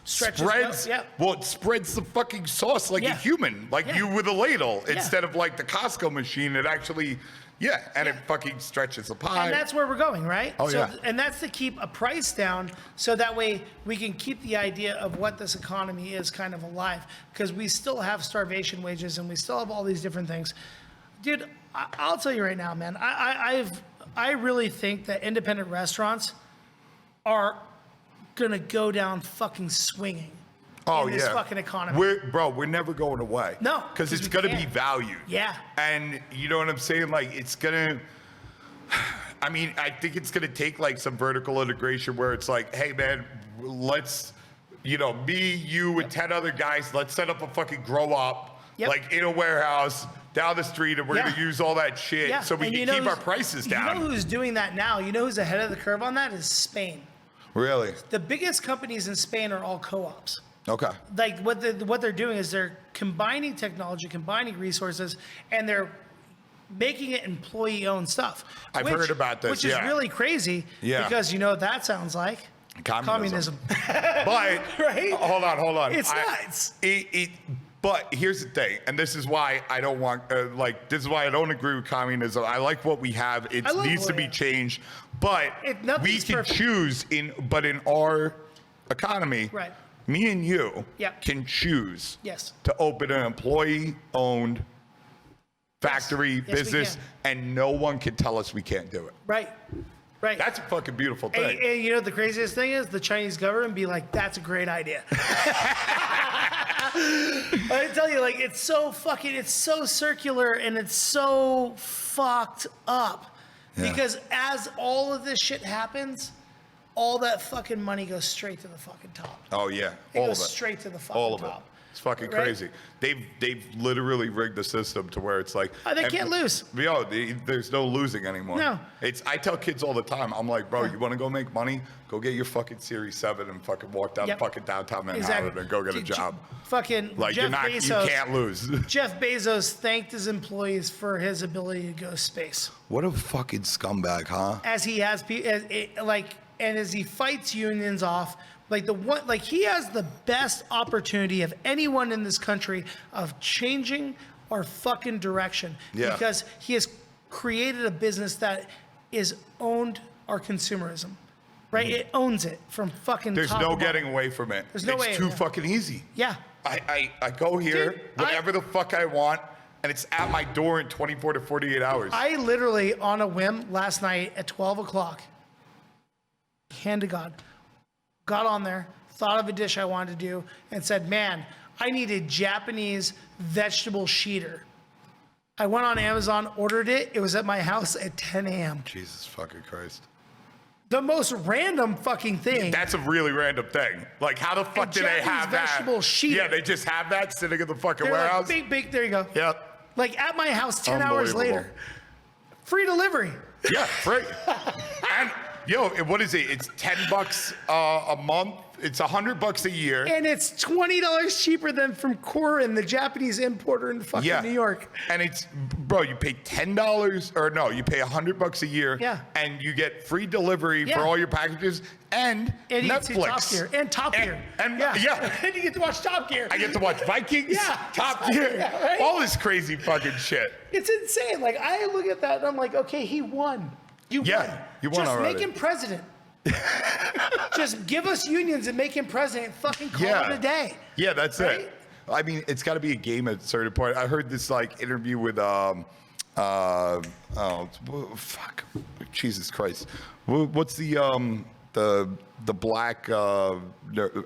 Stretches spreads. Yeah. Well, it spreads the fucking sauce like a human, like you with a ladle, instead of like the Costco machine. It actually, and it fucking stretches the pie. And that's where we're going, right? Oh, yeah. And that's to keep a price down, so that way we can keep the idea of what this economy is kind of alive, because we still have starvation wages and we still have all these different things. Dude, I'll tell you right now, man. I really think that independent restaurants are gonna go down fucking swinging in this fucking economy. We're never going away. No, because it's gonna be valued. Yeah. And you know what I'm saying? Like, it's gonna. I mean, I think it's gonna take like some vertical integration where it's like, hey man, let's, me, you, and 10 other guys, let's set up a fucking grow up, like in a warehouse down the street, and we're gonna use all that shit so we can keep our prices down. You know who's doing that now? You know who's ahead of the curve on that? Is Spain. Really? The biggest companies in Spain are all co-ops. Okay. Like what they're doing is they're combining technology, combining resources, and they're making it employee-owned stuff. I've heard about this, which is really crazy. Yeah. Because you know what that sounds like? Communism. But right? Hold on. It's nuts. But here's the thing, and this is why I don't want, this is why I don't agree with communism. I like what we have. It needs to be changed, but we can choose in our economy. Right. Me and you can choose Yes. to open an employee-owned factory, business, and no one can tell us we can't do it. Right. Right. That's a fucking beautiful thing. And you know what the craziest thing is? The Chinese government be like, that's a great idea. I tell you, like, it's so circular and it's so fucked up. Because as all of this shit happens, all that fucking money goes straight to the fucking top. Oh yeah, It goes straight to the fucking top. It's fucking crazy. They've literally rigged the system to where it's like they can't lose. There's no losing anymore. No. I tell kids all the time. I'm like, bro, you want to go make money? Go get your fucking Series 7 and fucking walk down fucking downtown Manhattan and go get a job. Fucking Like Jeff Bezos, you can't lose. Jeff Bezos thanked his employees for his ability to go to space. What a fucking scumbag, huh? As he has and as he fights unions off. He has the best opportunity of anyone in this country of changing our fucking direction. Yeah. Because he has created a business that is owned our consumerism. Right? It owns it from fucking There's top no to bottom. getting away from it. There's no way. It's too fucking easy. Yeah. I go here, Dude, whatever the fuck I want, and it's at my door in 24 to 48 hours. I literally, on a whim, last night at 12 o'clock, hand to God, got on there, thought of a dish I wanted to do, and said, man, I need a Japanese vegetable sheeter. I went on Amazon, ordered it. It was at my house at 10 a.m. Jesus fucking Christ. The most random fucking thing. That's a really random thing. Like, how the fuck do they have that? Vegetable sheeter. Yeah, they just have that sitting in the fucking They're warehouse. like big, there you go. Yep. Like at my house 10 hours later. Free delivery. Yeah, free. And what is it? It's $10 a month. It's $100 a year. And it's $20 cheaper than from Corin, the Japanese importer in fucking New York. And it's, bro, you pay $10, or no, you pay $100 a year. Yeah. And you get free delivery for all your packages and you Netflix. get to Top Gear. And Top Gear. And And you get to watch Top Gear. I get to watch Vikings, Top Gear, right? all this crazy fucking shit. It's insane. Like, I look at that and I'm like, okay, he won. You won. You won Just already. make him president. Just give us unions and make him president. Fucking call it a day. Yeah, that's Right? it. I mean, it's got to be a game at a certain point. I heard this interview with Jesus Christ, what's the black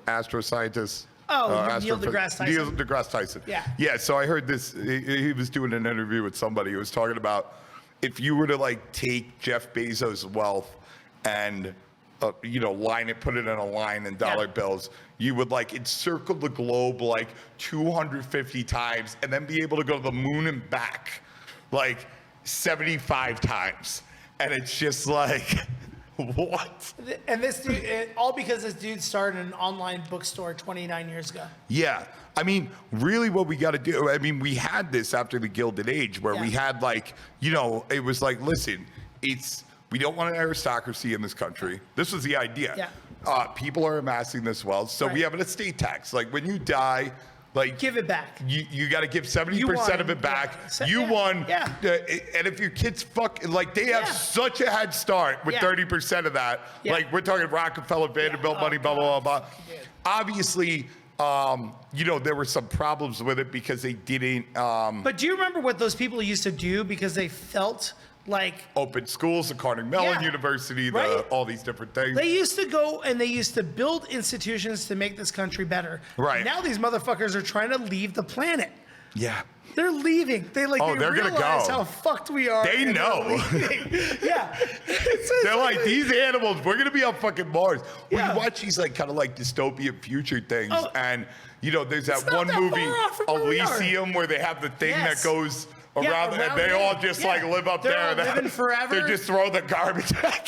astroscientist? Neil deGrasse Tyson. Neil deGrasse Tyson. Yeah. Yeah, so I heard this. He was doing an interview with somebody who was talking about if you were to like take Jeff Bezos' wealth and line it, put it in a line in dollar bills, you would like encircle the globe like 250 times and then be able to go to the moon and back like 75 times. And it's just like, what? And this dude, all because this dude started an online bookstore 29 years ago. Yeah. I mean, really what we got to do, I mean, we had this after the Gilded Age where we had like, it was like, listen, we don't want an aristocracy in this country. This was the idea. Yeah. People are amassing this wealth. So we have an estate tax. Like when you die, like give it back. You got to give 70% of it back. You won. Yeah. And if your kids like they have such a head start with 30% of that. Like we're talking Rockefeller, Vanderbilt money, blah, blah, blah, blah. Obviously, there were some problems with it because they didn't. But do you remember what those people used to do because they felt like open schools, the Carnegie Mellon University, all these different things. They used to go and they used to build institutions to make this country better. Right. Now these motherfuckers are trying to leave the planet. Yeah. They're leaving. They they're realize gonna go. how fucked we are. They know. Yeah. They're like, these animals, we're gonna be on fucking Mars. When you watch these like kind of like dystopian future things, and there's that one movie, Elysium, where they have the thing that goes around and they all just like live up there. They're living forever. They just throw the garbage back.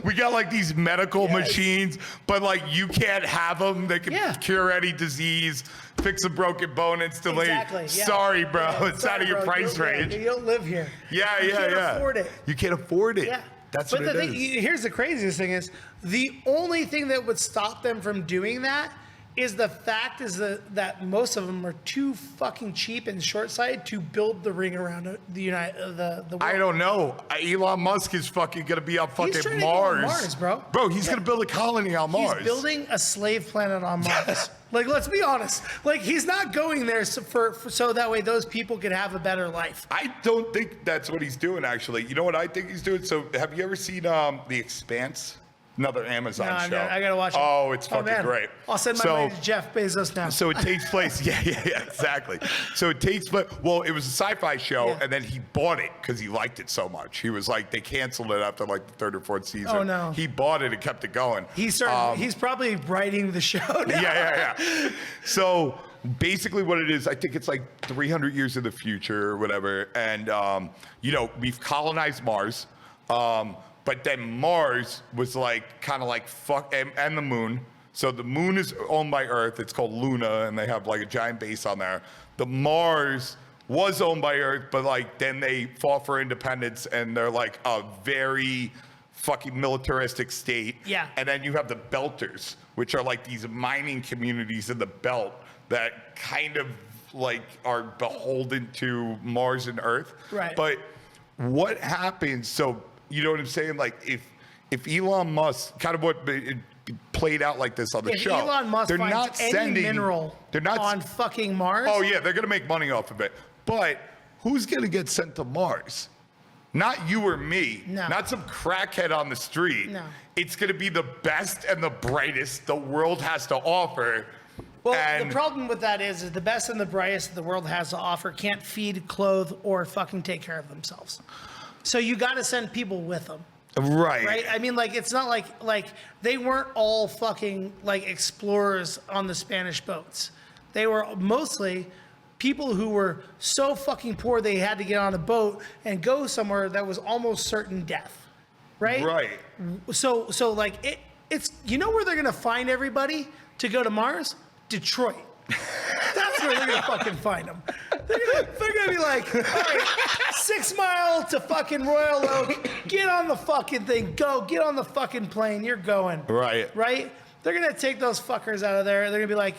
We got like these medical machines, but like you can't have them. They can cure any disease, fix a broken bone instantly. Exactly. Yeah. Sorry, bro. It's out of your price range. You don't live here. Yeah, you can't afford it. You can't afford it. Yeah. That's but what it is. Here's the craziest thing is the only thing that would stop them from doing that is the fact that most of them are too fucking cheap and short-sighted to build the ring around the world. I don't know. Elon Musk is fucking gonna be on fucking He's trying Mars. to go on Mars, bro. Bro, he's gonna build a colony on Mars. He's building a slave planet on Mars. Like, let's be honest. Like, he's not going there so that way those people can have a better life. I don't think that's what he's doing, actually. You know what I think he's doing? So, have you ever seen The Expanse? Another Amazon show. I gotta watch it. Oh, it's fucking great. I'll send my money to Jeff Bezos now. So it takes place. Yeah, exactly. So it takes place. Well, it was a sci-fi show, and then he bought it because he liked it so much. He was like, they canceled it after like the third or fourth season. Oh no. He bought it and kept it going. He's probably writing the show now. Yeah. So basically what it is, I think it's like 300 years in the future or whatever. And, we've colonized Mars. But then Mars was like kind of like fuck, and the moon. So the moon is owned by Earth. It's called Luna, and they have like a giant base on there. The Mars was owned by Earth, but like then they fought for independence, and they're like a very fucking militaristic state. Yeah. And then you have the Belters, which are like these mining communities in the belt that kind of like are beholden to Mars and Earth. Right. But what happens? So. You know what I'm saying? Like if Elon Musk, kind of what it played out like this on the show. If Elon Musk finds any mineral on fucking Mars. Oh yeah, they're gonna make money off of it. But who's gonna get sent to Mars? Not you or me. No. Not some crackhead on the street. No. It's gonna be the best and the brightest the world has to offer. Well, the problem with that is the best and the brightest the world has to offer can't feed, clothe, or fucking take care of themselves. So you got to send people with them. Right. I mean, like, it's not like they weren't all fucking like explorers on the Spanish boats. They were mostly people who were so fucking poor they had to get on a boat and go somewhere that was almost certain death. Right? Right. So like it's where they're gonna find everybody to go to Mars? Detroit. That's where they're gonna fucking find them. They're gonna be like, all right, 6 Mile to fucking Royal Oak. Get on the fucking thing. Get on the fucking plane. You're going. Right. Right? They're gonna take those fuckers out of there. They're gonna be like,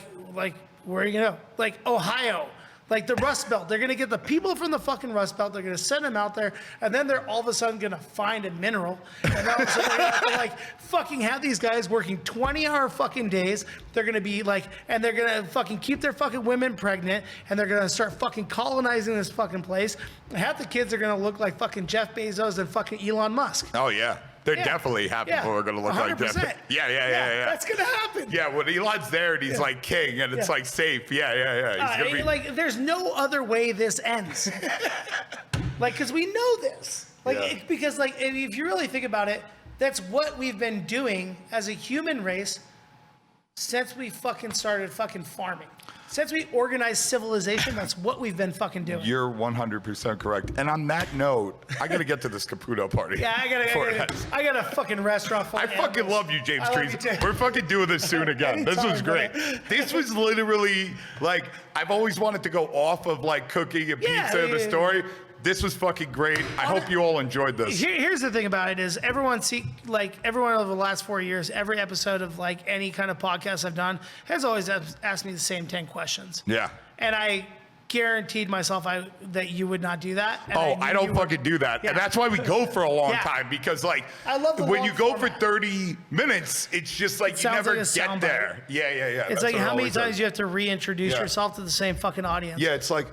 where are you gonna go? Like Ohio. Like the Rust Belt. They're going to get the people from the fucking Rust Belt. They're going to send them out there. And then they're all of a sudden going to find a mineral. And all of a sudden they're going to like fucking have these guys working 20-hour fucking days. They're going to be like, and they're going to fucking keep their fucking women pregnant. And they're going to start fucking colonizing this fucking place. And half the kids are going to look like fucking Jeff Bezos and fucking Elon Musk. Oh, yeah. They're Yeah. definitely half Yeah. people are going to look like 100%. that. Yeah. That's gonna happen. Yeah, when Elon's there and he's like king and it's like safe. Yeah. He's gonna be Like, there's no other way this ends. Like, because we know this. Like, Yeah. because like, if you really think about it, that's what we've been doing as a human race since we fucking started fucking farming. Since we organized civilization, that's what we've been fucking doing. You're 100% correct. And on that note, I got to get to this Caputo party. Yeah, I got a fucking restaurant full I of fucking animals. love you, James I love Trees. you too. We're fucking doing this soon again. This was Anytime, great. brother. This was literally like, I've always wanted to go off of like cooking and Yeah, pizza and the yeah. story. This was fucking great. I hope you all enjoyed this. Here's the thing about it is everyone over the last 4 years, every episode of like any kind of podcast I've done has always asked me the same 10 questions. Yeah. And I guaranteed myself that you would not do that. And Oh, knew I you don't would. fucking do that. Yeah. And that's why we go for a long Yeah. time because like I love the when long you go format. for 30 minutes, it's just like you sounds never like a get soundbite. there. Yeah. It's That's like what it how many always times is. you have to reintroduce Yeah. yourself to the same fucking audience. Yeah, it's like,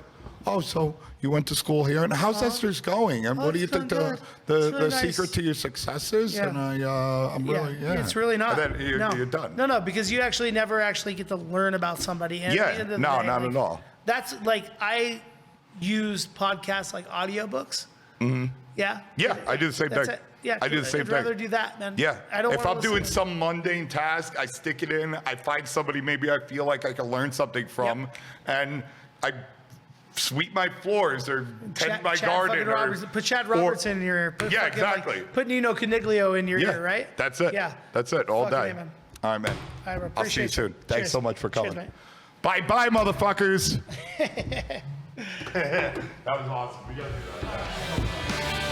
oh, so you went to school here, and how's Esther's going? And what do you it's think going the good. It's really secret nice. to your success is? Yeah. And I'm really, It's really not. And then you're done. No, because you actually never actually get to learn about somebody. And Yeah, at the end of the no, day, not like, at all. That's like, I use podcasts like audiobooks. Mm-hmm. Yeah. Yeah, I do the same That's thing. it. Yeah, I do the same I'd thing. rather do that than Yeah. I don't If wanna I'm doing listen. some mundane task, I stick it in. I find somebody maybe I feel like I can learn something from, and I sweep my floors or tend my garden. fucking Or, Robertson. Put Chad Robertson in your ear. Put Yeah, fucking, like, exactly. put Nino Coniglio in your yeah, ear, right? That's it. Yeah. That's it. All Fucking day. A, man. All right, man. I I'll see you appreciate soon. Thanks Cheers. so much for coming. Cheers, mate. Bye, motherfuckers. That was awesome. We gotta do that.